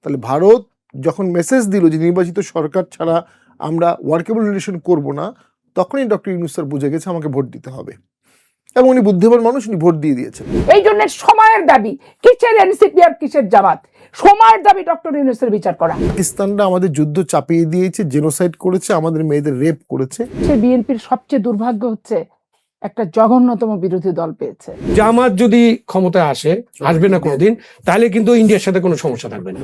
তাহলে ভারত যখন মেসেজ দিল যে নির্বাচিত সরকার ছাড়া আমরা ওয়ার্কেবল রিলেশন করব না, তখনই ডক্টর ইউনূস স্যার বুঝে গেছে আমাকে ভোট দিতে হবে, এবং উনি বুদ্ধিমান মানুষ, উনি ভোট দিয়ে দিয়েছেন। এই জন্য সময়ের দাবি, কিসের এনসিপি আর কিসের জামাত, সময়ের দাবি ডক্টর ইউনূসের বিচার করা। পাকিস্তানরা আমাদের যুদ্ধ চাপিয়ে দিয়েছে, জেনোসাইড করেছে, আমাদের মেয়েদের রেপ করেছে। সে বিএনপির সবচেয়ে দুর্ভাগ্য হচ্ছে একটা জঘন্যতম বিরোধী দল পেয়েছে। জামাত যদি ক্ষমতায় আসবে না কোনোদিন, তাহলে কিন্তু ইন্ডিয়ার সাথে কোনো সমস্যা থাকবে না।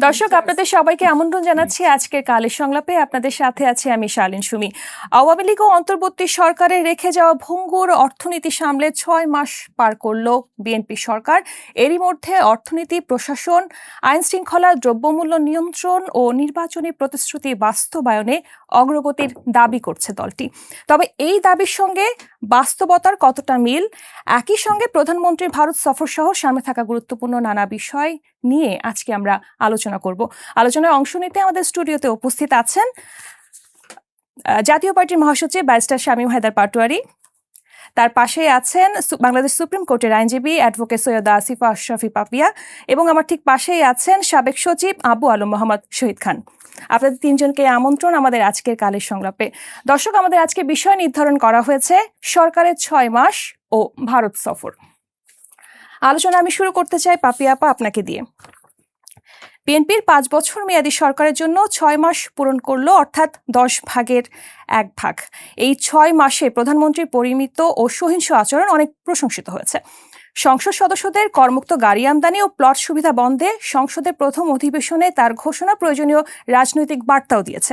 দর্শক, আপনাদের সবাইকে আমন্ত্রণ জানাচ্ছি আজকের কালের সংলাপে। আপনাদের সাথে আছি আমি শালীন সুমি। আওয়ামী লীগ ও অন্তর্বর্তী সরকারের রেখে যাওয়া ভঙ্গুর অর্থনীতি সামলে 6 মাস পার করল বিএনপি সরকার। এরই মধ্যে অর্থনীতি, প্রশাসন, আইন শৃঙ্খলা, দ্রব্যমূল্য নিয়ন্ত্রণ ও নির্বাচনী প্রতিশ্রুতি বাস্তবায়নে অগ্রগতির দাবি করছে দলটি। তবে এই দাবির সঙ্গে বাস্তবতার কতটা মিল? একই সঙ্গে প্রধানমন্ত্রীর ভারত সফর সহ সামনে থাকা গুরুত্বপূর্ণ নানা বিষয় নিয়ে আজকে আমরা আলোচনা করব। আলোচনায় অংশ নিতে আমাদের স্টুডিওতে উপস্থিত আছেন জাতীয় পার্টির মহাসচিব ব্যারিস্টার শামীম হায়দার পাটোয়ারি, তার পাশেই আছেন বাংলাদেশ সুপ্রিম কোর্টের আইনজীবী অ্যাডভোকেট সৈয়দা আসিফা আশরাফি পাপিয়া, এবং আমার ঠিক পাশেই আছেন সাবেক সচিব আবু আলম মোহাম্মদ শহীদ খান। আপনাদের তিনজনকে আমন্ত্রণ আমাদের আজকের কালের সংলাপে। দর্শক, আমাদের আজকে বিষয় নির্ধারণ করা হয়েছে সরকারের 6 মাস ও ভারত সফর। আলোচনা আমি শুরু করতে চাই পাপিয়া আপা আপনাকে দিয়ে। বিএনপির 5 বছর মেয়াদী সরকারের জন্য 6 মাস পূরণ করলো, অর্থাৎ 10 ভাগের 1 ভাগ। এই 6 মাসে প্রধানমন্ত্রীর পরিমিত ও সহিংস আচরণ অনেক প্রশংসিত হয়েছে। সংসদ সদস্যদের করমুক্ত গাড়ি আমদানি ও প্লট সুবিধা বন্ধে সংসদের প্রথম অধিবেশনে তার ঘোষণা প্রয়োজনীয় রাজনৈতিক বার্তাও দিয়েছে।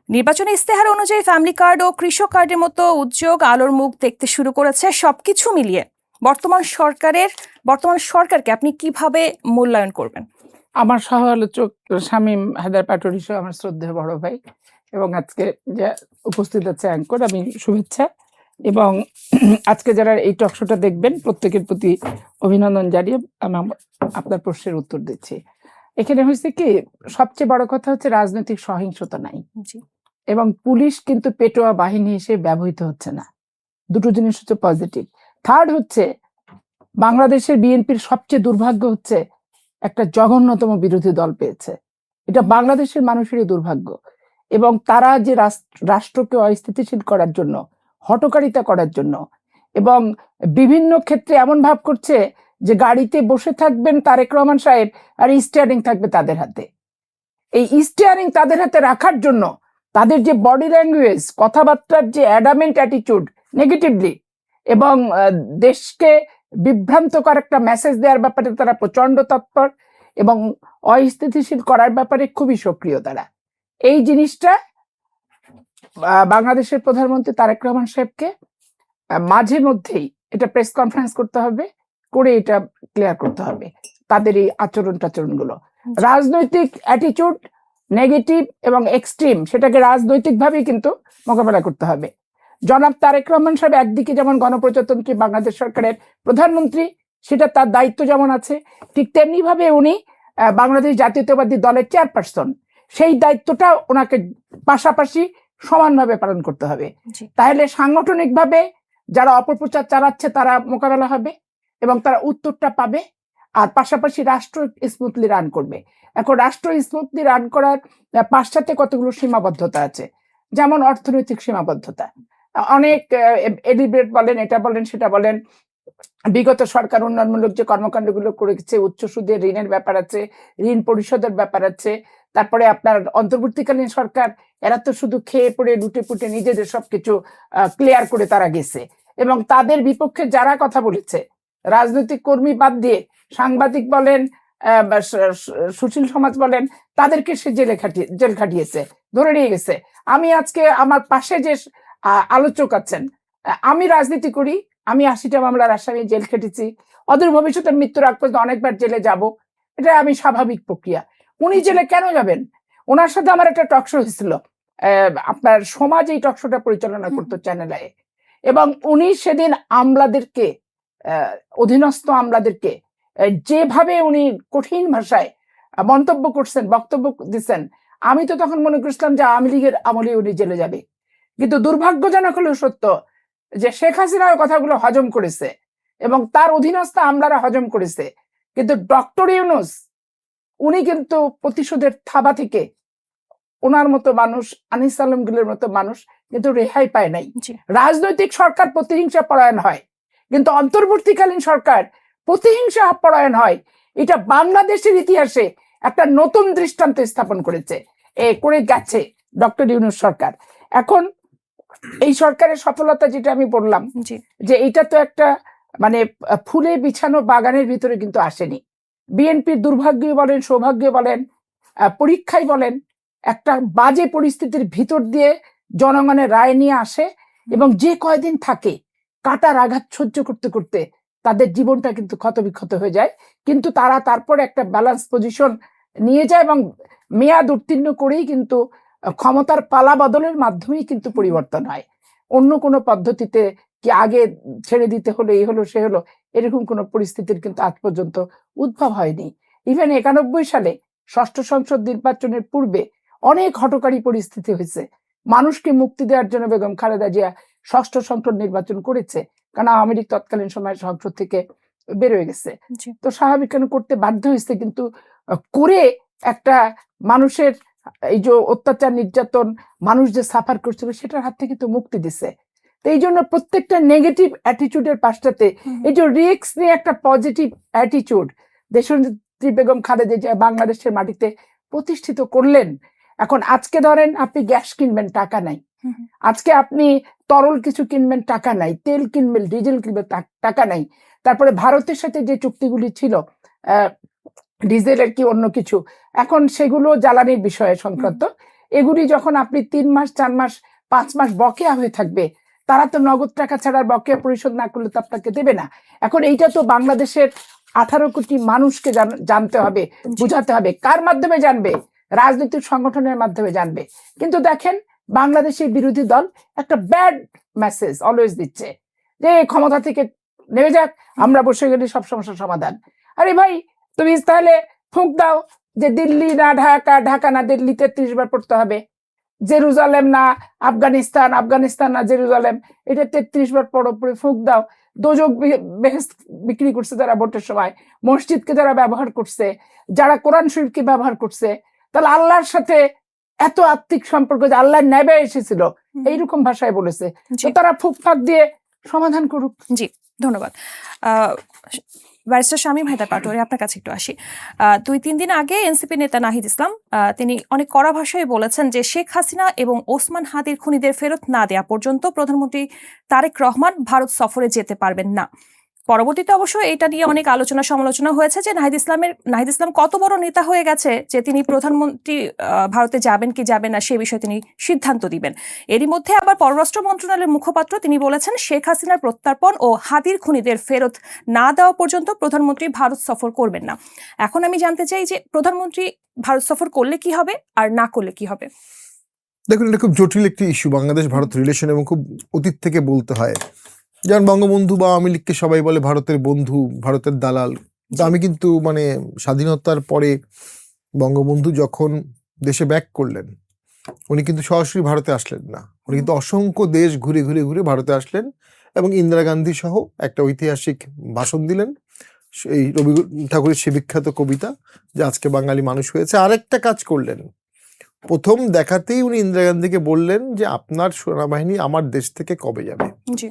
নির্বাচনী ইস্তেহার অনুযায়ী ফ্যামিলি কার্ড ও কৃষক কার্ডের মতো উদ্যোগ আলোর মুখ দেখতে শুরু করেছে। সবকিছু মিলিয়ে বর্তমান সরকারকে আপনি কিভাবে মূল্যায়ন করবেন? আমার সহ আলোচক শামীম হায়দার পাটোয়ারি সহ আমার শ্রদ্ধেয় বড় ভাই এবং আজকে যে উপস্থিত আছে অ্যাঙ্কর, আমি শুভেচ্ছা, এবং আজকে যারা এই টকশোটা দেখবেন প্রত্যেকের প্রতি অভিনন্দন জানিয়ে আমি আপনার প্রশ্নের উত্তর দিচ্ছি। এখানে হয়েছে কি, সবচেয়ে বড় কথা হচ্ছে রাজনৈতিক সহিংসতা নাই, এবং পুলিশ কিন্তু পেটোয়া বাহিনী হিসেবে ব্যবহৃত হচ্ছে না। দুটো জিনিস হচ্ছে পজিটিভ। থার্ড হচ্ছে বাংলাদেশের বিএনপির সবচেয়ে দুর্ভাগ্য হচ্ছে একটা জঘন্যতম বিরোধী দল পেয়েছে। এটা বাংলাদেশের মানুষেরই দুর্ভাগ্য, এবং তারা যে রাষ্ট্রকে অস্থিতিশীল করার জন্য, হঠকারিতা করার জন্য, এবং বিভিন্ন ক্ষেত্রে এমন ভাব করছে যে গাড়িতে বসে থাকবেন তারেক রহমান সাহেব আর স্টিয়ারিং থাকবে তাদের হাতে। এই স্টিয়ারিং তাদের হাতে রাখার জন্য তাদের যে বডি ল্যাঙ্গুয়েজ, কথাবার্তার যে অ্যাডামেন্ট অ্যাটিটিউড নেগেটিভলি, এবং দেশকে বিভ্রান্তকর একটা মেসেজ দেওয়ার ব্যাপারে তারা প্রচন্ড তৎপর, এবং অস্থিতিশীল করার ব্যাপারে খুবই সক্রিয় তারা। এই জিনিসটা বাংলাদেশের প্রধানমন্ত্রী তারেক রহমান সাহেবকে মাঝে মধ্যেই এটা প্রেস কনফারেন্স করতে হবে, করে এটা ক্লিয়ার করতে হবে তাদের এই আচরণগুলো। রাজনৈতিক অ্যাটিটিউড নেগেটিভ এবং এক্সট্রিম, সেটাকে রাজনৈতিকভাবেই কিন্তু মোকাবেলা করতে হবে। জনাব তারেক রহমান সাহেব একদিকে যেমন গণপ্রজাতন্ত্রী বাংলাদেশ সরকারের প্রধানমন্ত্রী, সেটা তার দায়িত্ব যেমন আছে, ঠিক তেমনি ভাবে উনি বাংলাদেশ জাতীয়তাবাদী দলের চেয়ারপারসন, সেই দায়িত্বটা ওনাকে পাশাপাশি সমানভাবে পালন করতে হবে। তাহলে সাংগঠনিকভাবে যারা অপপ্রচার চালাচ্ছে তারা মোকাবেলা হবে এবং তারা উত্তরটা পাবে, আর পাশাপাশি রাষ্ট্র স্মুথলি রান করবে। এখন রাষ্ট্র স্মুথলি রান করার পাশ্চাত্যে কতগুলো সীমাবদ্ধতা আছে, যেমন অর্থনৈতিক সীমাবদ্ধতা। অনেক এলিব্রেট বলেন, এটা বলেন, সেটা বলেন, বিগত সরকার উন্নয়নমূলক যে কর্মকাণ্ডগুলো করেছে, উচ্চ সুদের ঋণের ব্যাপার আছে, ঋণ পরিশোধের ব্যাপার আছে, তারপরে আপনার অন্তর্বর্তীকালীন সরকার এরা তো শুধু খেয়ে পড়ে লুটে পুটে নিজেদের সবকিছু ক্লিয়ার করে তারা গেছে, এবং তাদের বিপক্ষে যারা কথা বলেছে, রাজনৈতিক কর্মী বাদ দিয়ে সাংবাদিক বলেন, সুশীল সমাজ বলেন, তাদেরকে সে জেল খাটিয়েছে, ধরে নিয়ে গেছে। আমি আজকে আমার পাশে যে আলোচক আছেন, আমি রাজনীতি করি, আমি 80টা মামলার আসামি, জেল খেটেছি, অদূর ভবিষ্যতে মৃত্যুর আগ পর্যন্ত অনেকবার জেলে যাব, এটা আমি স্বাভাবিক প্রক্রিয়া। উনি জেলে কেন যাবেন? ওনার সাথে আমার একটা টকশো হয়েছিল, আপনার সমাজ এই টকশোটা পরিচালনা করতো চ্যানেলে, এবং উনি সেদিন আমলাদেরকে, অধীনস্থ আমলাদেরকে যেভাবে উনি কঠিন ভাষায় মন্তব্য করছেন, বক্তব্য দিচ্ছেন, আমি তো তখন মনে করছিলাম যে আওয়ামী লীগের আমলে উনি জেলে যাবে। কিন্তু দুর্ভাগ্যজনক হলেও সত্য যে শেখ হাসিনার কথাগুলো হজম করেছে এবং তার অধীনস্থ আমলারা হজম করেছে, কিন্তু ডক্টর ইউনূস উনি কিন্তু প্রতিশোধের থাবা থেকে ওনার মতো মানুষ, আনিস আলমগীরের মতো মানুষ কিন্তু রেহাই পায় নাই। জি। রাজনৈতিক সরকার প্রতিহিংসা পরায়ণ হয়, কিন্তু অন্তর্বর্তীকালীন সরকার প্রতিহিংসা পরায়ণ হয়। এটা বাংলাদেশের ইতিহাসে একটা নতুন দৃষ্টান্ত স্থাপন করেছে, করে গেছে ডক্টর ইউনূস সরকার। এখন এই সরকারের সফলতা যেটা আমি বললাম জি। যে এটা তো একটা মানে ফুলে বিছানো বাগানের ভিতরে কিন্তু আসেনি। বিএনপির দুর্ভাগ্য বলেন, সৌভাগ্য বলেন, পরীক্ষায় বলেন, একটা বাজে পরিস্থিতির ভিতর দিয়ে জনগণের রায় নিয়ে আসে এবং যে কয়দিন থাকে কাটার আঘাত সহ্য করতে করতে তাদের জীবনটা কিন্তু ক্ষতবিক্ষত হয়ে যায়, কিন্তু তারা তারপরে একটা ব্যালেন্স পজিশন নিয়ে যায় এবং মেয়াদ উত্তীর্ণ করেই কিন্তু ক্ষমতার পালা বদলের মাধ্যমেই কিন্তু পরিবর্তন হয়। অন্য কোনো পদ্ধতিতে কি আগে ছেড়ে দিতে হলো, এই হলো সে হলো, এরকম কোনো পরিস্থিতির কিন্তু আজ পর্যন্ত উদ্ভব হয়নি। ইভেন 91 সালে ষষ্ঠ সংসদ নির্বাচনের পূর্বে অনেক হঠকারী পরিস্থিতি হয়েছে। মানুষকে মুক্তি দেওয়ার জন্য বেগম খালেদা জিয়া ষষ্ঠ সংসদ নির্বাচন করেছে, কারণ আওয়ামী লীগ তৎকালীন সময় সংসদ থেকে বেরোয় গেছে। জি। তো স্বাভাবিক কেন করতে বাধ্য হয়েছে, কিন্তু করে একটা মানুষের এই যে অত্যাচার নির্যাতন মানুষ যে সাফার করছিল সেটার হাত থেকে তো মুক্তি দিছে। তো এই জন্য প্রত্যেকটা নেগেটিভ অ্যাটিটিউডের পাশটাতে এই যে রিস্ক নিয়ে একটা পজিটিভ অ্যাটিটিউড দেশনেত্রী বেগম খালেদা জিয়া বাংলাদেশের মাটিতে প্রতিষ্ঠিত করলেন। এখন আজকে ধরেন আপনি গ্যাস কিনবেন, টাকা নাই। আজকে আপনি তরল কিছু কিনবেন, টাকা নাই। তেল কিনবেন, ডিজেল কিনবেন, টাকা নাই। তারপরে ভারতের সাথে যে চুক্তিগুলি ছিল ডিজেলের কি অন্য কিছু, এখন সেগুলো জ্বালানির বিষয়ে সংক্রান্ত, এগুলি যখন আপনি 3 মাস 4 মাস 5 মাস বকেয়া হয়ে থাকবে, তারা তো নগদ টাকা ছাড়া বকেয়া পরিশোধ না করলে তো আপনাকে দেবে না। এখন এইটা তো বাংলাদেশের 18 কোটি মানুষকে জানতে হবে, বুঝাতে হবে। কার মাধ্যমে জানবে? রাজনৈতিক সংগঠনের মাধ্যমে জানবে। কিন্তু দেখেন বাংলাদেশের বিরোধী দল একটা ব্যাড মেসেজ অলওয়েজ দিচ্ছে যে ক্ষমতা থেকে নেমে যাক, আমরা বসে গেলে সব সমস্যার সমাধান। আরে ভাই, তুমি তাহলে ফুঁক দাও যে দিল্লি না ঢাকা, ঢাকা না দিল্লি 33 বার পড়তে হবে, জেরুজালেম না আফগানিস্তান, আফগানিস্তান না জেরুজালেম, এটা 33 বার পড়ো, পড়ে ফুঁক দাও। দোজক বেহেশত বিক্রি করছে যারা ভোটের সময়, মসজিদকে যারা ব্যবহার করছে, যারা কোরআন শরীফকে ব্যবহার করছে, তাহলে আল্লাহর সাথে এত আত্মিক সম্পর্ক যে আল্লাহ নেবে এসেছিল, এইরকম ভাষায় বলেছে। তো তারা ফুক ফাঁক দিয়ে সমাধান করুক। জি, ধন্যবাদ। ব্যারিস্টার শামীম হায়দার পাটোয়ারি, আপনার কাছে একটু আসি। 2-3 দিন আগে এনসিপি নেতা নাহিদ ইসলাম তিনি অনেক কড়া ভাষায় বলেছেন যে শেখ হাসিনা এবং ওসমান হাদির খুনিদের ফেরত না দেওয়া পর্যন্ত প্রধানমন্ত্রী তারেক রহমান ভারত সফরে যেতে পারবেন না। পরবর্তীতে অবশ্য এটা নিয়ে অনেক আলোচনা সমালোচনা হয়েছে যে নাহিদ ইসলাম কত বড় নেতা হয়ে গেছে যে তিনি প্রধানমন্ত্রী ভারতে যাবেন কি যাবেন না সে বিষয়ে তিনি সিদ্ধান্ত দিবেন। এরই মধ্যে আবার পররাষ্ট্র মন্ত্রণালয়ের মুখপাত্র তিনি বলেছেন শেখ হাসিনার প্রত্যর্পণ ও হাদির খুনিদের ফেরত না দেওয়া পর্যন্ত প্রধানমন্ত্রী ভারত সফর করবেন না। এখন আমি জানতে চাই যে প্রধানমন্ত্রী ভারত সফর করলে কি হবে আর না করলে কি হবে? দেখুন, এটা খুব জটিল একটি ইস্যু, বাংলাদেশ ভারত রিলেশন, এবং খুব অতীত থেকে বলতে হয়। যেমন বঙ্গবন্ধু বা আওয়ামী লীগকে সবাই বলে ভারতের বন্ধু, ভারতের দালাল। তো আমি কিন্তু মানে স্বাধীনতার পরে বঙ্গবন্ধু যখন দেশে ব্যাক করলেন, উনি কিন্তু সরাসরি ভারতে আসলেন না, উনি কিন্তু অসংখ্য দেশ ঘুরে ঘুরে ঘুরে ভারতে আসলেন এবং ইন্দিরা গান্ধী সহ একটা ঐতিহাসিক ভাষণ দিলেন, এই রবি ঠাকুরের সে বিখ্যাত কবিতা যে আজকে বাঙালি মানুষ হয়েছে। আরেকটা কাজ করলেন, প্রথম দেখাতেই উনি ইন্দিরা গান্ধীকে বললেন যে আপনার সেনাবাহিনী আমার দেশ থেকে কবে যাবে। জি।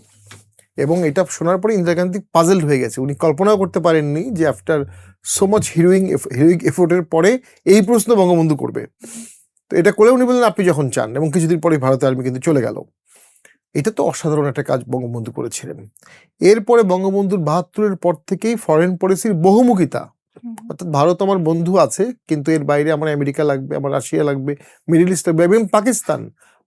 এবং এটা শোনার পরে ইন্দিরা গান্ধী পাজলড হয়ে গেছে, উনি কল্পনাও করতে পারেননি যে আফটার সো মাচ হিরোইক এফোর্টের পরে এই প্রশ্ন বঙ্গবন্ধু করবে। তো এটা করে উনি বললেন আপনি যখন চান, এবং কিছুদিন পরে ভারতের আর্মি কিন্তু চলে গেল। এটা তো অসাধারণ একটা কাজ বঙ্গবন্ধু করেছিলেন। এরপরে বঙ্গবন্ধুর 72-এর পর থেকেই ফরেন পলিসির বহুমুখিতা, অর্থাৎ ভারত আমার বন্ধু আছে কিন্তু এর বাইরে আমার আমেরিকা লাগবে, আমার রাশিয়া লাগবে, মিডল ইস্ট লাগবে, এবং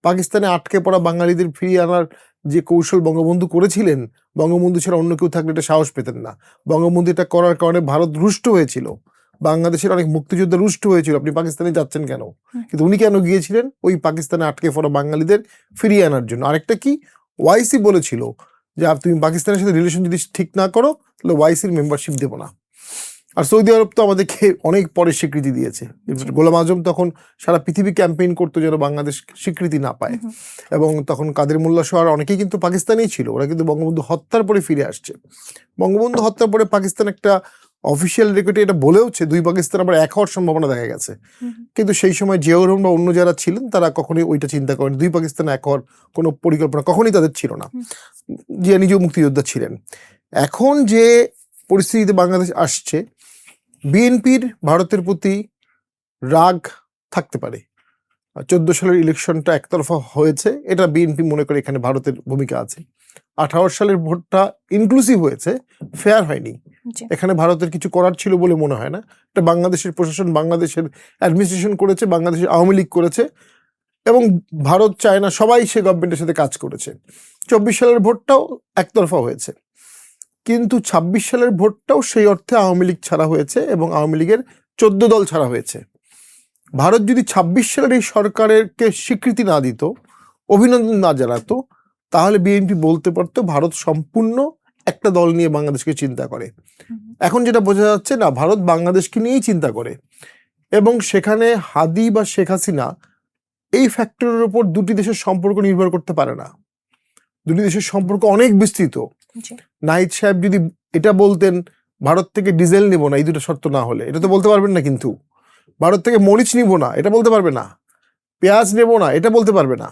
পাকিস্তানে আটকে পড়া বাঙালিদের ফিরিয়ে আনার যে কৌশল বঙ্গবন্ধু করেছিলেন, বঙ্গবন্ধু ছাড়া অন্য কেউ থাকলে এটা সাহস পেতেন না। বঙ্গবন্ধু এটা করার কারণে ভারত রুষ্ট হয়েছিল, বাংলাদেশের অনেক মুক্তিযোদ্ধা রুষ্ট হয়েছিল, আপনি পাকিস্তানে যাচ্ছেন কেন? কিন্তু উনি কেন গিয়েছিলেন? ওই পাকিস্তানে আটকে পড়া বাঙালিদের ফিরিয়ে আনার জন্য। আরেকটা কি, ওয়াইসি বলেছিল যে তুমি পাকিস্তানের সাথে রিলেশন যদি ঠিক না করো তাহলে ওয়াইসির মেম্বারশিপ দেবো না। আর সৌদি আরব তো আমাদেরকে অনেক পরে স্বীকৃতি দিয়েছে। গোলাম আজম তখন সারা পৃথিবী ক্যাম্পেইন করতো যেন বাংলাদেশ স্বীকৃতি না পায়, এবং তখন কাদের মোল্লা সহ আর অনেকেই কিন্তু পাকিস্তানেই ছিল, ওরা কিন্তু বঙ্গবন্ধু হত্যার পরে ফিরে আসছে। বঙ্গবন্ধু হত্যার পরে পাকিস্তান একটা অফিসিয়াল রেকর্ডে এটা বলেওছে 2 পাকিস্তান আবার এক হওয়ার সম্ভাবনা দেখা গেছে, কিন্তু সেই সময় জিয়াউর রহমান বা অন্য যারা ছিলেন তারা কখনোই ওইটা চিন্তা করেন 2 পাকিস্তান এক হওয়ার কোনো পরিকল্পনা কখনোই তাদের ছিল না। জিয়া নিজেও মুক্তিযোদ্ধা ছিলেন। এখন যে পরিস্থিতিতে বাংলাদেশ আসছে, বিএনপির ভারতের প্রতি রাগ থাকতে পারে। 14 সালের ইলেকশনটা একতরফা হয়েছে, এটা বিএনপি মনে করে এখানে ভারতের ভূমিকা আছে। 18 সালের ভোটটা ইনক্লুসিভ হয়েছে, ফেয়ার হয়নি, জি। এখানে ভারতের কিছু করার ছিল বলে মনে হয় না। এটা বাংলাদেশের প্রশাসন, বাংলাদেশের অ্যাডমিনিস্ট্রেশন করেছে, বাংলাদেশের আওয়ামী লীগ করেছে, এবং ভারত চায় না সবাই সে গভর্নমেন্টের সাথে কাজ করেছে। 24 সালের ভোটটাও একতরফা হয়েছে, কিন্তু 26 সালের ভোটটাও সেই অর্থে আওয়ামী লীগ ছাড়া হয়েছে এবং আওয়ামী লীগের 14 দল ছাড়া হয়েছে। ভারত যদি 26 সালের এই সরকারকে স্বীকৃতি না দিত, অভিনন্দন না জানাতো, তাহলে বিএনপি বলতে পারতো ভারত সম্পূর্ণ একটা দল নিয়ে বাংলাদেশকে চিন্তা করে। এখন যেটা বোঝা যাচ্ছে না, ভারত বাংলাদেশকে নিয়েই চিন্তা করে, এবং সেখানে হাদি বা শেখ হাসিনা এই ফ্যাক্টরের উপর দুটি দেশের সম্পর্ক নির্ভর করতে পারে না। দুটি দেশের সম্পর্ক অনেক বিস্তৃত। জি। নাহিদ সাহেব যদি এটা বলতেন ভারত থেকে ডিজেল নিব না এই দুটো শর্ত না হলে, এটা তো বলতে পারবেন না, কিন্তু ভারত থেকে মরিচ নিব না এটা বলতে পারবে না, পেঁয়াজ নেব না এটা বলতে পারবে না,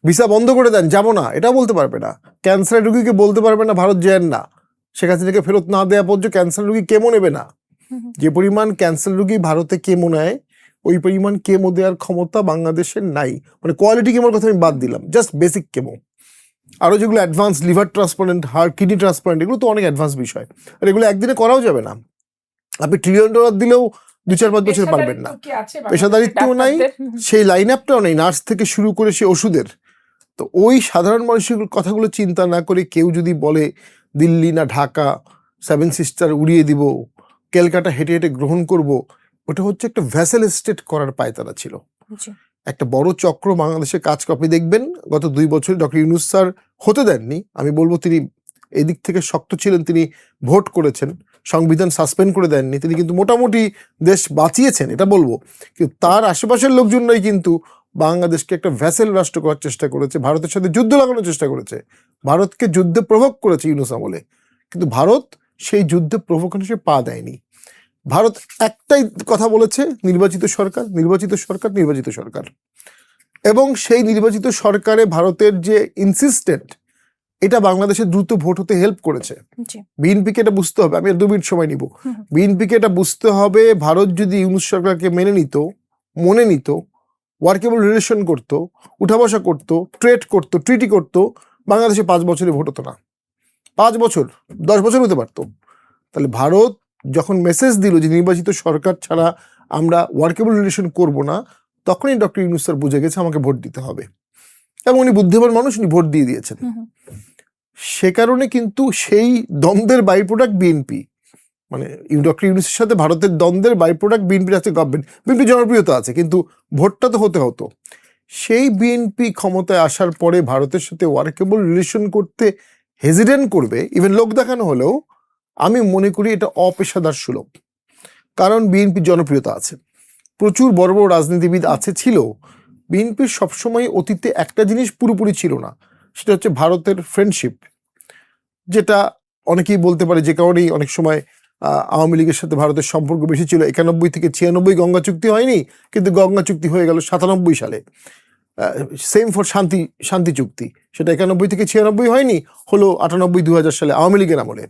ভিসা বন্ধ করে দেন যাবো না এটা বলতে পারবে না, ক্যান্সার রোগীকে বলতে পারবে না ভারত যেন না, শেখ হাসিনাকে ফেরত না দেওয়া পর্যন্ত ক্যান্সার রোগী কেমো নেবে না। যে পরিমাণ ক্যান্সার রোগী ভারতে কেমো নেয়, ওই পরিমাণ কেমো দেওয়ার ক্ষমতা বাংলাদেশের নাই। মানে কোয়ালিটি কেমোর কথা আমি বাদ দিলাম, জাস্ট বেসিক কেমো। আরও যেগুলো advance, liver transplant, heart, kidney transplant, এগুলো তো অনেক অ্যাডভান্স বিষয়, আর এগুলো একদিনে করাও যাবে না। আপনি $1 ট্রিলিয়ন দিলেও 2-4-5 বছর পারবেন না। পেশাদারিত্বও নাই, সেই লাইন আপটাও নেই, নার্স থেকে শুরু করে সে ওষুধের। তো ওই সাধারণ মানুষের কথাগুলো চিন্তা না করে কেউ যদি বলে দিল্লি না ঢাকা 7 সিস্টার উড়িয়ে দিব, ক্যালকাটা হেঁটে হেঁটে গ্রহণ করব, ওটা হচ্ছে একটা ভ্যাসেল স্টেট করার পায়তারা ছিল। একটা বড় চক্র বাংলাদেশে কাজ করে। আপনি দেখবেন গত 2 বছরে ডক্টর ইউনূস স্যার হতে দেননি, আমি বলবো তিনি এদিক থেকে শক্ত ছিলেন, তিনি ভোট করেছেন, সংবিধান সাসপেন্ড করে দেননি, তিনি কিন্তু মোটামুটি দেশ বাঁচিয়েছেন এটা বলবো। কিন্তু তার আশেপাশের লোকজনরাই কিন্তু বাংলাদেশকে একটা ভ্যাসেল রাষ্ট্র করার চেষ্টা করেছে, ভারতের সাথে যুদ্ধ লাগানোর চেষ্টা করেছে, ভারতকে যুদ্ধে প্রভোগ করেছে ইউনূস আমলে, কিন্তু ভারত সেই যুদ্ধে প্রভোকেশনে সে পা দেয়নি। ভারত একটাই কথা বলেছে, নির্বাচিত সরকার, নির্বাচিত সরকার, নির্বাচিত সরকার, এবং সেই নির্বাচিত সরকারে ভারতের যে ইনসিস্টেন্ট, এটা বাংলাদেশে দ্রুত ভোট হতে হেল্প করেছে। বিএনপিকে এটা বুঝতে হবে, আমি 2 মিনিট সময় নিব, বিএনপিকে এটা বুঝতে হবে, ভারত যদি ইউনূস সরকারকে মেনে নিত, মনে নিত, ওয়ার্কেবল রিলেশন করতো, উঠা বসা করতো, ট্রেড করতো, ট্রিটি করতো, বাংলাদেশে 5 বছরে ভোট হতো না, 5 বছর 10 বছর হতে পারতো। তাহলে ভারত যখন মেসেজ দিল যে নির্বাচিত সরকার ছাড়া আমরা ওয়ার্কেবল রিলেশন করব না, তখনই ডক্টর ইউনূস স্যার বুঝে গেছে আমাকে ভোট দিতে হবে, এবং উনি বুদ্ধিমান মানুষ, উনি ভোট দিয়ে দিয়েছেন। সে কারণে কিন্তু সেই দ্বন্দ্বের বাই প্রোডাক্ট বিএনপি, মানে ডক্টর ইউনূসের সাথে ভারতের দ্বন্দ্বের বাই প্রোডাক্ট বিএনপির আছে গভর্নমেন্ট। বিএনপি জনপ্রিয়তা আছে, কিন্তু ভোটটা তো হতে হতো। সেই বিএনপি ক্ষমতায় আসার পরে ভারতের সাথে ওয়ার্কেবল রিলেশন করতে হেজিটেন্ট করবে, ইভেন লোক দেখানো হলেও, আমি মনে করি এটা অপেশাদার সুলভ। কারণ বিএনপির জনপ্রিয়তা আছে, প্রচুর বড় বড় রাজনীতিবিদ আছে, ছিল। বিএনপির সবসময় অতীতে একটা জিনিস পুরোপুরি ছিল না, সেটা হচ্ছে ভারতের ফ্রেন্ডশিপ, যেটা অনেকেই বলতে পারে যে কারণেই অনেক সময় আওয়ামী লীগের সাথে ভারতের সম্পর্ক বেশি ছিল। 91 থেকে 96 গঙ্গা চুক্তি হয়নি, কিন্তু গঙ্গা চুক্তি হয়ে গেল 97 সালে। সেম ফর শান্তি চুক্তি, সেটা 91 থেকে 96 হয়নি, হলো 98-2000 সালে আওয়ামী লীগের আমলে।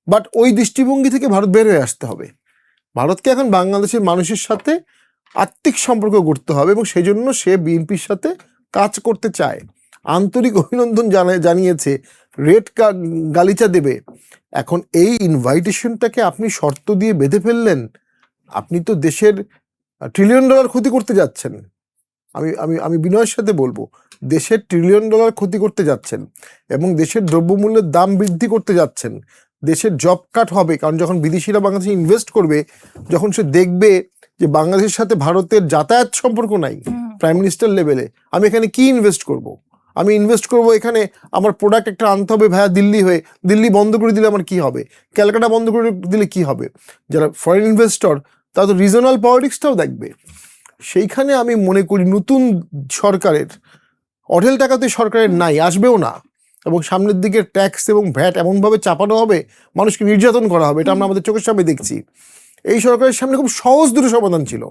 বাট ওই দৃষ্টিভঙ্গি থেকে ভারত বের হয়ে আসতে হবে। ভারতকে এখন বাংলাদেশের মানুষের সাথে আত্মিক সম্পর্ক গড়তে হবে, এবং সেই জন্য সে বিএনপির সাথে কাজ করতে চায়। আন্তরিক অভিনন্দন জানিয়েছে, রেড গালিচা দেবে। এখন এই ইনভাইটেশনটাকে আপনি শর্ত দিয়ে বেঁধে ফেললেন, আপনি তো দেশের $1 ট্রিলিয়ন ক্ষতি করতে যাচ্ছেন। আমি বিনয়ের সাথে বলবো, দেশের $1 ট্রিলিয়ন ক্ষতি করতে যাচ্ছেন, এবং দেশের দ্রব্যমূল্যের দাম বৃদ্ধি করতে যাচ্ছেন। দেশের জব কাট হবে, কারণ যখন বিদেশিরা বাংলাদেশে ইনভেস্ট করবে, যখন সে দেখবে যে বাংলাদেশের সাথে ভারতের যাতায়াত সম্পর্ক নাই প্রাইম মিনিস্টার লেভেলে, আমি এখানে কি ইনভেস্ট করব? আমি ইনভেস্ট করবো এখানে, আমার প্রোডাক্ট একটা আনতে হবে ভাইয়া দিল্লি হয়ে, দিল্লি বন্ধ করে দিলে আমার কি হবে, ক্যালকাটা বন্ধ করে দিলে কি হবে? যারা ফরেন ইনভেস্টর তারা তো রিজনাল পলিটিক্সটাও দেখবে। সেইখানে আমি মনে করি নতুন সরকারের অঢেল টাকা তো সরকারের নাই, আসবেও না, এবং সামনের দিকে ট্যাক্স এবং ভ্যাট এমনভাবে চাপানো হবে, মানুষকে নির্যাতন করা হবে, এটা আমরা আমাদের চোখের সামনে দেখছি। এই সরকারের সামনে খুব সহজ দুটো সমাধান ছিল।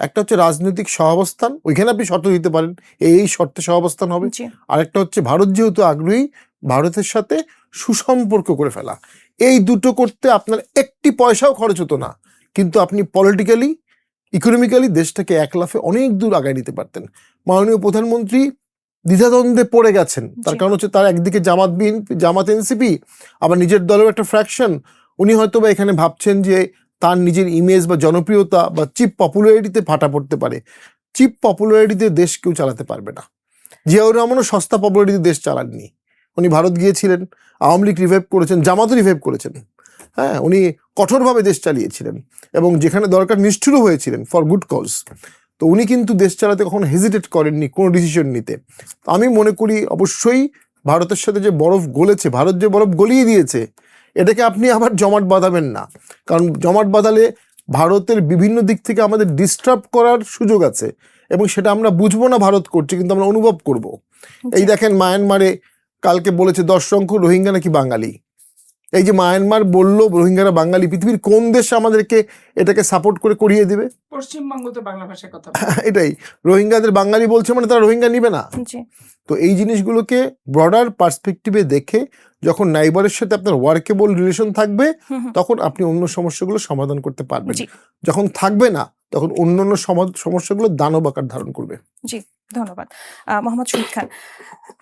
একটা হচ্ছে রাজনৈতিক সহাবস্থান, ওইখানে আপনি শর্ত দিতে পারেন এই শর্তে সহাবস্থান হবে। জি আরেকটা হচ্ছে ভারত যেহেতু আগ্রহী, ভারতের সাথে সুসম্পর্ক করে ফেলা। এই দুটো করতে আপনার একটি পয়সাও খরচ হতো না, কিন্তু আপনি পলিটিক্যালি ইকোনমিক্যালি দেশটাকে এক লাফে অনেক দূর আগায় নিতে পারতেন। মাননীয় প্রধানমন্ত্রী দ্বিধাদ্বন্দ্বে পড়ে গেছেন, তার জি। কারণ হচ্ছে তার একদিকে জামাত এনসিপি, আবার নিজের দলের একটা ফ্র্যাকশন। উনি হয়তো বা এখানে ভাবছেন যে তার নিজের ইমেজ বা জনপ্রিয়তা বা চিপ পপুলারিটিতে ফাটা পড়তে পারে। চিপ পপুলারিটিতে দেশ কেউ চালাতে পারবে না। জিয়াউর রহমানও সস্তা পপুলারিটিতে দেশ চালাননি। উনি ভারত গিয়েছিলেন, আওয়ামী লীগ রিভাইভ করেছেন, জামাতও রিভাইভ করেছেন। হ্যাঁ, উনি কঠোরভাবে দেশ চালিয়েছিলেন এবং যেখানে দরকার নিষ্ঠুরও হয়েছিলেন ফর গুড কজ। তো উনি কিন্তু দেশ চালাতে কখনো হেজিটেট করেননি কোনো ডিসিশন নিতে। আমি মনে করি অবশ্যই ভারতের সাথে যে বরফ গলেছে, ভারত যে বরফ গলিয়ে দিয়েছে, এটাকে আপনি আবার জমাট বাঁধাবেন না, কারণ জমাট বাঁধালে ভারতের বিভিন্ন দিক থেকে আমাদের ডিস্টার্ব করার সুযোগ আছে, এবং সেটা আমরা বুঝবো না ভারত করছে, কিন্তু আমরা অনুভব করব। এই দেখেন মায়ানমারে কালকে বলেছে 10 লক্ষ রোহিঙ্গা নাকি বাঙালি। এই যে মায়ানমার বললো রোহিঙ্গারা বাঙালি, পৃথিবীর কোন দেশ আমাদেরকে এটাকে সাপোর্ট করে করিয়ে দিবে? পশ্চিমবঙ্গ তো বাংলা ভাষায় কথা এটাই, রোহিঙ্গাদের বাঙালি বলছে মানে তারা রোহিঙ্গা নিবে না। জি তো এই জিনিসগুলোকে ব্রডার পার্সপেক্টিভে দেখে যখন নাইবারের সাথে আপনার ওয়ার্কেবল রিলেশন থাকবে, হুম হুম, তখন আপনি অন্য সমস্যাগুলো সমাধান করতে পারবেন। জি যখন থাকবে না, তখন অন্যান্য সমস্যাগুলো দানব আকার ধারণ করবে। জি ধন্যবাদ। মোহাম্মদ শহীদ খান,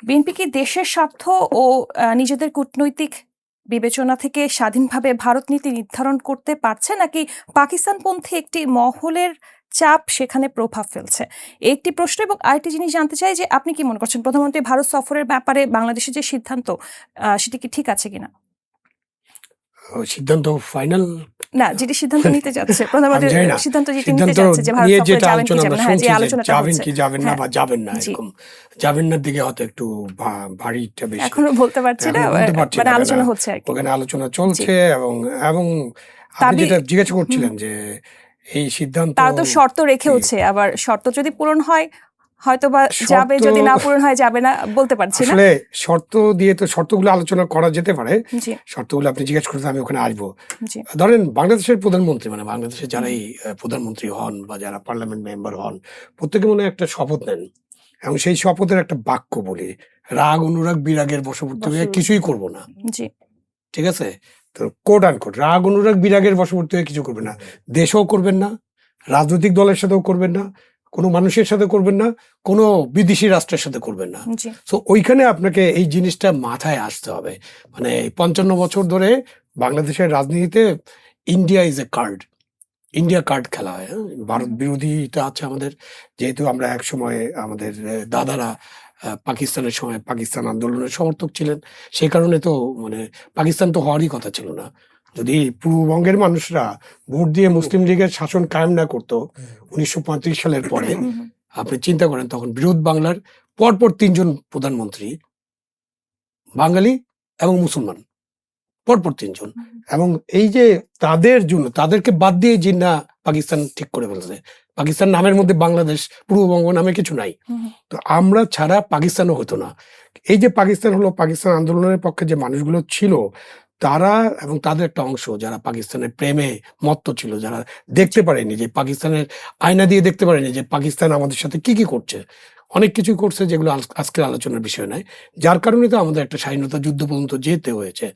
বিএনপি কি দেশের স্বার্থ ও নিজেদের কূটনৈতিক বিবেচনা থেকে স্বাধীনভাবে ভারত নীতি নির্ধারণ করতে পারছে, নাকি পাকিস্তানপন্থী একটি মহলের চাপ সেখানে প্রভাব ফেলছে? একটি প্রশ্ন। এবং আরেকটি জিনিস জানতে চাই যে আপনি কি মনে করছেন প্রধানমন্ত্রী ভারত সফরের ব্যাপারে বাংলাদেশের যে সিদ্ধান্ত সেটি কি ঠিক আছে কিনা? সিদ্ধান্ত ফাইনাল না, যেটি সিদ্ধান্ত নিতে যাচ্ছে আমি প্রধানমন্ত্রী, জানি না। সিদ্ধান্ত যেটি সিদ্ধান্ত নিতে যাচ্ছে যে ভারত নিয়ে সফরে যেটা যাবেন কি আলোচনা যাবেন আমরা না, হ্যাঁ, যে শুনছি যে আলোচনাটা যাবেন হচ্ছে, কি যাবেন না হ্যাঁ, বা যাবেন না, জি। এরকম যাবেন না দিকে হয়তো একটু ভারীটা বেশি। এখনো বলতে পারছি না, এখনো বলতে পারছি মানে না, আলোচনা কেননা হচ্ছে আর কি। ওখানে আলোচনা চলছে, এবং এবং আপনি দাবি যেটা জিজ্ঞাসা হুম, করছিলেন যে এই সিদ্ধান্ত তারা তো শর্ত কি? রেখেওছে, আবার শর্ত যদি পূরণ হয় হয়তো বা যাবে, শর্ত যদি না পূরণ হয় যাবে না, বলতে পারছি না। আসলে শর্ত দিয়ে তো শর্তগুলো আলোচনা করা যেতে পারে। জি শর্তগুলো আপনি জিজ্ঞেস করতে আমি ওখানে আসবো। জি ধরেন বাংলাদেশের প্রধানমন্ত্রী, মানে বাংলাদেশের যারাই প্রধানমন্ত্রী হন বা যারা পার্লামেন্ট মেম্বার হন, প্রত্যেকে মনে হয় একটা শপথ নেন, এবং সেই শপথের একটা বাক্য বলি, রাগ অনুরাগ বিরাগের বশবর্তী হয়ে কিছুই করব না। জি ঠিক আছে? তো কোট আনকোট রাগ অনুরাগ বিরাগের বশবর্তী হয়ে কিছু করবেন না, দেশও করবেন না, রাজনৈতিক দলের সাথেও করবেন না, কোনো মানুষের সাথে করবেন না, কোনো বিদেশি রাষ্ট্রের সাথে করবেন না। জি সো ওইখানে আপনাকে এই জিনিসটা মাথায় আসতে হবে। মানে 55 বছর ধরে বাংলাদেশের রাজনীতিতে India is a card, India card খেলা হয়। হ্যাঁ? ভারত বিরোধিতা আছে আমাদের, যেহেতু আমরা এক সময় আমাদের দাদারা পাকিস্তানের সময় পাকিস্তান আন্দোলনের সমর্থক ছিলেন, সেই কারণে তো মানে পাকিস্তান তো হওয়ারই কথা ছিল না। যদি পূর্ববঙ্গের মানুষরা ভোট দিয়ে মুসলিম লীগের শাসন কায়েম না করতো 1935 সালের পরে, আপনি চিন্তা করেন তখন বিরোধ বাংলার পরপর 3 জন প্রধানমন্ত্রী বাঙালি এবং মুসলমান, পরপর 3 জন। এবং এই যে তাদের জন্য তাদেরকে বাদ দিয়ে জিন্না পাকিস্তান ঠিক করে ফেলছে। পাকিস্তান নামের মধ্যে বাংলাদেশ পূর্ববঙ্গ নামে কিছু নাই। তো আমরা ছাড়া পাকিস্তানও হতো না। এই যে পাকিস্তান হলো, পাকিস্তান আন্দোলনের পক্ষে যে মানুষগুলো ছিল তারা এবং তাদের একটা অংশ যারা পাকিস্তানের প্রেমে মত্ত ছিল, যারা দেখতে পারেনি যে পাকিস্তানের আয়না দিয়ে দেখতে পারেনি যে পাকিস্তান আমাদের সাথে কি কি করছে, অনেক কিছুই করছে যেগুলো আজকের আলোচনার বিষয় নয়। যার কারণে তো আমাদের একটা স্বাধীনতা যুদ্ধ পর্যন্ত যেতে হয়েছে।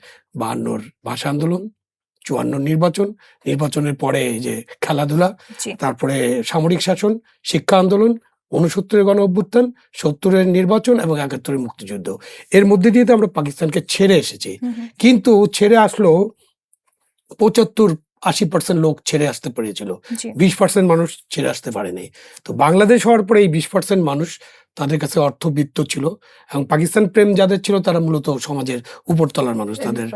52 ভাষা আন্দোলন, 54 নির্বাচনের পরে এই যে খেলাধুলা, জি তারপরে সামরিক শাসন, শিক্ষা আন্দোলন, 69 গণ অভ্যুত্থান, 70 নির্বাচন এবং 71 মুক্তিযুদ্ধ। এর মধ্যে দিয়ে তো আমরা পাকিস্তানকে ছেড়ে এসেছি। কিন্তু ছেড়ে আসলো 75 80% লোক ছেড়ে আসতে পেরেছিল, জি 20% মানুষ ছেড়ে আসতে পারেনি। তো বাংলাদেশ হওয়ার পরে এই 20% মানুষ তাদের কাছে অর্থবিত্ত ছিল, এবং পাকিস্তান প্রেম যাদের ছিল তারা মূলত সমাজের উপরতলার মানুষ, তাদের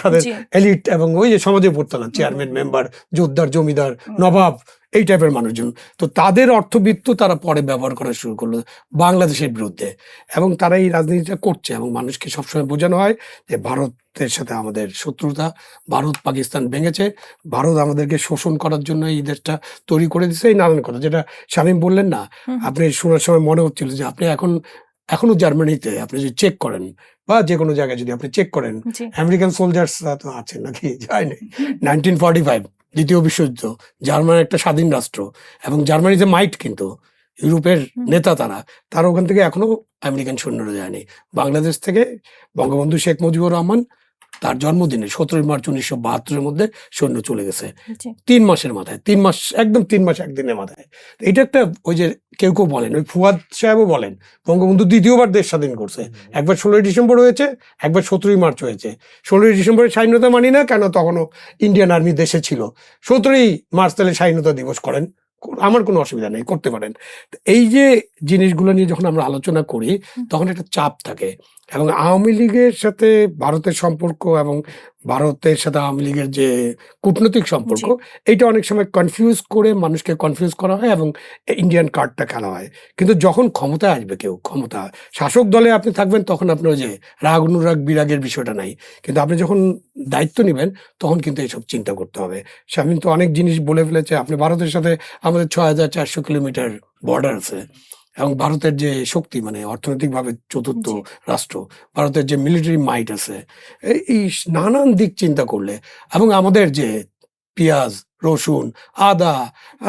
তাদের জি এলিট এবং ওই যে সমাজের উপরতলা, চেয়ারম্যান, মেম্বার, জোরদার, জমিদার, নবাব, এই টাইপের মানুষজন। তো তাদের অর্থবিত্ত তারা পরে ব্যবহার করা শুরু করলো বাংলাদেশের বিরুদ্ধে, এবং তারা এই রাজনীতিটা করছে। এবং মানুষকে সবসময় বোঝানো হয় যে ভারতের সাথে আমাদের শত্রুতা, ভারত পাকিস্তান ভেঙেছে, ভারত আমাদেরকে শোষণ করার জন্য এই দেশটা তৈরি করে দিচ্ছে, এই নানান কথা যেটা শামীম বললেন না, হুম, আপনি শোনার সময় মনে হচ্ছিল যে আপনি এখনো জার্মানিতে আপনি যদি চেক করেন বা যে কোনো জায়গায় যদি আপনি চেক করেন, জি আমেরিকান সোলজার্সরা তো আছেন নাকি যায়নি। 1945 দ্বিতীয় বিশ্বযুদ্ধ, জার্মান একটা স্বাধীন রাষ্ট্র, এবং জার্মানিতে মাইট কিন্তু ইউরোপের নেতা, তারা ওখান থেকে এখনো আমেরিকান সৈন্যরা যায়নি। বাংলাদেশ থেকে বঙ্গবন্ধু শেখ মুজিবুর রহমান তার জন্মদিনে 17 মার্চ 1972-এর মধ্যে সৈন্য চলে গেছে জি 3 মাসের মাথায়, 3 মাস, একদম 3 মাস একদিনের মাথায়। তো এটা একটা, ওই যে কেউ বলেন, ওই ফুয়াদ সাহেবও বলেন বঙ্গবন্ধু দ্বিতীয়বার দেশ স্বাধীন করছে, একবার 16ই ডিসেম্বর হয়েছে, একবার 17ই মার্চ হয়েছে। 16ই ডিসেম্বরের স্বাধীনতা মানি না কেন, তখনও ইন্ডিয়ান আর্মি দেশে ছিল। 17ই মার্চ তাহলে স্বাধীনতা দিবস করেন, আমার কোনো অসুবিধা নেই, করতে পারেন। তো এই যে জিনিসগুলো নিয়ে যখন আমরা আলোচনা করি তখন একটা চাপ থাকে, এবং আওয়ামী লীগের সাথে ভারতের সম্পর্ক এবং ভারতের সাথে আওয়ামী লীগের যে কূটনৈতিক সম্পর্ক, এইটা অনেক সময় কনফিউজ করে মানুষকে কনফিউজ করা হয় এবং ইন্ডিয়ান কার্ডটা খেলা হয়। কিন্তু যখন ক্ষমতায় আসবে কেউ, ক্ষমতা শাসক দলে আপনি থাকবেন, তখন আপনার ওই যে রাগ অনুরাগ বিরাগের বিষয়টা নাই। কিন্তু আপনি যখন দায়িত্ব নেবেন তখন কিন্তু এইসব চিন্তা করতে হবে। শামীম তো অনেক জিনিস বলে ফেলেছে। আপনি ভারতের সাথে আমাদের 6400 কিলোমিটার বর্ডার আছে, এবং ভারতের যে শক্তি, মানে অর্থনৈতিকভাবে চতুর্থ জি রাষ্ট্র, ভারতের যে মিলিটারি মাইট আছে, এই নানান দিক চিন্তা করলে, এবং আমাদের যে পেঁয়াজ, রসুন, আদা,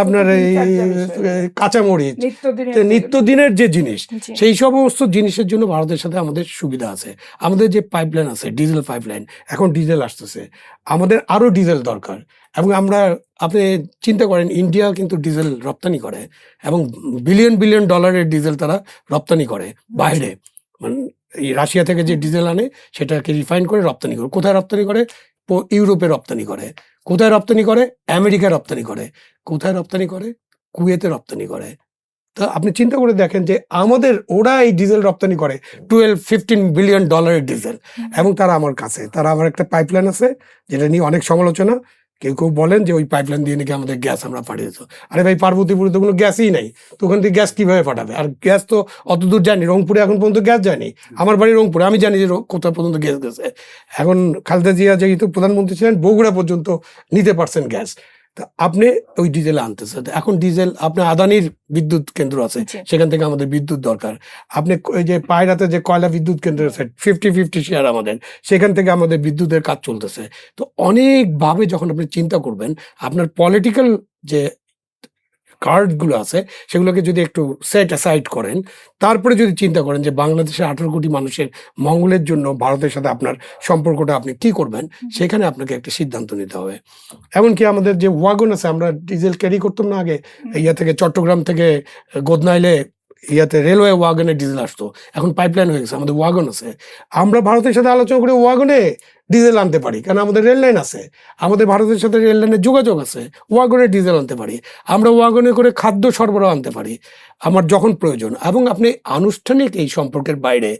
আপনার এই কাঁচামরিচ, নিত্যদিনের যে জিনিস, জি সেই সমস্ত জিনিসের জন্য ভারতের সাথে আমাদের সুবিধা আছে। আমাদের যে পাইপলাইন আছে, ডিজেল পাইপলাইন, এখন ডিজেল আসতেছে, আমাদের আরো ডিজেল দরকার। এবং আপনি চিন্তা করেন, ইন্ডিয়া কিন্তু ডিজেল রপ্তানি করে, এবং বিলিয়ন বিলিয়ন ডলারের ডিজেল তারা রপ্তানি করে বাইরে। মানে এই রাশিয়া থেকে যে ডিজেল আনে সেটাকে রিফাইন করে রপ্তানি করে, কোথায় রপ্তানি করে? ইউরোপে রপ্তানি করে। কোথায় রপ্তানি করে? আমেরিকা রপ্তানি করে। কোথায় রপ্তানি করে? কুয়েতে রপ্তানি করে। তো আপনি চিন্তা করে দেখেন যে ওরা এই ডিজেল রপ্তানি করে 12-15 বিলিয়ন ডলারের ডিজেল, এবং তারা আমার একটা পাইপলাইন আছে যেটা নিয়ে অনেক সমালোচনা। কেউ বলেন যে ওই পাইপলাইন দিয়ে নাকি আমাদের গ্যাস আমরা পাঠিয়েছি। আরে ভাই, পার্বতীপুরে তো কোনো গ্যাসই নাই, তো ওখান থেকে গ্যাস কিভাবে পাঠাবে? আর গ্যাস তো অত দূর যায়নি, রংপুরে এখন পর্যন্ত গ্যাস যায়নি। আমার বাড়ি রংপুরে, আমি জানি যে কোথাও পর্যন্ত গ্যাস গেছে। এখন খালেদা জিয়া যেহেতু প্রধানমন্ত্রী ছিলেন, বগুড়া পর্যন্ত নিতে পারছেন গ্যাস। তা আপনি ওই ডিজেল আনতেছেন। এখন ডিজেল, আপনার আদানির বিদ্যুৎ কেন্দ্র আছে, জি সেখান থেকে আমাদের বিদ্যুৎ দরকার। আপনি ওই যে পায়রাতে যে কয়লা বিদ্যুৎ কেন্দ্র আছে, 50-50 শেয়ার আমাদের, সেখান থেকে আমাদের বিদ্যুতের কাজ চলতেছে। তো অনেকভাবে যখন আপনি চিন্তা করবেন, আপনার পলিটিক্যাল যে কার্ডগুলো আছে সেগুলোকে যদি একটু সেট অ্যাসাইড করেন, তারপরে যদি চিন্তা করেন যে বাংলাদেশের 18 কোটি মানুষের মঙ্গলের জন্য ভারতের সাথে আপনার সম্পর্কটা আপনি কি করবেন, সেখানে আপনাকে একটা সিদ্ধান্ত নিতে হবে। এমনকি আমাদের যে ওয়াগন আছে, আমরা ডিজেল ক্যারি করতাম না আগে, ইয়া থেকে চট্টগ্রাম থেকে গোদনাইলে রেলওয়ে ওয়াগনে ডিজেল আসতো, এখন পাইপলাইন হয়ে গেছে, আমাদের ওয়াগন আছে। আমরা ভারতের সাথে আলোচনা করে ওয়াগনে ডিজেল আনতে পারি, কারণ আমাদের রেল লাইন আছে, আমাদের ভারতের সাথে রেল লাইনের যোগাযোগ আছে, ওয়াগনে ডিজেল আনতে পারি, আমরা ওয়াগনে করে খাদ্য সরবরাহ আনতে পারি আমার যখন প্রয়োজন। এবং আপনি আনুষ্ঠানিক এই সম্পর্কের বাইরে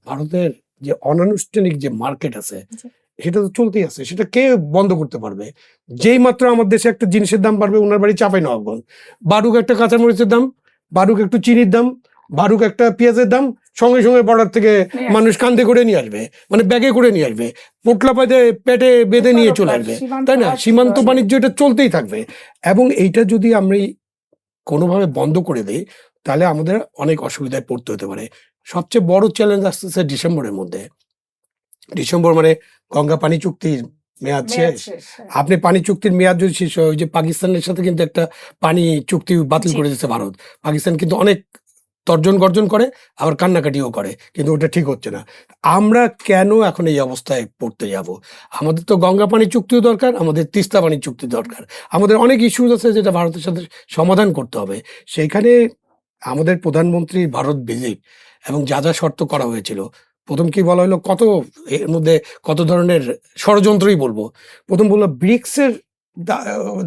ভারতের যে অনানুষ্ঠানিক যে মার্কেট আছে, জি সেটা তো চলতেই আছে, সেটা কে বন্ধ করতে পারবে? যেই মাত্র আমার দেশে একটা জিনিসের দাম বাড়বে, ওনার বাড়ি চাঁপাইনবাবগঞ্জ, বারুক একটা কাঁচামরিচের দাম, বারুক একটু চিনির দাম, বারুক একটা পেঁয়াজের দাম, সঙ্গে সঙ্গে বর্ডার থেকে মানুষ কান্দে করে নিয়ে আসবে, মানে ব্যাগে করে নিয়ে আসবে, পোটলা পাতে পেটে বেঁধে নিয়ে চলে আসবে, তাই না? সীমান্ত বাণিজ্য এটা চলতেই থাকবে। এবং এইটা যদি আমরা কোনোভাবে বন্ধ করে দিই, তাহলে আমাদের অনেক অসুবিধায় পড়তে হতে পারে। সবচেয়ে বড় চ্যালেঞ্জ আসতেছে ডিসেম্বরের মধ্যে। ডিসেম্বর মানে গঙ্গা পানি চুক্তির মেয়াদ শেষ। আপনি পানি চুক্তির মেয়াদ যদি শেষ হয়, ওই যে পাকিস্তানের সাথে কিন্তু একটা পানি চুক্তি বাতিল করে দিচ্ছে ভারত। পাকিস্তান কিন্তু অনেক তর্জন গর্জন করে, আবার কান্নাকাটিও করে, কিন্তু ওটা ঠিক হচ্ছে না। আমরা কেন এখন এই অবস্থায় পড়তে যাব? আমাদের তো গঙ্গা পানি চুক্তিও দরকার, আমাদের তিস্তা পানি চুক্তি দরকার, আমাদের অনেক ইস্যুজ আছে যেটা ভারতের সাথে সমাধান করতে হবে। সেইখানে আমাদের প্রধানমন্ত্রী ভারত ভিজিট এবং যা যা শর্ত করা হয়েছিল, প্রথম কি বলা হলো, কত এর মধ্যে কত ধরনের ষড়যন্ত্রই বলবো। প্রথম বললো ব্রিক্সের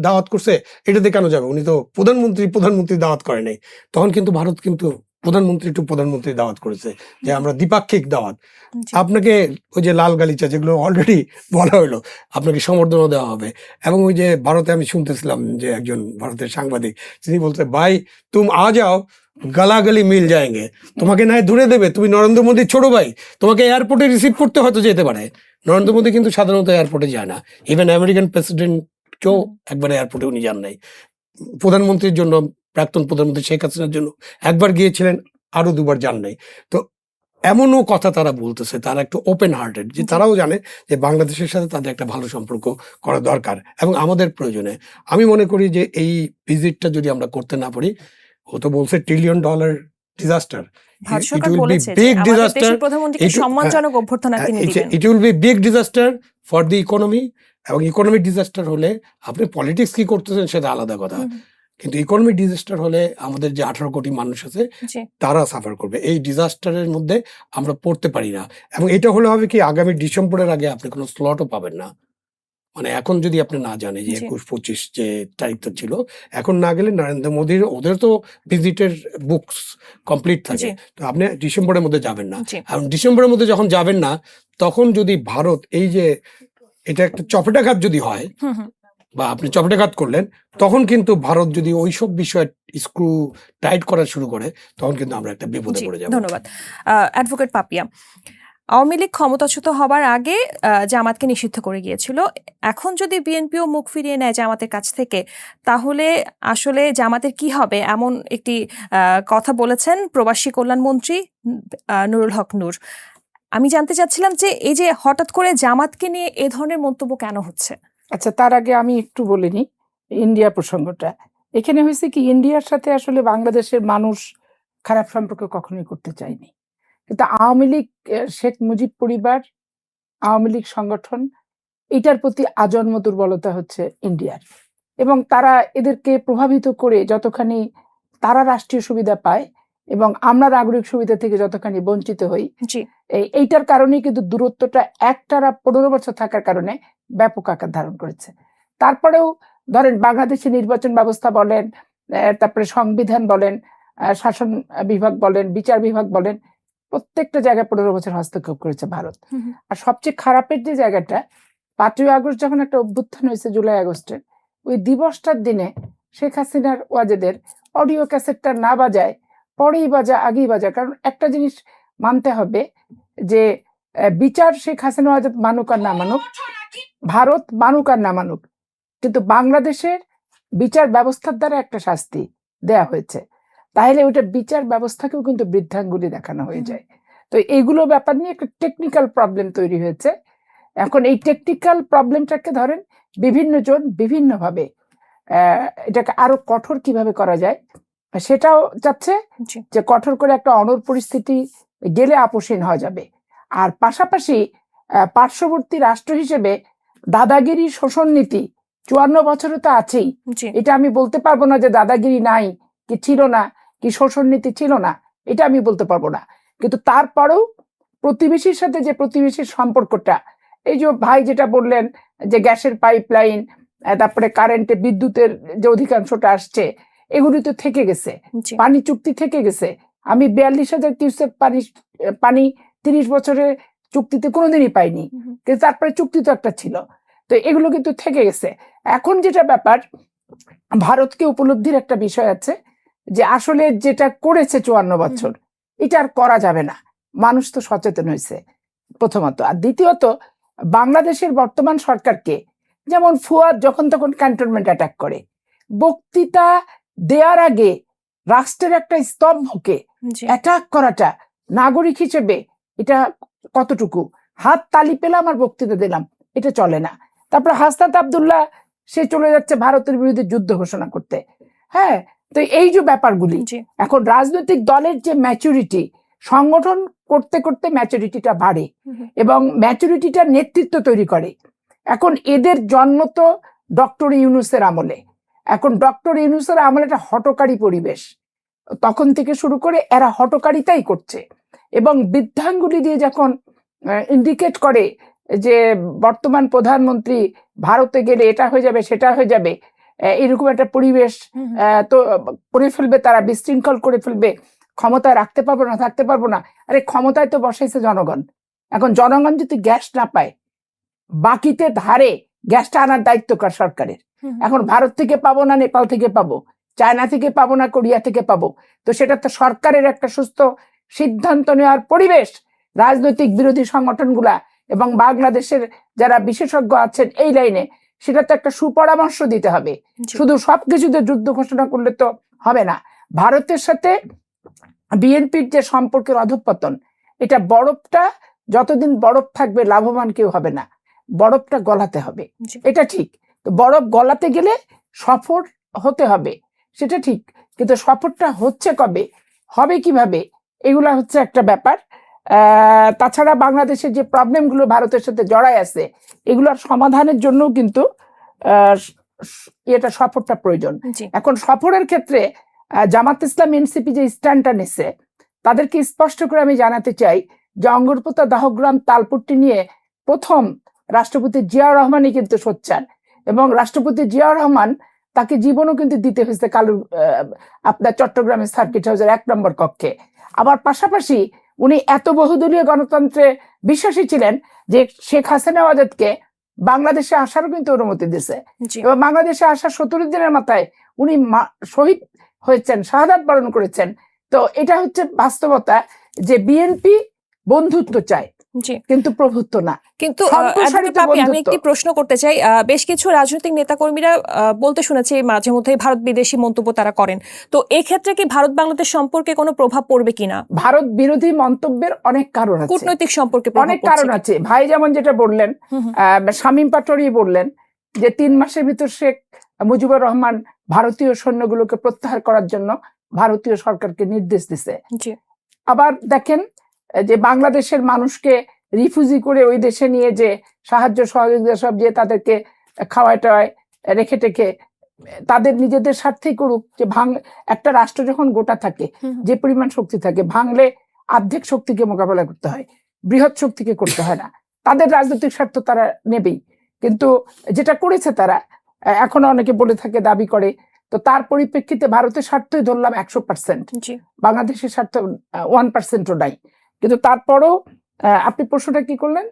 দাওয়াত করছে, এটাতে কেন যাবে, উনি তো প্রধানমন্ত্রী দাওয়াত করে নাই। তখন কিন্তু ভারত কিন্তু প্রধানমন্ত্রী দাওয়াত করেছে, যে আমরা দ্বিপাক্ষিক দাওয়াত, জি। আপনাকে ওই যে লাল গালিচা যেগুলো অলরেডি বলা হলো, আপনাকে সম্বর্ধনা দেওয়া হবে। এবং ওই যে ভারতে আমি শুনতেছিলাম যে একজন ভারতের সাংবাদিক, তিনি বলছে, ভাই তুম আ যাও গালাগালি মিল যায়গে, তোমাকে না দূরে দেবে, তুমি নরেন্দ্র মোদীর ছোট ভাই, তোমাকে এয়ারপোর্টে রিসিভ করতে হয়তো যেতে পারে। নরেন্দ্র মোদী কিন্তু সাধারণত এয়ারপোর্টে যায় না, ইভেন আমেরিকান প্রেসিডেন্ট কেউ একবার এয়ারপোর্টে উনি যান নাই। প্রধানমন্ত্রীর জন্য, প্রাক্তন প্রধানমন্ত্রী শেখ হাসিনার জন্য একবার গিয়েছিলেন, আরো দুবার যান নাই। তো এমনও কথা তারা বলতেছে, তারা একটু ওপেন হার্টেড, যে তারাও জানে যে বাংলাদেশের সাথে তাদের একটা ভালো সম্পর্ক করা দরকার এবং আমাদের প্রয়োজনে। আমি মনে করি যে এই ভিজিটটা যদি আমরা করতে না পারি, ও তো বলছে $1 trillion disaster, Bharat it Sarkar will be বলেছে যে big আমাদের disaster. দেশের প্রধানমন্ত্রীকে It- সম্মানজনক অভ্যর্থনা তিনি দিবেন। It will be big disaster for the economy. এবং ইকোনমিক ডিজাস্টার হলে আপনি পলিটিক্স কি করতেছেন সেটা আলাদা কথা, কিন্তু ইকোনমিক ডিজাস্টার হলে আমাদের যে 18 কোটি মানুষ আছে জি তারা সাফার করবে। এই ডিজাস্টারের মধ্যে আমরা পড়তে পারি না। এবং এটা হলে হবে কি, আগামী ডিসেম্বরের আগে আপনি কোনো স্লটও পাবেন না। মানে এখন যদি আপনি না জানেন যে জি। 21-25 যে তারিখটা ছিল, এখন না গেলে নরেন্দ্র মোদীর, ওদের তো ভিজিটের বুকস কমপ্লিট থাকে, জি। তো আপনি ডিসেম্বরের মধ্যে যাবেন না। জি এবং ডিসেম্বরের মধ্যে যখন যাবেন না, তখন যদি ভারত এই যে এটা একটা চপেটাঘাত যদি হয়, হুম হুম বা আপনি চপেটাঘাত করলেন, তখন কিন্তু ভারত যদি ওইসব বিষয়ে স্ক্রু টাইট করা শুরু করে, তখন কিন্তু আমরা একটা বিপদে জি পড়ে যাব। ধন্যবাদ। অ্যাডভোকেট পাপিয়া, আওয়ামী লীগ ক্ষমতাচ্যুত হবার আগে জামাতকে নিষিদ্ধ করে গিয়েছিল। এখন যদি বিএনপিও মুখ ফিরিয়ে নেয় জামাতের কাছ থেকে, তাহলে আসলে জামাতের কি হবে, এমন একটি কথা বলেছেন প্রবাসী কল্যাণ মন্ত্রী নুরুল হক নূর। আমি জানতে চাচ্ছিলাম যে এই যে হঠাৎ করে জামাতকে নিয়ে এ ধরনের মন্তব্য কেন হচ্ছে? আচ্ছা, তার আগে আমি একটু বলে নিই ইন্ডিয়া প্রসঙ্গটা। এখানে হয়েছে কি, ইন্ডিয়ার সাথে আসলে বাংলাদেশের মানুষ খারাপ সম্পর্ক কখনোই করতে চায়নি, কিন্তু আওয়ামী লীগ, শেখ মুজিব পরিবার, আওয়ামী লীগ সংগঠন, এটার প্রতি আজন্ম দুর্বলতা হচ্ছে ইন্ডিয়ার। এবং তারা এদেরকে প্রভাবিত করে যতখানি তারা রাষ্ট্রীয় সুবিধা পায় এবং আমরা নাগরিক সুবিধা থেকে যতখানি বঞ্চিত হই, জি এইটার কারণেই কিন্তু দূরত্বটা একটানা 15 বছর থাকার কারণে ব্যাপক আকার ধারণ করেছে। তারপরেও ধরেন বাংলাদেশের নির্বাচন ব্যবস্থা বলেন, তারপরে সংবিধান বলেন, শাসন বিভাগ বলেন, বিচার বিভাগ বলেন, প্রত্যেকটা জায়গায় 15 বছর হস্তক্ষেপ করেছে ভারত। আর সবচেয়ে খারাপের যে জায়গাটা, 5ই আগস্ট যখন একটা অভ্যুত্থান হয়েছে জুলাই আগস্টে, ওই দিবসটার দিনে শেখ হাসিনার ওয়াজেদের অডিও ক্যাসেটটা না বাজায়, পরেই বাজা আগেই বাজা। কারণ একটা জিনিস মানতে হবে যে বিচার শেখ হাসিনা ওয়াজেদ মানুক আর না মানুক, ভারত মানুক আর না মানুক, কিন্তু বাংলাদেশের বিচার ব্যবস্থার দ্বারা একটা শাস্তি দেয়া হয়েছে, তাহলে ওইটা বিচার ব্যবস্থাকেও কিন্তু বৃদ্ধাঙ্গুলি দেখানো হয়ে যায়। তো এইগুলো ব্যাপার নিয়ে একটা টেকনিক্যাল প্রবলেম তৈরি হয়েছে। এখন এই টেকনিক্যাল প্রবলেমটাকে ধরেন বিভিন্ন জন বিভিন্নভাবে এটাকে আরো কঠোর কিভাবে করা যায় সেটাও চাচ্ছে, জি যে কঠোর করে একটা অনড় পরিস্থিতি গেলে আপোষহীন হওয়া যাবে। আর পাশাপাশি পার্শ্ববর্তী রাষ্ট্র হিসেবে দাদাগিরি শোষণ নীতি 54 বছরে তো আছেই। জি এটা আমি বলতে পারবো না যে দাদাগিরি নাই, কি ছিল না, কি শোষণ নীতি ছিল না, এটা আমি বলতে পারবো না। কিন্তু তারপরেও প্রতিবেশীর সাথে যে প্রতিবেশীর সম্পর্কটা, এই যে ভাই যেটা বললেন যে গ্যাসের পাইপলাইন, তারপরে কারেন্টে বিদ্যুতের যে অধিকাংশটা আসছে, এগুলি তো থেকে গেছে। জি পানি চুক্তি থেকে গেছে। আমি 42,000 কিউসেক পানি 30 বছরের চুক্তিতে কোনোদিনই পাইনি, কিন্তু তারপরে চুক্তি তো একটা ছিল। তো এগুলো কিন্তু থেকে গেছে। এখন যেটা ব্যাপার, ভারতকে উপলব্ধির একটা বিষয় আছে যে আসলে যেটা করেছে 54 বছর, এটা আর করা যাবে না। মানুষ তো সচেতন হয়েছে প্রথমত। আর দ্বিতীয়ত, বাংলাদেশের বর্তমান সরকারকে, যেমন ফুয়াদ যখন তখন ক্যান্টনমেন্ট অ্যাটাক করে, বক্তৃতা দেওয়ার আগে রাষ্ট্রের একটা স্তম্ভকে জি অ্যাটাক করাটা নাগরিক হিসেবে এটা কতটুকু, হাত তালি পেলাম আর বক্তৃতা দিলাম, এটা চলে না। তারপর হাসনাত আব্দুল্লাহ, সে চলে যাচ্ছে ভারতের বিরুদ্ধে যুদ্ধ ঘোষণা করতে। হ্যাঁ, তো এই যে ব্যাপারগুলি, জি এখন রাজনৈতিক দলের যে ম্যাচুরিটি, সংগঠন করতে করতে ম্যাচুরিটিটা বাড়ে এবং ম্যাচুরিটিটা নেতৃত্ব তৈরি করে। এখন এদের জন্ম তো ডক্টর ইউনূসের আমলে। এখন ডক্টর ইউনূসের আমলে একটা হঠকারী পরিবেশ, তখন থেকে শুরু করে এরা হটকারিতাই করছে, এবং বৃদ্ধাঙ্গুলি দিয়ে যখন ইন্ডিকেট করে যে বর্তমান প্রধানমন্ত্রী ভারতে গেলে এটা হয়ে যাবে সেটা হয়ে যাবে, এরকম একটা পরিবেশ তো করে ফেলবে, তারা বিশৃঙ্খল করে ফেলবে, ক্ষমতায় রাখতে পারবো না, থাকতে পারবো না। আরে ক্ষমতায় তো বসাইছে জনগণ, এখন জনগণ যদি গ্যাস না পায়, বাকিতে ধারে গ্যাসটা আনার দায়িত্ব কার? সরকারের। এখন ভারত থেকে পাবো না, নেপাল থেকে পাবো, চায়না থেকে পাবো না, কোরিয়া থেকে পাবো, তো সেটা তো সরকারের একটা সুস্থ সিদ্ধান্ত নেওয়ার পরিবেশ রাজনৈতিক বিরোধী সংগঠনগুলা এবং বাংলাদেশের যারা বিশেষজ্ঞ আছেন এই লাইনে, সেটা তো একটা সুপরামর্শ দিতে হবে। শুধু সবকিছুতে যুদ্ধ ঘোষণা করলে তো হবে না। ভারতের সাথে বিএনপির যে সম্পর্কের অধঃপতন, এটা বরফটা যতদিন বরফ থাকবে লাভবান কেউ হবে না, বরফটা গলাতে হবে, এটা ঠিক। তো বরফ গলাতে গেলে সফর হতে হবে, সেটা ঠিক, কিন্তু সফরটা হচ্ছে কবে, হবে কিভাবে, এগুলা হচ্ছে একটা ব্যাপার। তাছাড়া বাংলাদেশের যে প্রবলেমগুলো ভারতের সাথে জড়ায় আছে, এগুলোর সমাধানের জন্য কিন্তু এটা সফরটা প্রয়োজন। এখন সফরের ক্ষেত্রে জামাত ইসলাম এনসিপি যে স্ট্যান্ডটা নিচ্ছে, তাদেরকে স্পষ্ট করে আমি জানাতে চাই যে অঙ্গরপোতা দাহগ্রাম তালপট্টি নিয়ে প্রথম রাষ্ট্রপতি জিয়াউর রহমানই কিন্তু সোচ্চার, এবং রাষ্ট্রপতি জিয়াউর রহমান তাকে জীবনও কিন্তু দিতে হয়েছে আপনার চট্টগ্রামের সার্কিট হাউসের 1 নম্বর কক্ষে। আবার পাশাপাশি উনি এত বহুদলীয় গণতন্ত্রে বিশ্বাসী ছিলেন যে শেখ হাসিনা আজাদকে বাংলাদেশে আসারও কিন্তু অনুমতি দিয়েছে, এবং বাংলাদেশে আসার 17 দিনের মাথায় উনি শহীদ হয়েছেন, শাহাদাত বরণ করেছেন। তো এটা হচ্ছে বাস্তবতা যে বিএনপি বন্ধুত্ব চায় কিন্তু প্রভুত্ব না। কিন্তু আমি একটি প্রশ্ন করতে চাই, বেশ কিছু রাজনৈতিক নেতাকর্মীরা বলতে শুনেছি মাঝে মধ্যে ভারত বিদেশি মন্তব্য তারা করেন, তো এই ক্ষেত্রে কি ভারত বাংলাদেশ সম্পর্কে কোনো প্রভাব পড়বে কিনা? ভারত বিরোধী মন্তব্যের অনেক কারণ আছে, কূটনৈতিক সম্পর্কে অনেক কারণ আছে। ভাই যেমন যেটা বললেন, শামীম পাটোয়ারি বললেন যে 3 মাসের ভিতর শেখ মুজিবুর রহমান ভারতীয় সৈন্যগুলোকে প্রত্যাহার করার জন্য ভারতীয় সরকারকে নির্দেশ দিছে। আবার দেখেন যে বাংলাদেশের মানুষকে রিফিউজি করে ওই দেশে নিয়ে যে সাহায্য সহযোগিতা সব যে তাদেরকে খাওয়ায় টাওয়ায় রেখে টেখে তাদের নিজেদের স্বার্থেই করুক, যে একটা রাষ্ট্র যখন গোটা থাকে, যে পরিমাণ শক্তি থাকে, ভাঙলে অর্ধেক শক্তিকে মোকাবেলা করতে হয়, বৃহৎ শক্তিকে করতে হয় না। তাদের রাজনৈতিক স্বার্থ তারা নেবেই, কিন্তু যেটা করেছে তারা এখনো অনেকে বলে থাকে, দাবি করে, তো তার পরিপ্রেক্ষিতে ভারতের স্বার্থই ধরলাম 100%, বাংলাদেশের স্বার্থ 1%ও নাই। কিন্তু তারপরও আপনি প্রশ্নটা কি করলেন,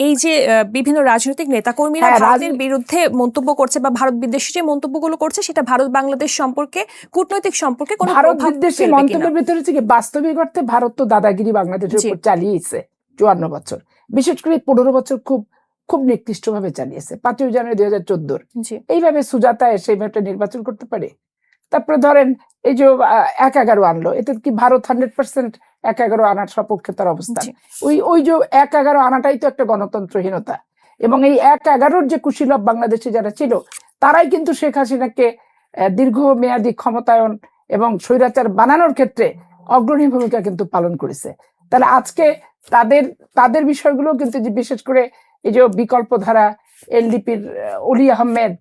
এই যে বিভিন্ন রাজনৈতিক নেতাকর্মীরা ভারতের বিরুদ্ধে মন্তব্য করছে বা ভারত বিদ্বেষী যে মন্তব্যগুলো করছে, সেটা ভারত বাংলাদেশ সম্পর্কে কূটনৈতিক সম্পর্কে কোনো ভারত বিদ্বেষী মন্তব্যের ভিতরে হচ্ছে কি, বাস্তবিক অর্থে ভারত তো দাদাগিরি বাংলাদেশের উপর চালিয়েছে 54 বছর, বিশেষ করে 15 বছর খুব খুব নিকৃষ্ট ভাবে চালিয়েছে। 5ই জানুয়ারি 2014 এইভাবে সুজাতা এসে নির্বাচন করতে পারে? তারপরে ধরেন এই যে 1-11 আনলো, এতে কি ভারত 100% 1-11 আনার সপক্ষে তার অবস্থান? ওই যে 1-11 আনাটাই তো একটা গণতন্ত্রহীনতা, এবং এই 1-11 যে কুশীলব বাংলাদেশে যারা ছিল, তারাই কিন্তু শেখ হাসিনাকে দীর্ঘমেয়াদী ক্ষমতায়ন এবং স্বৈরাচার বানানোর ক্ষেত্রে অগ্রণী ভূমিকা কিন্তু পালন করেছে। তাহলে আজকে তাদের বিষয়গুলো কিন্তু, যে বিশেষ করে এই যে বিকল্প ধারা, এলডিপির অলি আহমেদ,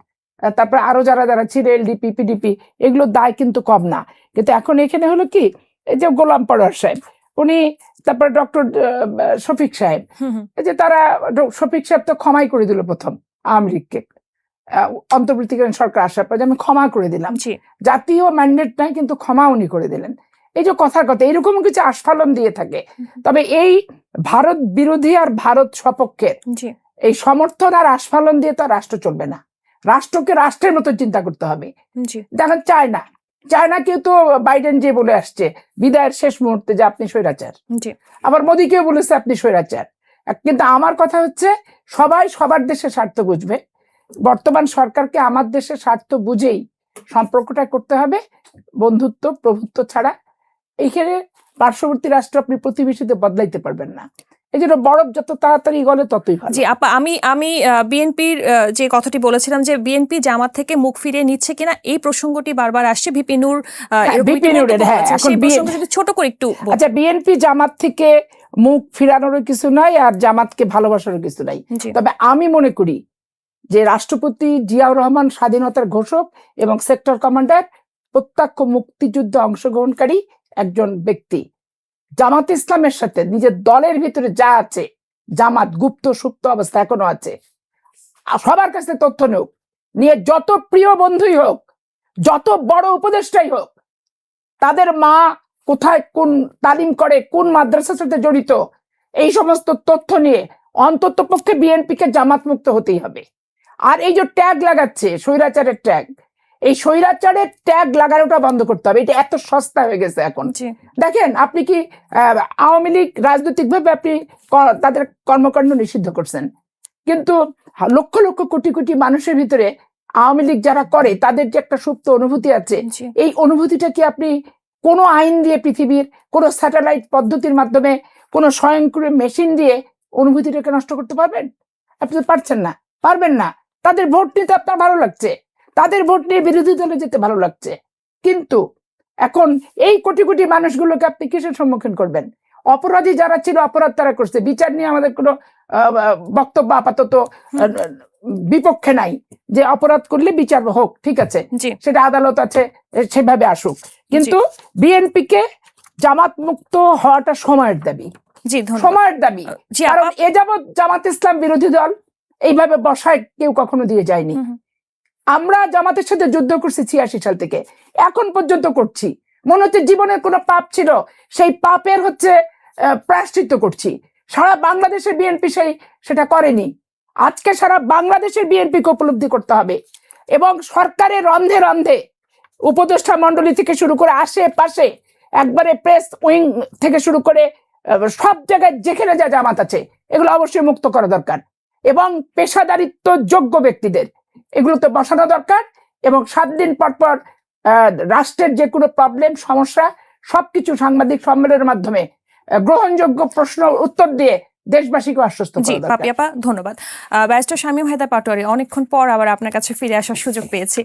তারপরে আরো যারা যারা ছিল এলডিপি পিডিপি, এগুলো দায় কিন্তু কম না। কিন্তু এখন এখানে হলো কি, এই যে গোলাম পরোয়ার সাহেব উনি, তারপরে ডক্টর শফিক সাহেব, এই যে তারা, শফিক সাহেব তো ক্ষমাই করে দিল প্রথম আওয়ামী লীগকে, অন্তর্বর্তীকালীন সরকার আসার পর আমি ক্ষমা করে দিলাম, জাতীয় ম্যান্ডেট নাই কিন্তু ক্ষমা উনি করে দিলেন। এই যে কথার কথা এরকম কিছু আস্ফালন দিয়ে থাকে। তবে এই ভারত বিরোধী আর ভারত সপক্ষের এই সমর্থন আর আস্ফালন দিয়ে তো রাষ্ট্র চলবে না, রাষ্ট্রকে রাষ্ট্রের মতো চিন্তা করতে হবে। দেখেন চায়নাকেও তো বাইডেন যে বলে আসছে বিদায়ের শেষ মুহূর্তে যে আপনি স্বৈরাচার, আবার মোদীকেও বলেছে আপনি স্বৈরাচার। কিন্তু আমার কথা হচ্ছে, সবাই সবার দেশের স্বার্থ বুঝবে, বর্তমান সরকারকে আমার দেশের স্বার্থ বুঝেই সম্পর্কটা করতে হবে, বন্ধুত্ব প্রভুত্ব ছাড়া। এইখানে পার্শ্ববর্তী রাষ্ট্র আপনি প্রতিবেশীতে বদলাইতে পারবেন না, এই জন্য বরফ যত তাড়াতাড়ি গলে ততই ভালো। জি আপা, আমি বিএনপির যে কথাটি বলেছিলাম যে বিএনপি জামাত থেকে মুখ ফিরিয়ে নিচ্ছে কিনা, এই প্রসঙ্গটি বারবার আসছে। ভিপি নূর ছোট করে একটু, আচ্ছা, বিএনপি জামাত থেকে মুখ ফিরানোর কিছু নাই আর জামাতকে ভালোবাসার কিছু নাই। তবে আমি মনে করি যে রাষ্ট্রপতি জিয়াউর রহমান স্বাধীনতার ঘোষক এবং সেক্টর কমান্ডার, প্রত্যক্ষ মুক্তিযুদ্ধে অংশগ্রহণকারী একজন ব্যক্তি। জামাত ইসলামের সাথে নিজের দলের ভিতরে যা আছে, জামাত গুপ্ত সুপ্ত অবস্থা এখনো আছে, সবার কাছে তথ্য নেওক, নিয়ে যত প্রিয় বন্ধুই হোক, যত বড় উপদেষ্টাই হোক, তাদের মা কোথায় কোন তালিম করে, কোন মাদ্রাসার সাথে জড়িত, এই সমস্ত তথ্য নিয়ে অন্তত পক্ষে বিএনপিকে জামাত মুক্ত হতেই হবে। আর এই যে ট্যাগ লাগাচ্ছে স্বৈরাচারের ট্যাগ, এই স্বৈরাচারের ট্যাগ লাগানোটা বন্ধ করতে হবে। এটা এত সস্তা হয়ে গেছে এখন। দেখেন, আপনি কি আওয়ামী লীগ রাজনৈতিকভাবে আপনি তাদের কর্মকাণ্ড নিষিদ্ধ করছেন, কিন্তু লক্ষ লক্ষ কোটি কোটি মানুষের ভিতরে আওয়ামী লীগ যারা করে তাদের যে একটা সুপ্ত অনুভূতি আছে, এই অনুভূতিটা কি আপনি কোনো আইন দিয়ে, পৃথিবীর কোনো স্যাটেলাইট পদ্ধতির মাধ্যমে, কোনো স্বয়ংক্রিয় মেশিন দিয়ে অনুভূতিটাকে নষ্ট করতে পারবেন? আপনি তো পারছেন না, পারবেন না। তাদের ভোট নিতে আপনার ভালো লাগছে, তাদের ভোট নিয়ে বিরোধী দলে যেতে ভালো লাগছে, কিন্তু এখন এই কোটি কোটি মানুষগুলোকে আপনি কিসের সম্মুখীন করবেন? অপরাধী যারা ছিল অপরাধ তারা করছে, বিচার নিয়ে আমাদের কোনো বক্তব্য আপাতত বিপক্ষে নাই, যে অপরাধ করলে বিচার হোক, ঠিক আছে, সেটা আদালত আছে, সেভাবে আসুক, কিন্তু বিএনপিকে জামাত মুক্ত হওয়াটা সময়ের দাবি, সময়ের দাবি। কারণ এ যাবৎ জামাত ইসলাম বিরোধী দল এইভাবে বসায় কেউ কখনো দিয়ে যায়নি। আমরা জামাতের সাথে যুদ্ধ করছি 86 সাল থেকে, এখন পর্যন্ত করছি। মনে হচ্ছে জীবনের কোনো পাপ ছিল, সেই পাপের প্রায়শ্চিত্ত করছি। সারা বাংলাদেশের বিএনপি সেটা করেনি। আজকে সারা বাংলাদেশের বিএনপিকে উপলব্ধি করতে হবে, এবং সরকারের রন্ধে রন্ধে উপদেষ্টা মন্ডলী থেকে শুরু করে আশেপাশে একবারে প্রেস উইং থেকে শুরু করে সব জায়গায় যেখানে যা জামাত আছে এগুলো অবশ্যই মুক্ত করা দরকার, এবং পেশাদারিত্ব যোগ্য ব্যক্তিদের এগুলোতে বসানো দরকার, এবং 7 দিন পর পর রাষ্ট্রের যে কোনো প্রবলেম সমস্যা সবকিছু সাংবাদিক সম্মেলনের মাধ্যমে গ্রহণযোগ্য প্রশ্ন উত্তর দিয়ে দেশবাসীকে আশ্বস্ত করা দরকার। পাপিয়া আপা, ধন্যবাদ। ব্যারিস্টার শামীম হায়দার পাটোয়ারি, অনেকক্ষণ পর আবার আপনার কাছে ফিরে আসার সুযোগ পেয়েছি।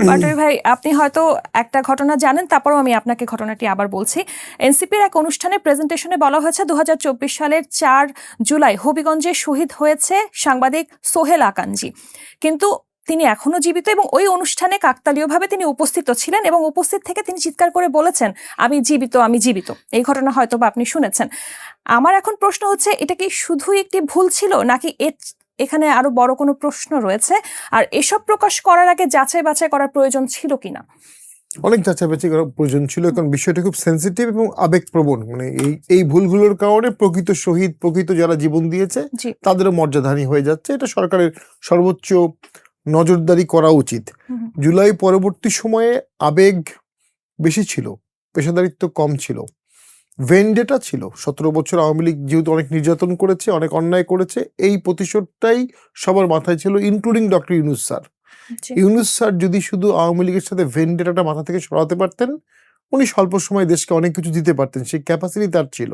পাটোয়ারি ভাই, আপনি হয়তো একটা ঘটনা জানেন, তারপরেও আমি আপনাকে ঘটনাটি আবার বলছি। এনসিপির এক অনুষ্ঠানে প্রেজেন্টেশনে বলা হয়েছে 2024 সালের 4 জুলাই হবিগঞ্জে শহীদ হয়েছে সাংবাদিক সোহেল আকাঞ্জি, কিন্তু তিনি এখনো জীবিত, এবং ওই অনুষ্ঠানে কাকতালীয়ভাবে তিনি উপস্থিত ছিলেন, এবং উপস্থিত থেকে তিনি চিৎকার করে বলেছেন, আমি জীবিত, আমি জীবিত। এই ঘটনা হয়তো বা আপনি শুনেছেন। আমার এখন প্রশ্ন হচ্ছে, এটা কি শুধুই একটি ভুল ছিল, নাকি এখানে আরো বড় কোনো প্রশ্ন রয়েছে? আর এসব প্রকাশ করার আগে যাচাই বাছাই করার প্রয়োজন ছিল কিনা? অনেক যাচাই বাছাই করার প্রয়োজন ছিল, কারণ বিষয়টা খুব সেন্সিটিভ এবং আবেগপ্রবণ। মানে এই ভুলগুলোর কারণে প্রকৃত শহীদ, প্রকৃত যারা জীবন দিয়েছে তাদেরও মর্যাদাহানি হয়ে যাচ্ছে। এটা সরকারের সর্বোচ্চ নজরদারি করা উচিত। জুলাই পরবর্তী সময়ে আবেগ বেশি ছিল, পেশাদারিত্ব কম ছিল, ভেন্ডেটা ছিল। 17 বছর আওয়ামী লীগ যেহেতু অনেক নির্যাতন করেছে, অনেক অন্যায় করেছে, এই প্রতিশোধটাই সবার মাথায় ছিল, including doctor Yunus sir. Yunus sir যদি শুধু আওয়ামী লীগের সাথে ভেন্ডেটাটা মাথা থেকে সরাতে পারতেন, উনি স্বল্প সময় দেশকে অনেক কিছু দিতে পারতেন, সেই ক্যাপাসিটি তার ছিল।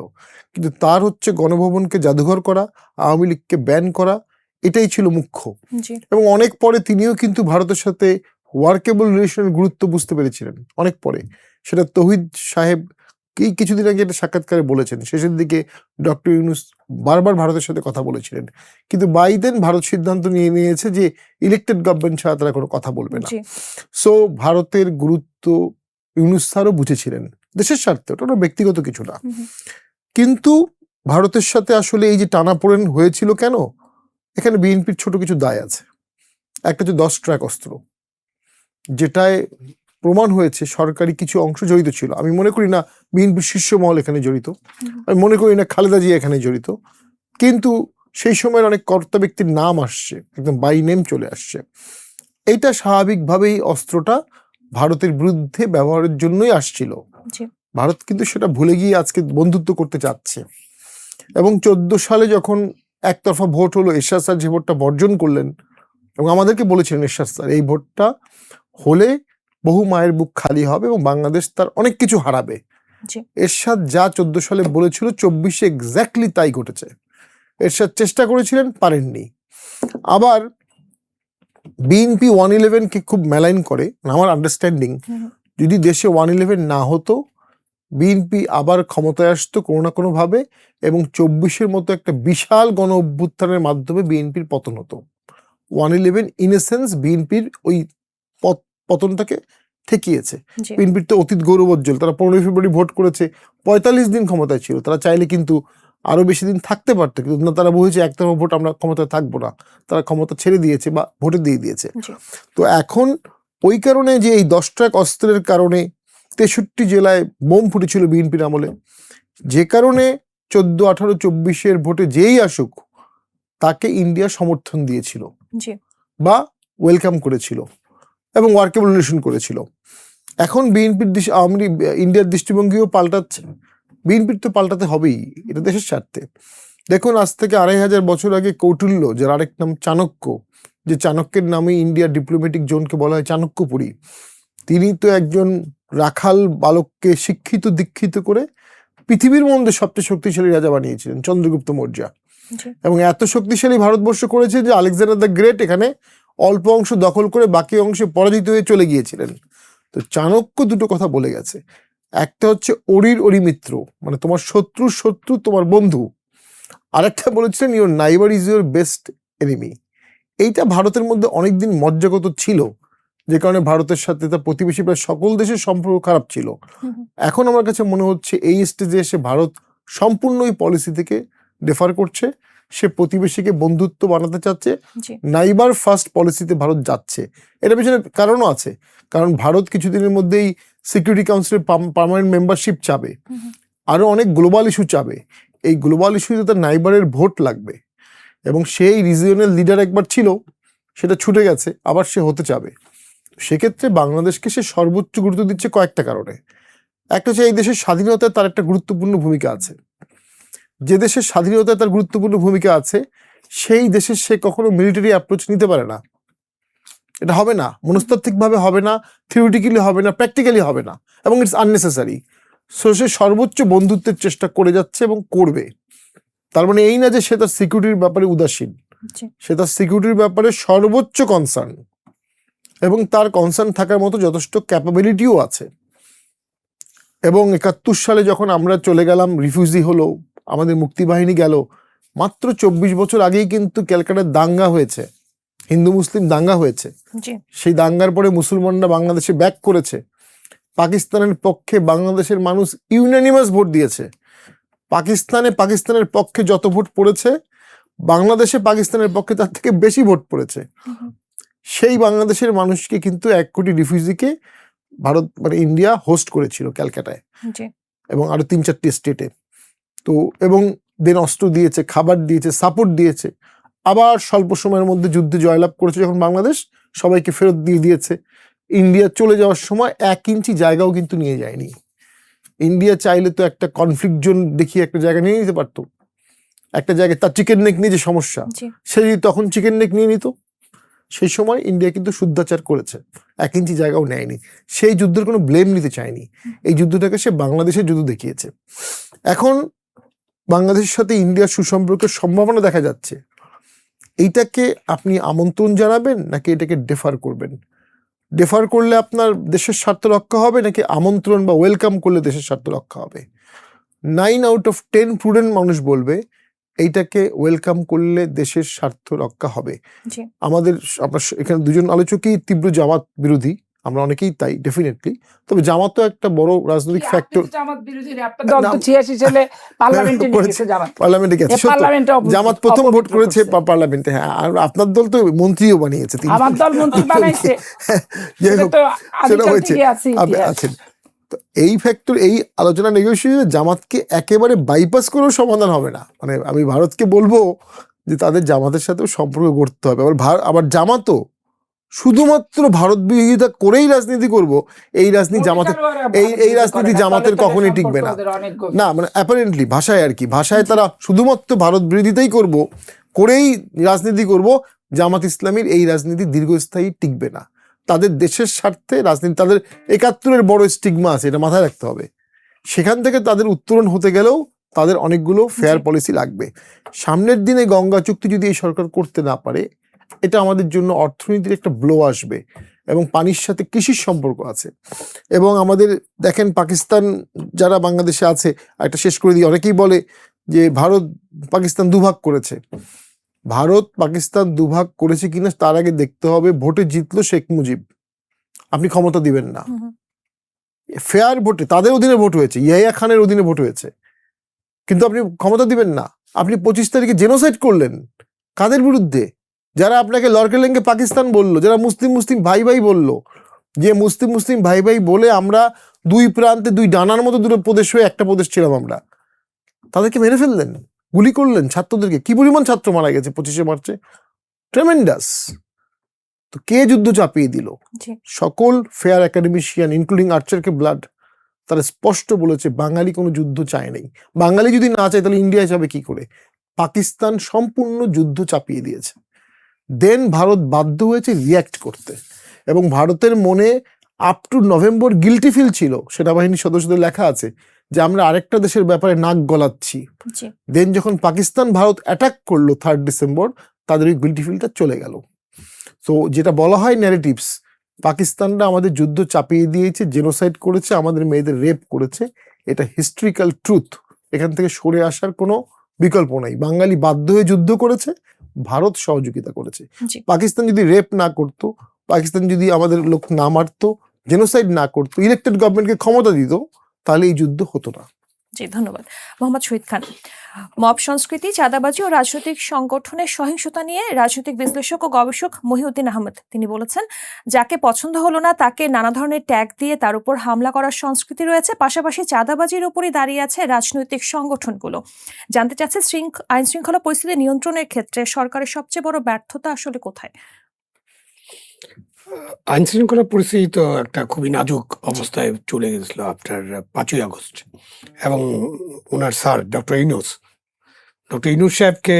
কিন্তু তার গণভবনকে জাদুঘর করা, আওয়ামী লীগকে ব্যান করা, এটাই ছিল মুখ্য। এবং অনেক পরে তিনিও কিন্তু ভারতের সাথে ওয়ার্কেবল রিলেশনের গুরুত্ব বুঝতে পেরেছিলেন, অনেক পরে। সেটা তৌহিদ সাহেব কিছুদিন আগে একটা সাক্ষাৎকারে বলেছেন। শেষের দিকে ডক্টর ইউনূস বারবার ভারতের সাথে কথা বলেছিলেন, কিন্তু বাইডেন ভারত সিদ্ধান্ত নিয়েছে যে ইলেক্টেড গভর্নমেন্ট ছাড়া তারা কোনো কথা বলবে না। সো ভারতের গুরুত্ব ইউনূস স্যারও বুঝেছিলেন, দেশের স্বার্থে, ওটা ব্যক্তিগত কিছু না। কিন্তু ভারতের সাথে আসলে এই যে টানাপোড়েন হয়েছিল কেন, এখানে বিএনপির ছোট কিছু দায় আছে। একটা হচ্ছে 10 ট্রাক অস্ত্র, যেটায় প্রমাণ হয়েছে সরকারি কিছু অংশ জড়িত ছিল। আমি মনে করি না বিএনপির শীর্ষ মহল এখানে জড়িত, আমি মনে করি না খালেদা জিয়া এখানে জড়িত, কিন্তু সেই সময়ের অনেক কর্তা ব্যক্তির নাম আসছে, একদম বাই নেম চলে আসছে। এইটা স্বাভাবিকভাবেই অস্ত্রটা ভারতের বিরুদ্ধে ব্যবহারের জন্যই আসছিল। ভারত কিন্তু সেটা ভুলে গিয়ে আজকে বন্ধুত্ব করতে চাচ্ছে। এবং 14 সালে যখন একতরফা ভোট হলো, এরশাদ স্যার যে ভোটটা বর্জন করলেন, এবং আমাদেরকে বলেছিলেন এরশাদ স্যার এই ভোটটা হলে বহু মায়ের বুক খালি হবে এবং বাংলাদেশ তার অনেক কিছু হারাবে। এরশাদ যা 14 সালে বলেছিল 24-এ এক্স্যাক্টলি তাই ঘটেছে। এরশাদ চেষ্টা করেছিলেন, পারেননি। আবার বিএনপি 111-কে খুব মেলাইন করে, আমার আন্ডারস্ট্যান্ডিং যদি দেশে 111 না হতো, বিএনপি আবার ক্ষমতায় আসতো কোনো না কোনো ভাবে, এবং 24-এর মতো একটা বিশাল গণ অভ্যুত্থানের মাধ্যমে বিএনপির পতন হতো। 111 ইন এ সেন্স বিএনপির ওই পতনটাকে ঠেকিয়েছে। জি বিএনপির তো অতীত গৌরবোজ্জ্বল, তারা 15 ফেব্রুয়ারি ভোট করেছে, 45 দিন ক্ষমতায় ছিল, তারা চাইলে কিন্তু আরো বেশি দিন থাকতে পারতো, কিন্তু না, তারা বুঝেছে একতরফা ভোট আমরা ক্ষমতায় থাকবো না, তারা ক্ষমতা ছেড়ে দিয়েছে বা ভোটে দিয়ে দিয়েছে। জি তো এখন ওই কারণে যে এই 10 ট্রাক অস্ত্রের কারণে 63 জেলায় বোম ফুটেছিল বিএনপির আমলে, যে কারণে 14, 18, 24-এর ভোটে যেই আসুক তাকে ইন্ডিয়া সমর্থন দিয়েছিল জি বা ওয়েলকাম করেছিল এবং ওয়ার্কেবল রিলেশন করেছিল। এখন বিএনপির ইন্ডিয়ার দৃষ্টিভঙ্গিও পাল্টাচ্ছে, বিএনপির তো পাল্টাতে হবেই, এটা দেশের স্বার্থে। দেখুন, আজ থেকে 2500 বছর আগে কৌটিল্য, যার আরেক নাম চাণক্য, যে চাণক্যের নামে ইন্ডিয়ার ডিপ্লোম্যাটিক জোনকে বলা হয় চাণক্যপুরী, তিনি তো একজন রাখাল বালককে শিক্ষিত দীক্ষিত করে পৃথিবীর মধ্যে সবচেয়ে শক্তিশালী রাজা বানিয়েছিলেন, চন্দ্রগুপ্ত মৌর্য। জি এবং এত শক্তিশালী ভারতবর্ষ করেছে যে আলেকজান্ডার দ্য গ্রেট এখানে অল্প অংশ দখল করে বাকি অংশে পরাজিত হয়ে চলে গিয়েছিলেন। তো চাণক্য দুটো কথা বলে গেছে, একটা হচ্ছে অরির অরিমিত্র, মানে তোমার শত্রুর শত্রু তোমার বন্ধু, আরেকটা বলেছিলেন your neighbour is your best enemy. এইটা ভারতের মধ্যে অনেকদিন মজ্জাগত ছিল, যে কারণে ভারতের সাথে তার প্রতিবেশী প্রায় সকল দেশের সম্পর্ক খারাপ ছিল। এখন আমার কাছে মনে হচ্ছে এই স্টেজে এসে ভারত সম্পূর্ণ ওই পলিসি থেকে ডেফার করছে, সে প্রতিবেশীকে বন্ধুত্ব বানাতে চাচ্ছে, জি নাইবার ফার্স্ট পলিসিতে ভারত যাচ্ছে। এর পিছনে কারণও আছে, কারণ ভারত কিছুদিনের মধ্যেই সিকিউরিটি কাউন্সিলের পার্মানেন্ট মেম্বারশিপ চাবে, আরো অনেক গ্লোবাল ইস্যু চাবে। এই গ্লোবাল ইস্যুতে তার নাইবারের ভোট লাগবে, এবং সেই রিজিওনাল লিডার একবার ছিল, সেটা ছুটে গেছে, আবার সে হতে চাবে। সেক্ষেত্রে বাংলাদেশকে সে সর্বোচ্চ গুরুত্ব দিচ্ছে কয়েকটা কারণে। একটা হচ্ছে এই দেশের স্বাধীনতায় তার একটা গুরুত্বপূর্ণ ভূমিকা আছে। যে দেশের স্বাধীনতায় তার গুরুত্বপূর্ণ ভূমিকা আছে, সেই দেশে সে কখনো মিলিটারি অ্যাপ্রোচ নিতে পারে না, এটা হবে না, মনস্তাত্ত্বিকভাবে হবে না, থিওরিটিক্যালি হবে না, প্র্যাকটিক্যালি হবে না, এবং ইটস আননেসেসারি। সো সে সর্বোচ্চ বন্ধুত্বের চেষ্টা করে যাচ্ছে এবং করবে। তার মানে এই না যে সে তার সিকিউরিটির ব্যাপারে উদাসীন, জি সে তার সিকিউরিটির ব্যাপারে সর্বোচ্চ কনসার্ন, এবং তার কনসার্ন থাকার মতো যথেষ্ট ক্যাপাবিলিটিও আছে। এবং 71 সালে যখন আমরা চলে গেলাম, রিফিউজি হলো, আমাদের মুক্তিবাহিনী গেল, মাত্র 24 বছর আগেই কিন্তু ক্যালকাটায় দাঙ্গা হয়েছে, হিন্দু মুসলিম দাঙ্গা হয়েছে। জি সেই দাঙ্গার পরে মুসলমানরা বাংলাদেশে ব্যাক করেছে, পাকিস্তানের পক্ষে বাংলাদেশের মানুষ ইউনানিমাস ভোট দিয়েছে। পাকিস্তানের পক্ষে যত ভোট পড়েছে, বাংলাদেশে পাকিস্তানের পক্ষে তার থেকে বেশি ভোট পড়েছে। সেই বাংলাদেশের মানুষকে কিন্তু 1 কোটি রিফিউজিকে ভারত মানে ইন্ডিয়া হোস্ট করেছিল ক্যালকাটায়, জি এবং আরো 3-4টি স্টেটে। তো এবং দেন অস্ত্র দিয়েছে, খাবার দিয়েছে, সাপোর্ট দিয়েছে। আবার স্বল্প সময়ের মধ্যে যুদ্ধে জয়লাভ করেছে যখন বাংলাদেশ, সবাইকে ফেরত দিয়ে দিয়েছে। ইন্ডিয়া চলে যাওয়ার সময় 1 ইঞ্চি জায়গাও কিন্তু নিয়ে যায়নি। ইন্ডিয়া চাইলে তো একটা কনফ্লিক্ট জোন দেখিয়ে একটা জায়গা নিয়ে নিতে পারতো, একটা জায়গায় তার চিকেন নেক নিয়ে যে সমস্যা, জি সে যদি তখন চিকেন নেক নিয়ে নিত। সেই সময় ইন্ডিয়া কিন্তু শুদ্ধাচার করেছে, 1 ইঞ্চি জায়গাও নেয়নি। সেই যুদ্ধের কোনো ব্লেম নিতে চায়নি, এই যুদ্ধটাকে সে বাংলাদেশের যুদ্ধ দেখিয়েছে। এখন বাংলাদেশের সাথে ইন্ডিয়ার সুসম্পর্কের সম্ভাবনা দেখা যাচ্ছে। এইটাকে আপনি আমন্ত্রণ জানাবেন নাকি এটাকে ডেফার করবেন? ডেফার করলে আপনার দেশের স্বার্থ রক্ষা হবে, নাকি আমন্ত্রণ বা ওয়েলকাম করলে দেশের স্বার্থ রক্ষা হবে? 9 আউট অফ 10 প্রুডেন্ট মানুষ বলবে এইটাকে ওয়েলকাম করলে দেশের স্বার্থ রক্ষা হবে। জি আমাদের আপনার এখানে দুজন আলোচকই তীব্র জামাত বিরোধী, আমরা অনেকেই তাই ডেফিনেটলি। তবে জামাতও একটা বড় রাজনৈতিক ফ্যাক্টর। জামাত বিরোধী আপনার দল তো 86 সালে পার্লামেন্টে নিয়ে গেছে জামাত, পার্লামেন্টে গেছে, এ পার্লামেন্টে জামাত প্রথম ভোট অপবিত্র করেছে করছে। পার্লামেন্টে, হ্যাঁ। আর আপনার দল তো মন্ত্রীও বানিয়েছে, আমার দল মন্ত্রী বানাইছে, যাই সেটা হোক, তো আদিকাল সেটা হয়েছে। থেকে আছে ইতিহাস। আছেন তো এই ফ্যাক্টর, এই আলোচনা নেগোসিয়েশনে জামাতকে একেবারে বাইপাস করেও সমাধান হবে না। মানে আমি ভারতকে বলবো যে তাদের জামাতের সাথেও সম্পর্ক গড়তে হবে। আবার জামাতও শুধুমাত্র ভারত বিরোধিতা করেই রাজনীতি করব, এই রাজনীতি জামাতের এই রাজনীতি জামাতের কখনোই টিকবে না। না, মানে অ্যাপারেন্টলি ভাষায় আর কি, ভাষায় তারা শুধুমাত্র ভারত বিরোধিতাই করেই রাজনীতি করব, জামাত ইসলামীর এই রাজনীতি দীর্ঘস্থায়ী টিকবে না। তাদের দেশের স্বার্থে রাজনীতি, তাদের 71-এর বড় স্টিগমা আছে, এটা মাথায় রাখতে হবে। সেখান থেকে তাদের উত্তরণ হতে গেলেও তাদের অনেকগুলো ফেয়ার পলিসি লাগবে। সামনের দিনে গঙ্গা চুক্তি যদি এই সরকার করতে না পারে, এটা আমাদের জন্য অর্থনীতির একটা ব্লো আসবে, এবং পানির সাথে কৃষির সম্পর্ক আছে। এবং আমাদের দেখেন পাকিস্তান যারা বাংলাদেশে আছে, একটা শেষ করে দিই, অনেকেই বলে যে ভারত পাকিস্তান দুভাগ করেছে। ভারত পাকিস্তান দুভাগ করেছে কিনা তার আগে দেখতে হবে ভোটে জিতলো শেখ মুজিব, আপনি ক্ষমতা দিবেন না। হুম, হুম। ফেয়ার ভোটে তাদের অধীনে ভোট হয়েছে, ইয়াহিয়া খানের অধীনে ভোট হয়েছে, কিন্তু আপনি ক্ষমতা দিবেন না। আপনি 25 তারিখে জেনোসাইড করলেন কাদের বিরুদ্ধে? যারা আপনাকে লড়কেলেঙ্গে পাকিস্তান বললো, যারা মুসলিম মুসলিম ভাই ভাই বললো, যে মুসলিম মুসলিম ভাই ভাই বলে আমরা দুই প্রান্তে দুই ডানার মতো দুটো প্রদেশ হয়ে একটা প্রদেশ ছিলাম আমরা, তাদেরকে মেরে ফেললেন, গুলি করলেন ছাত্রদেরকে। কি পরিমাণ ছাত্র মারা গেছে 25শে মার্চে, ট্রেমেন্ডাস। তো কে যুদ্ধ চাপিয়ে দিল? জি। সকল ফেয়ার একাডেমিশিয়ান ইনক্লুডিং আর্চারকে ব্লাড, তারা স্পষ্ট বলেছে বাঙালি কোনো যুদ্ধ চায় নাই। বাঙালি যদি না চায় তাহলে ইন্ডিয়া যাবে কি করে? পাকিস্তান সম্পূর্ণ যুদ্ধ চাপিয়ে দিয়েছে। দেন ভারত বাধ্য হয়েছে রিয়াক্ট করতে, এবং ভারতের মনে up to November guilty feel ছিল, সেনাবাহিনীর সদস্যদের লেখা আছে যে আমরা আরেকটা দেশের ব্যাপারে নাক গলাচ্ছি। জি। দেন যখন পাকিস্তান ভারত অ্যাটাক করলো 3 ডিসেম্বর, তাদের ওই গিলটি ফিলটা চলে গেল। তো যেটা বলা হয় ন্যারেটিভস, পাকিস্তানরা আমাদের যুদ্ধ চাপিয়ে দিয়েছে, জেনোসাইড করেছে, আমাদের মেয়েদের রেপ করেছে, এটা হিস্ট্রিক্যাল ট্রুথ। এখান থেকে সরে আসার কোনো বিকল্প নাই। বাঙালি বাধ্য হয়ে যুদ্ধ করেছে, ভারত সহযোগিতা করেছে। জি। পাকিস্তান যদি রেপ না করতো, পাকিস্তান যদি আমাদের লোক না মারতো, জেনোসাইড না করতো, ইলেক্টেড গভর্নমেন্টকে ক্ষমতা দিত, তাহলে এই যুদ্ধ হতো না। জি, ধন্যবাদ। মোহাম্মদ শহীদ খান, মব সংস্কৃতি, চাঁদাবাজি ও রাজনৈতিক সংগঠনের সহিংসতা নিয়ে রাজনৈতিক বিশ্লেষক ও গবেষক মহিউদ্দিন আহমেদ তিনি বলেছেন, যাকে পছন্দ হলো না তাকে নানা ধরনের ট্যাগ দিয়ে তার উপর হামলা করার সংস্কৃতি রয়েছে। পাশাপাশি চাঁদাবাজির উপরই দাঁড়িয়ে আছে রাজনৈতিক সংগঠনগুলো। জানতে চাচ্ছে আইন শৃঙ্খলা পরিস্থিতি নিয়ন্ত্রণের ক্ষেত্রে সরকারের সবচেয়ে বড় ব্যর্থতা আসলে কোথায়? আইন শৃঙ্খলা পরিস্থিতি তো একটা খুবই নাজুক অবস্থায় চলে গেছিল আফটার 5ই আগস্ট, এবং ওনার স্যার ডক্টর ইউনূস সাহেবকে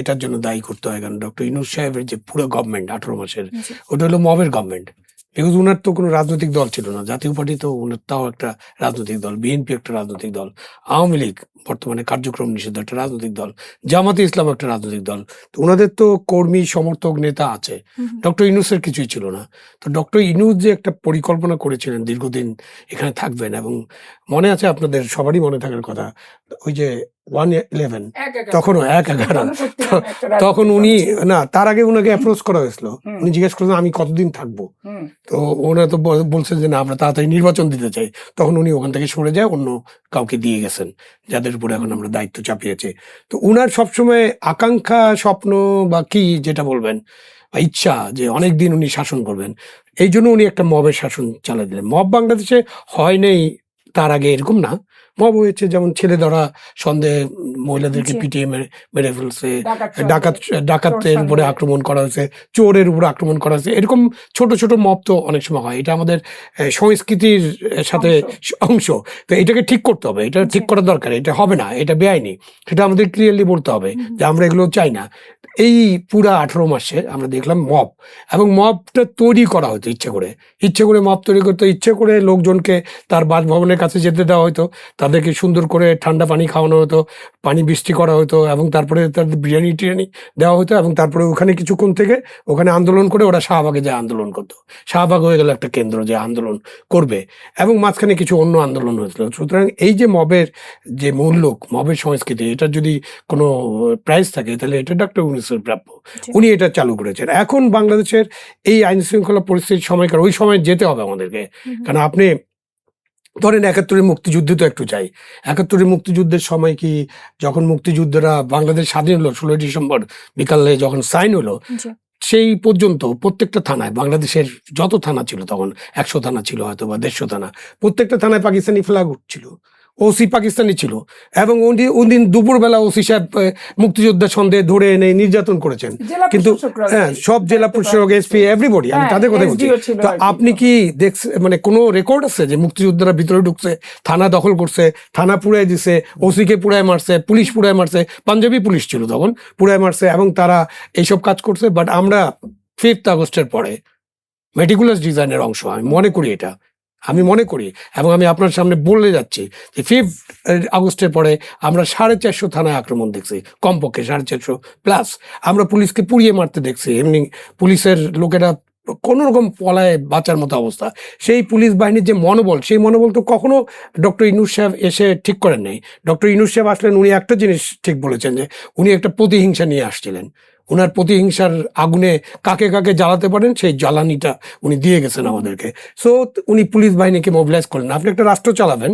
এটার জন্য দায়ী করতে হয়, কারণ ডক্টর ইউনূস সাহেবের যে পুরো গভর্নমেন্ট 18 মাসের, জি। ওটা হলো মবের গভর্নমেন্ট। বিকজ ওনার তো কোনো রাজনৈতিক দল ছিল না, জাতীয় পার্টি তো ওনার তাও একটা রাজনৈতিক দল, বিএনপি একটা রাজনৈতিক দল, আওয়ামী লীগ বর্তমানে কার্যক্রম নিষিদ্ধ একটা রাজনৈতিক দল, জামাতে ইসলাম একটা রাজনৈতিক দল। তো ওনাদের তো কর্মী সমর্থক নেতা আছে, ডক্টর ইউনূসের কিছুই ছিল না। তো ডক্টর ইউনূস যে একটা পরিকল্পনা করেছিলেন দীর্ঘদিন এখানে থাকবেন, এবং মনে আছে আপনাদের সবারই মনে থাকার কথা, ওই যে 1/11 তখনও 1/11 তখন উনি না, তার আগে ওনাকে অ্যাপ্রোচ করা হয়েছিল, উনি জিজ্ঞেস করেছেন আমি কতদিন থাকবো, তো ওনারা তো বলছেন যে না আমরা তাড়াতাড়ি নির্বাচন দিতে চাই। তখন উনি ওখান থেকে সরে যায়, অন্য কাউকে দিয়ে গেছেন যাদের উপরে এখন আমরা দায়িত্ব চাপিয়েছি। তো উনার সবসময় আকাঙ্ক্ষা, স্বপ্ন বা কি যেটা বলবেন, ইচ্ছা যে অনেকদিন উনি শাসন করবেন, এই জন্য উনি একটা মবের শাসন চালিয়ে দিলেন। মব বাংলাদেশে হয় নাই তার আগে এরকম না, মব হয়েছে, যেমন ছেলে ধরা সন্দেহে মহিলাদেরকে জি। পিটিয়ে মেরে ফেলছে, ডাকাতের উপরে আক্রমণ করা হয়েছে, চোরের উপরে আক্রমণ করা হয়েছে, এরকম ছোট ছোট মব তো অনেক সময় হয়। এটা আমাদের সংস্কৃতির সাথে অংশ। তো এটাকে ঠিক করতে হবে, এটা ঠিক করার দরকার, এটা হবে না, এটা বেআইনি, সেটা আমাদের ক্লিয়ারলি বলতে হবে যে আমরা এগুলো চাই না। এই পুরা 18 মাসে আমরা দেখলাম মব, এবং মবটা তৈরি করা হতো ইচ্ছে করে মব তৈরি করতে, ইচ্ছে করে লোকজনকে তার বাসভবনের কাছে যেতে দেওয়া হতো, তাদেরকে সুন্দর করে ঠান্ডা পানি খাওয়ানো হতো, পানি বৃষ্টি করা হতো, এবং তারপরে তাদের বিরিয়ানি টিরিয়ানি দেওয়া হতো, এবং তারপরে ওখানে কিছুক্ষণ থেকে ওখানে আন্দোলন করে ওরা শাহবাগে যায় আন্দোলন করতো। শাহবাগ হয়ে গেল একটা কেন্দ্র যে আন্দোলন করবে, এবং মাঝখানে কিছু অন্য আন্দোলন হয়েছিল। সুতরাং এই যে মবের যে মূল্য, মবের সংস্কৃতি, এটার যদি কোনো প্রাইস থাকে তাহলে এটা ডক্টর ইউনূসের প্রাপ্য, উনি এটা চালু করেছেন। এখন বাংলাদেশের এই আইন শৃঙ্খলা পরিস্থিতির সময়কার ওই সময় যেতে হবে আমাদেরকে, কারণ আপনি ধরেন 71 মুক্তিযুদ্ধে তো একটু চাই। 71 মুক্তিযুদ্ধের সময় কি, যখন মুক্তিযুদ্ধরা বাংলাদেশ স্বাধীন হলো 16 ডিসেম্বর বিকালে যখন সাইন হলো, সেই পর্যন্ত প্রত্যেকটা থানায়, বাংলাদেশের যত থানা ছিল তখন 100 থানা ছিল হয়তো বা 150 থানা, প্রত্যেকটা থানায় পাকিস্তানি ফ্ল্যাগ উঠছিল, ওসি পাকিস্তানি ছিল, এবং ওদিন দুপুরবেলা ওসি সাহেব মুক্তিযোদ্ধা সন্দেহে ধরে এনে নির্যাতন করেছেন। কিন্তু হ্যাঁ, সব জেলা প্রশাসক, এসপি, এভরিবডি, আমি তাদের কথা বলছি। তো আপনি কি দেখছেন, মানে কোনো রেকর্ড আছে যে মুক্তিযোদ্ধারা ভিতরে ঢুকছে, থানা দখল করছে, থানা পুড়ায় দিছে, ওসিকে পুড়ায় মারছে, পুলিশ পুড়ায় মারছে, পাঞ্জাবি পুলিশ ছিল তখন, পুড়ায় মারছে, এবং তারা এইসব কাজ করছে। বাট আমরা 5th আগস্টের পরে মেটিকুলাস ডিজাইনের অংশ, আমি মনে করি এটা, এবং আমি আপনার সামনে বলে যাচ্ছি যে 5th আগস্টের পরে আমরা 450 থানায় আক্রমণ দেখছি, কমপক্ষে 450 প্লাস। আমরা পুলিশকে পুড়িয়ে মারতে দেখছি, এমনি পুলিশের লোকেরা কোনো রকম পলায় বাঁচার মতো অবস্থা। সেই পুলিশ বাহিনীর যে মনোবল, সেই মনোবল তো কখনো ডক্টর ইউনূস সাহেব এসে ঠিক করেন নাই। ডক্টর ইউনূস সাহেব আসলেন, উনি একটা জিনিস ঠিক বলেছেন যে উনি একটা প্রতিহিংসা নিয়ে আসছিলেন। ওনার প্রতিহিংসার আগুনে কাকে কাকে জ্বালাতে পারেন সেই জ্বালানিটা উনি দিয়ে গেছেন আমাদেরকে। সো উনি পুলিশ বাহিনীকে মোবিলাইজ করলেন। আপনি একটা রাষ্ট্র চালাবেন,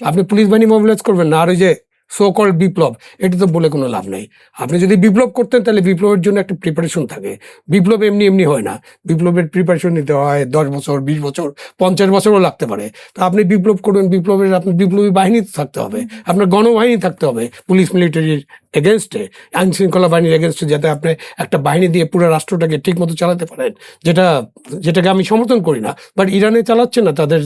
আপনি পুলিশ বাহিনী মোবিলাইজ করবেন না। আর ওই যে সো কল্ড বিপ্লব, এটা তো বলে কোনো লাভ নেই। আপনি যদি বিপ্লব করতেন তাহলে বিপ্লবের জন্য একটা প্রিপারেশন থাকে। বিপ্লব এমনি এমনি হয় না, বিপ্লবের প্রিপারেশন নিতে হয় 10 বছর, 20 বছর, 50 বছরও লাগতে পারে। তো আপনি বিপ্লব করবেন, বিপ্লবের আপনার বিপ্লবী বাহিনী থাকতে হবে, আপনার গণবাহিনী থাকতে হবে পুলিশ মিলিটারির এগেনস্টে, আইন শৃঙ্খলা বাহিনীর এগেনস্টে, যাতে আপনি একটা বাহিনী দিয়ে পুরো রাষ্ট্রটাকে ঠিক মতো চালাতে পারেন। যেটাকে আমি সমর্থন করি না, বাট ইরানে চালাচ্ছে না তাদের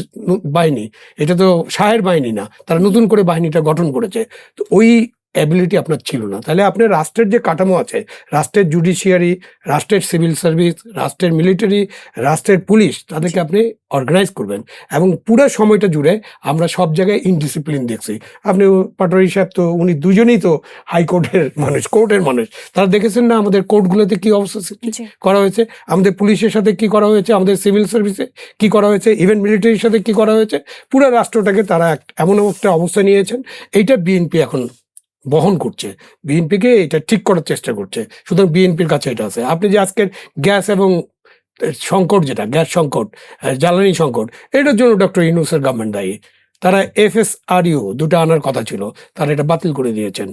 বাহিনী, এটা তো শাহের বাহিনী না, তারা নতুন করে বাহিনীটা গঠন করেছে। তো ওই অ্যাবিলিটি আপনার ছিল না। তাহলে আপনার রাষ্ট্রের যে কাঠামো আছে, রাষ্ট্রের জুডিশিয়ারি, রাষ্ট্রের সিভিল সার্ভিস, রাষ্ট্রের মিলিটারি, রাষ্ট্রের পুলিশ, তাদেরকে আপনি অর্গানাইজ করবেন। এবং পুরো সময়টা জুড়ে আমরা সব জায়গায় ইনডিসিপ্লিন দেখছি। আপনি পাটোয়ারি সাহেব তো উনি দুজনেই তো হাইকোর্টের মানুষ, কোর্টের মানুষ, তারা দেখেছেন না আমাদের কোর্টগুলোতে কি অবস্থা সৃষ্টি করা হয়েছে, আমাদের পুলিশের সাথে কি করা হয়েছে, আমাদের সিভিল সার্ভিসে কি করা হয়েছে, ইভেন মিলিটারির সাথে কি করা হয়েছে। পুরো রাষ্ট্রটাকে তারা এমন একটা অবস্থা নিয়েছেন, এইটা বিএনপি এখন বহন করছে, বিএনপিকে এটা ঠিক করার চেষ্টা করছে। সুতরাং বিএনপির কাছে এটা আছে। আপনি যে আজকের গ্যাস এবং সংকট, যেটা গ্যাস সংকট, জ্বালানি সংকট, এটার জন্য ডক্টর ইউনূসের গভর্নমেন্ট দায়ী। তারা FSRU দুটো আনার কথা ছিল, তারা এটা বাতিল করে দিয়েছেন।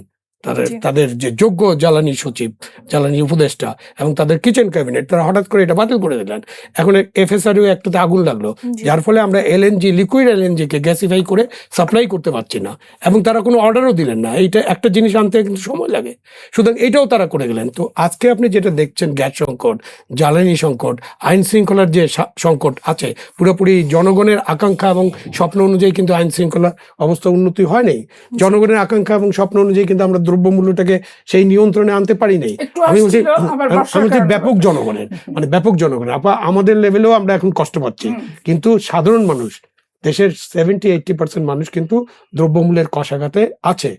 তাদের যে যোগ্য জ্বালানি সচিব, জ্বালানি উপদেষ্টা এবং তাদের কিচেন ক্যাবিনেট, তারা হঠাৎ করে এটা বাতিল করে দিলেন। এখন FSRU একটাতে আগুন লাগলো, যার ফলে আমরা LNG, লিকুইড LNG কে গ্যাসিফাই করে সাপ্লাই করতে পারছি না, এবং তারা কোনো অর্ডারও দিলেন না। এইটা একটা জিনিস আনতে কিন্তু সময় লাগে, সুতরাং এটাও তারা করে গেলেন। তো আজকে আপনি যেটা দেখছেন, গ্যাস সংকট, জ্বালানি সংকট, আইন শৃঙ্খলার যে সংকট আছে, পুরোপুরি জনগণের আকাঙ্ক্ষা এবং স্বপ্ন অনুযায়ী কিন্তু আইন শৃঙ্খলার অবস্থা উন্নতি হয় নাই। জনগণের আকাঙ্ক্ষা এবং স্বপ্ন অনুযায়ী কিন্তু আমরা দ্রব্যমূল্যটাকে সেই নিয়ন্ত্রণে আনতে পারি নাই। আমি বলছি ব্যাপক জনগণের, মানে ব্যাপক জনগণের, আমাদের লেভেলেও আমরা এখন কষ্ট পাচ্ছি। কিন্তু সাধারণ মানুষ, দেশের 70-80% মানুষ কিন্তু দ্রব্যমূল্যের কষাঘাতে আছে।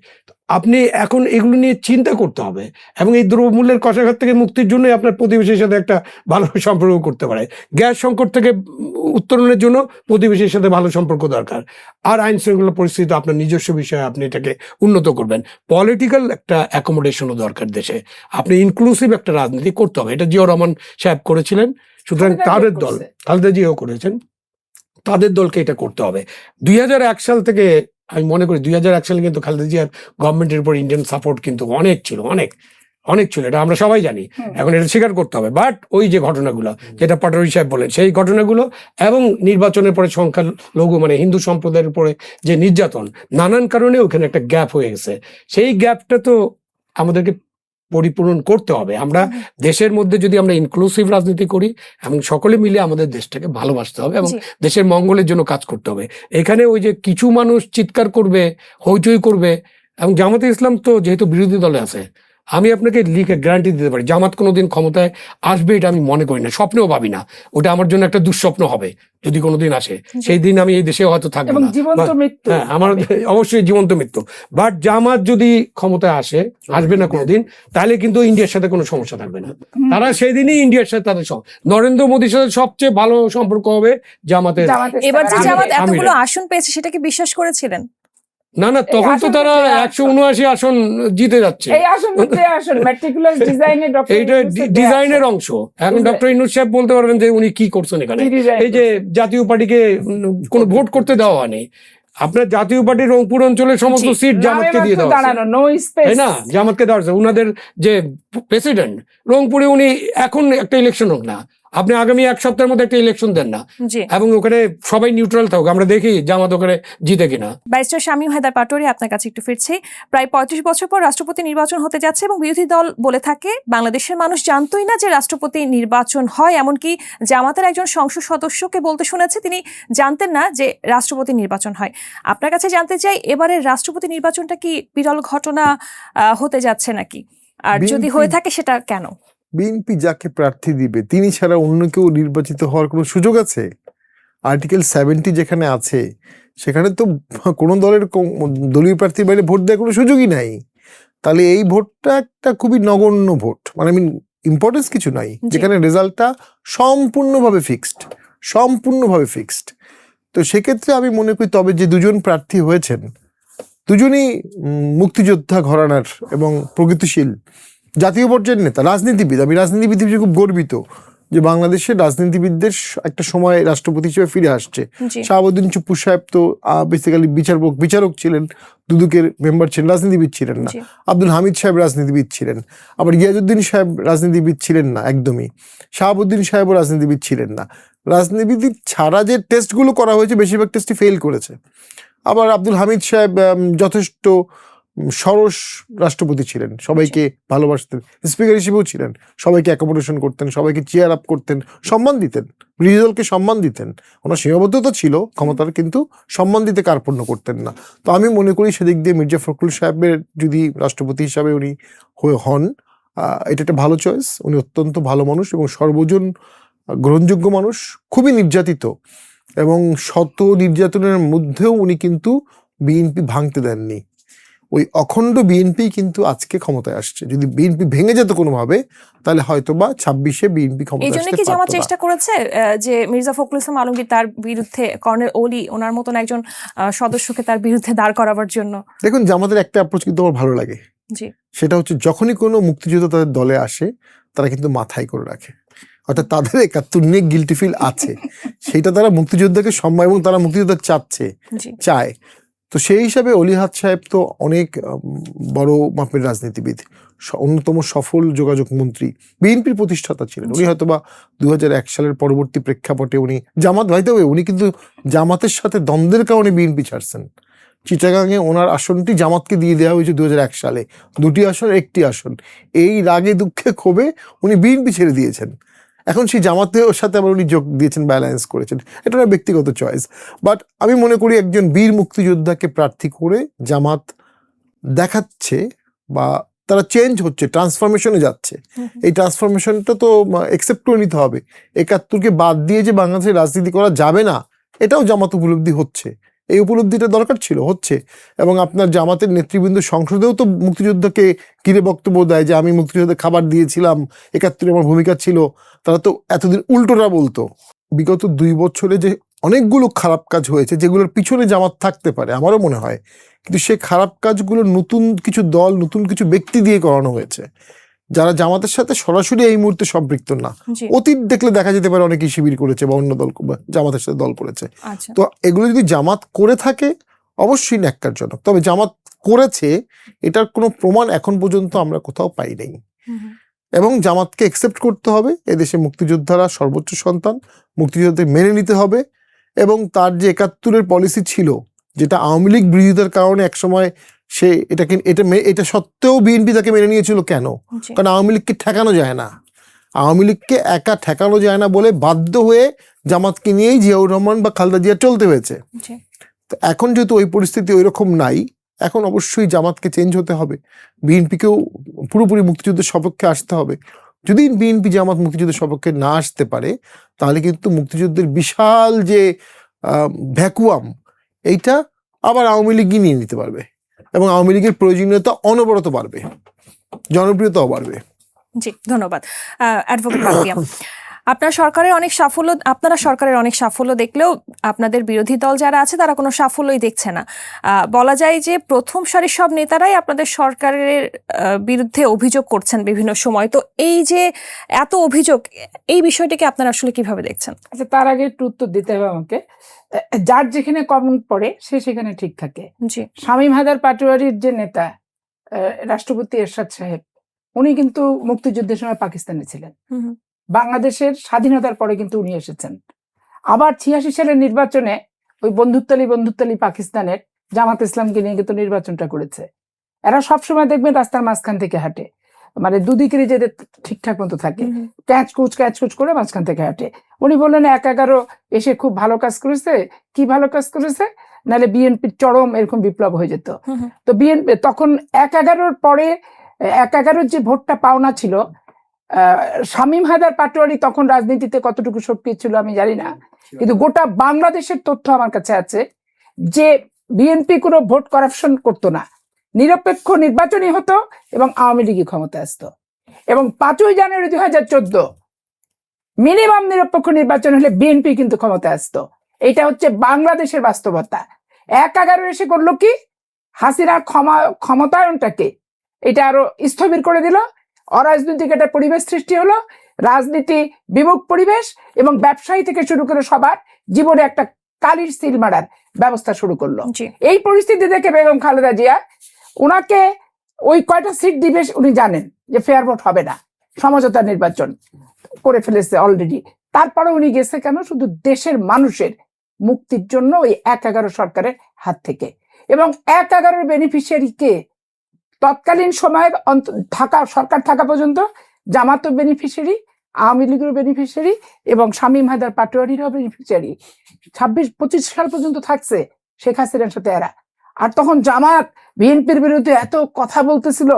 আপনি এখন এগুলো নিয়ে চিন্তা করতে হবে, এবং এই দ্রব্যমূল্যের কষাঘাত থেকে মুক্তির জন্য আপনার প্রতিবেশীর সাথে একটা ভালো সম্পর্ক করতে পারে। গ্যাস সংকট থেকে উত্তরণের জন্য প্রতিবেশীর সাথে ভালো সম্পর্ক দরকার। আর আইন শৃঙ্খলা পরিস্থিতি আপনার নিজস্ব বিষয়ে আপনি এটাকে উন্নত করবেন। পলিটিক্যাল একটা অ্যাকোমোডেশনও দরকার দেশে। আপনি ইনক্লুসিভ একটা রাজনীতি করতে হবে, এটা জিয়াউর রহমান সাহেব করেছিলেন, সুতরাং তাদের দল, খালেদা জিয়াও করেছেন, তাদের দলকে এটা করতে হবে। 2001 সাল থেকে আমি মনে করি 2001 সালে কিন্তু খালেদা জিয়ার গভর্নমেন্টের উপর ইন্ডিয়ান সাপোর্ট কিন্তু অনেক ছিল, অনেক ছিল, এটা আমরা সবাই জানি। এখন এটা স্বীকার করতে হবে। বাট ওই যে ঘটনাগুলো, যেটা পাটোয়ারি সাহেব বলেন, সেই ঘটনাগুলো এবং নির্বাচনের পরে সংখ্যালঘু মানে হিন্দু সম্প্রদায়ের উপরে যে নির্যাতন, নানান কারণে ওখানে একটা গ্যাপ হয়ে গেছে। সেই গ্যাপটা তো আমাদেরকে পরিপূরণ করতে হবে। আমরা দেশের মধ্যে যদি আমরা ইনক্লুসিভ রাজনীতি করি এবং সকলে মিলে আমাদের দেশটাকে ভালোবাসতে হবে এবং দেশের মঙ্গলের জন্য কাজ করতে হবে। এখানে ওই যে কিছু মানুষ চিৎকার করবে, হইচই করবে, এবং জামাতে ইসলাম তো যেহেতু বিরোধী দলে আছে, আমি আপনাকে লিখে গ্যারান্টি দিতে পারি জামাত কোনোদিন ক্ষমতায় আসবে এটা আমি মনে করি না, স্বপ্নেও ভাবি না। ওটা আমার জন্য একটা দুঃস্বপ্ন হবে যদি কোনোদিন আসে। সেই দিন আমি এই দেশে হয়তো থাকবো না, হ্যাঁ, আমার অবশ্যই জীবন্ত মৃত্যু। বাট জামাত যদি ক্ষমতায় আসবে না কোনোদিন, তাহলে কিন্তু ইন্ডিয়ার সাথে কোনো সমস্যা থাকবে না। তারা সেই দিনই ইন্ডিয়ার সাথে তাদের নরেন্দ্র মোদীর সাথে সবচেয়ে ভালো সম্পর্ক হবে জামাতের। এবার যে জামাত এতগুলো আসন পেয়েছে সেটা কি বিশ্বাস করেছিলেন? না, তখন তো তারা 179 আসন জিতে যাচ্ছে। এইটা ডিজাইনের অংশ। এখন ডক্টর ইউনূস সাহেব বলতে পারবেন যে উনি কি করছেন এখানে। এই যে জাতীয় পার্টিকে কোনো ভোট করতে দেওয়া হয়নি। আপনার জাতীয় পার্টির রংপুর অঞ্চলের সমস্ত সিট জামাতকে দিয়ে দেওয়া হয়েছে, তাই না? জামাতকে দেওয়া হয়েছে। উনাদের যে প্রেসিডেন্ট রংপুরে, উনি এখন একটা ইলেকশন হোক না, আপনি আগামী 1 সপ্তাহের মধ্যে একটা ইলেকশন দেন না, এবং ওখানে সবাই নিউট্রাল থাকুক, আমরা দেখি জামাত ওখানে জিতে কিনা। ব্যারিস্টার শামীম হায়দার পাটোয়ারি, আপনার কাছে একটু ফিরছি। প্রায় 35 বছর পর রাষ্ট্রপতি নির্বাচন হতে যাচ্ছে এবং বিরোধী দল বলে থাকে বাংলাদেশের মানুষ জানতোই না যে রাষ্ট্রপতি নির্বাচন হয়। এমনকি জামাতের একজন সংসদ সদস্যকে বলতে শুনেছে তিনি জানতেন না যে রাষ্ট্রপতি নির্বাচন হয়। আপনার কাছে জানতে চাই, এবারের রাষ্ট্রপতি নির্বাচনটা কি বিরল ঘটনা হতে যাচ্ছে নাকি, আর যদি হয়ে থাকে সেটা কেন? বিএনপি যাকে প্রার্থী দিবে তিনি ছাড়া অন্য কেউ নির্বাচিত হওয়ার কোনো সুযোগ আছে? আর্টিকেল 70 যেখানে আছে সেখানে তো কোনো দলীয় প্রার্থীর বাইরে ভোট দেওয়ার কোনো সুযোগই নাই। তাহলে এই ভোটটা একটা খুবই নগণ্য ভোট, মানে ইম্পর্টেন্স কিছু নাই, যেখানে রেজাল্টটা সম্পূর্ণভাবে ফিক্সড। তো সেক্ষেত্রে আমি মনে করি তবে যে দুজন প্রার্থী হয়েছেন দুজনই মুক্তিযোদ্ধা ঘরানার এবং প্রগতিশীল জাতীয় পর্যায়ের নেতা, রাজনীতিবিদ। আমি রাজনীতিবিদ হিসেবে খুব গর্বিত যে বাংলাদেশের রাজনীতিবিদদের একটা সময় রাষ্ট্রপতি হিসেবে ফিরে আসছে। জি শাহাবুদ্দিন চুপ্পু সাহেব তো বেসিক্যালি বিচারক ছিলেন, দুদকের মেম্বার ছিলেন, রাজনীতিবিদ ছিলেন না। জি আব্দুল হামিদ সাহেব রাজনীতিবিদ ছিলেন, আবার গিয়াজউদ্দিন সাহেব রাজনীতিবিদ ছিলেন না একদমই, শাহাবুদ্দিন সাহেবও রাজনীতিবিদ ছিলেন না। রাজনীতিবিদ ছাড়া যে টেস্টগুলো করা হয়েছে বেশিরভাগ টেস্টই ফেল করেছে। আবার আব্দুল হামিদ সাহেব যথেষ্ট সরস রাষ্ট্রপতি ছিলেন, সবাইকে ভালোবাসতেন, স্পিকার হিসেবেও ছিলেন, সবাইকে অ্যাকোমোডেশন করতেন, সবাইকে চেয়ার আপ করতেন, সম্মান দিতেন, বিরোধী দলকে সম্মান দিতেন। ওনার সীমাবদ্ধতা ছিল ক্ষমতার, কিন্তু সম্মান দিতে কার্পণ্য করতেন না। তো আমি মনে করি সেদিক দিয়ে মির্জা ফখরুল সাহেবের যদি রাষ্ট্রপতি হিসাবে উনি হন, এটা একটা ভালো চয়েস। উনি অত্যন্ত ভালো মানুষ এবং সর্বজন গ্রহণযোগ্য মানুষ, খুবই নির্যাতিত, এবং শত নির্যাতনের মধ্যেও উনি কিন্তু বিএনপি ভাঙতে দেননি। ওই অখণ্ড বিএনপি কিন্তু আজকে ক্ষমতায় আসছে। যদি বিএনপি ভেঙে যেত কোনোভাবে, তাহলে হয়তোবা 26-এ বিএনপি এই ক্ষমতায় জন্য আসতে কি জামাত পারতো না। চেষ্টা করেছে যে মির্জা ফখরুল ইসলাম আলমগীর তার বিরুদ্ধে, কর্নেল ওলি ওনার মতন একজন সদস্যকে তার বিরুদ্ধে দাঁড় করাবার জন্য? দেখুন, জামাতের একটা অ্যাপ্রোচ কিন্তু আমার ভালো লাগে, জি সেটা হচ্ছে যখনই কোনো মুক্তিযোদ্ধা তাদের দলে আসে, তারা কিন্তু মাথায় করে রাখে, অর্থাৎ তাদের ৭১ নিয়ে গিল্টি ফিল আছে, সেটা তারা মুক্তিযোদ্ধাকে সম্মান, এবং তারা মুক্তিযোদ্ধা জি চায়। তো সেই হিসাবে অলিহাদ সাহেব তো অনেক বড় মাপের রাজনীতিবিদ, অন্যতম সফল যোগাযোগ মন্ত্রী, বিএনপির প্রতিষ্ঠাতা ছিলেন উনি। হয়তোবা 2001 সালের পরবর্তী প্রেক্ষাপটে উনি জামাত ভাইতে হয়ে, উনি কিন্তু জামাতের সাথে দ্বন্দ্বের কারণে বিএনপি ছাড়ছেন। চিটাগাংয়ে ওনার আসনটি জামাতকে দিয়ে দেওয়া হয়েছে 2001 সালে, 2টি আসন 1টি আসন। এই রাগে দুঃখে ক্ষোভে উনি বিএনপি ছেড়ে দিয়েছেন। এখন সেই জামাতের সাথে আবার উনি যোগ দিয়েছেন, ব্যালেন্স করেছেন, এটা ওনার ব্যক্তিগত চয়েস। বাট আমি মনে করি একজন বীর মুক্তিযোদ্ধাকে প্রার্থী করে জামাত দেখাচ্ছে, বা তারা চেঞ্জ হচ্ছে, ট্রান্সফরমেশনে যাচ্ছে। এই ট্রান্সফরমেশনটা তো একসেপ্ট করে নিতে হবে। ৭১কে বাদ দিয়ে যে বাংলাদেশের রাজনীতি করা যাবে না, এটাও জামাত উপলব্ধি হচ্ছে। এই উপলব্ধিটা দরকার ছিল, হচ্ছে। এবং আপনার জামাতের নেতৃবৃন্দ সংসদেও তো মুক্তিযোদ্ধাকে ঘিরে বক্তব্য দেয় যে আমি মুক্তিযোদ্ধাকে খাবার দিয়েছিলাম, ৭১ আমার ভূমিকা ছিল। তারা তো এতদিন উল্টোটা বলতো। বিগত 2 বছরে যে অনেকগুলো খারাপ কাজ হয়েছে, যেগুলোর পিছনে জামাত থাকতে পারে আমারও মনে হয়, কিন্তু সে খারাপ কাজগুলো নতুন কিছু দল, নতুন কিছু ব্যক্তি দিয়ে করানো হয়েছে, যারা জামাতের সাথে সরাসরি এই মুহূর্তে সম্পৃক্ত না। জি অতীত দেখলে দেখা যেতে পারে অনেকেই শিবির করেছে বা অন্য দল বা জামাতের সাথে দল করেছে। আচ্ছা তো এগুলো যদি জামাত করে থাকে অবশ্যই ন্যাক্কারজনক, তবে জামাত করেছে এটার কোনো প্রমাণ এখন পর্যন্ত আমরা কোথাও পাই নাই। এবং জামাতকে একসেপ্ট করতে হবে, এদেশে মুক্তিযোদ্ধারা সর্বোচ্চ সন্তান, মুক্তিযোদ্ধাদের মেনে নিতে হবে। এবং তার যে ৭১-এর পলিসি ছিল, যেটা আওয়ামী লীগ বিরোধিতার কারণে একসময় সে এটা সত্ত্বেও বিএনপি তাকে মেনে নিয়েছিল কেন? জি কারণ আওয়ামী লীগকে ঠেকানো যায় না, আওয়ামী লীগকে একা ঠেকানো যায় না বলে বাধ্য হয়ে জামাতকে নিয়েই জিয়াউর রহমান বা খালেদা জিয়া চলতে হয়েছে। জি তো এখন যেহেতু ওই পরিস্থিতি ওই রকম নাই, এখন অবশ্যই জামাতকে চেঞ্জ হতে হবে, বিএনপিকেও পুরোপুরি মুক্তিযুদ্ধের সপক্ষে আসতে হবে। যদি বিএনপি জামাত মুক্তিযুদ্ধের সপক্ষে না আসতে পারে, তাহলে কিন্তু মুক্তিযুদ্ধের বিশাল যে ভ্যাকুয়াম, এইটা আবার আওয়ামী লীগই নিয়ে নিতে পারবে, এবং আওয়ামী লীগের প্রয়োজনীয়তা অনবরত বাড়বে, জনপ্রিয়তাও বাড়বে। জি ধন্যবাদ অ্যাডভোকেট পাপিয়া। আপনারা সরকারের অনেক সাফল্য দেখলেও আপনাদের বিরোধী দল যারা আছে তারা কোনো সাফল্যই দেখছে না। বলা যায় যে প্রথম সারির সব নেতারাই আপনাদের সরকারের বিরুদ্ধে অভিযোগ করছেন বিভিন্ন সময়। তো এই যে এত অভিযোগ, এই বিষয়টিকে আপনারা আসলে কিভাবে দেখছেন? আচ্ছা, তার আগে একটু উত্তর দিতে হবে আমাকে। যার যেখানে কমেন্ট পড়ে সে সেখানে ঠিক থাকে। জি শামীম হায়দার পাটোয়ারির যে নেতা রাষ্ট্রপতি এরশাদ সাহেব, উনি কিন্তু মুক্তিযুদ্ধের সময় পাকিস্তানে ছিলেন। বাংলাদেশের স্বাধীনতার পরে কিন্তু উনি এসেছেন। আবার 86 সালের নির্বাচনে ওই বন্ধুত্বলি পাকিস্তানের জামাত ইসলামকে নিয়ে কিন্তু নির্বাচনটা করেছে। এরা সবসময় দেখবেন রাস্তার মাঝখান থেকে হাঁটে, মানে দুদিকেরই যে ঠিকঠাক মতো থাকে, ক্যাচ কুচ করে মাঝখান থেকে হাঁটে। উনি বললেন ১-১১ এসে খুব ভালো কাজ করেছে। কি ভালো কাজ করেছে? নাহলে বিএনপির চরম এরকম বিপ্লব হয়ে যেত। তো বিএনপি তখন ১-১১ পরে ১-১ যে ভোটটা পাওনা ছিল, শামীম হায়দার পাটোয়ারি তখন রাজনীতিতে কতটুকু সক্রিয় ছিল আমি জানি না, কিন্তু গোটা বাংলাদেশের তথ্য আমার কাছে আছে যে বিএনপি কোনো ভোট কারাপশন করতো না, নিরপেক্ষ নির্বাচনই হতো এবং আওয়ামী লীগই ক্ষমতা আসতো। এবং 5ই জানুয়ারি 2014 মিনিমাম নিরপেক্ষ নির্বাচন হলে বিএনপি কিন্তু ক্ষমতা আসতো। এটা হচ্ছে বাংলাদেশের বাস্তবতা। ১-১ এসে করলো কি, হাসিনার ক্ষমতায়নটাকে এটা আরো স্থবির করে দিল। অরাজনৈতিক একটা পরিবেশ সৃষ্টি হলো, রাজনীতি বিমুখ পরিবেশ, এবং ব্যবসায়ী থেকে শুরু করে সবার জীবনে একটা কালির সিল মারার ব্যবস্থা শুরু করলো। জি। এই পরিস্থিতি দেখে বেগম খালেদা জিয়া ওনাকে ওই কয়টা সিট দিবে উনি জানেন যে ফেয়ার ভোট হবে না, সমঝোতা নির্বাচন করে ফেলেছে অলরেডি। তারপরে উনি গেছে কেন? শুধু দেশের মানুষের মুক্তির জন্য ওই 1/11 সরকারের হাত থেকে। এবং 1/11 বেনিফিশিয়ারি কে? তৎকালীন সময়ে সরকার থাকা পর্যন্ত জামাতও বেনিফিশিয়ারি, আওয়ামী লীগের বেনিফিশিয়ারি, এবং শামীম হায়দার পাটোয়ারিরও বেনিফিশিয়ারি। 26-25 সাল পর্যন্ত থাকছে শেখ হাসিনার সাথে এরা। আর তখন জামাত বিএনপির বিরুদ্ধে এত কথা বলতেছিল,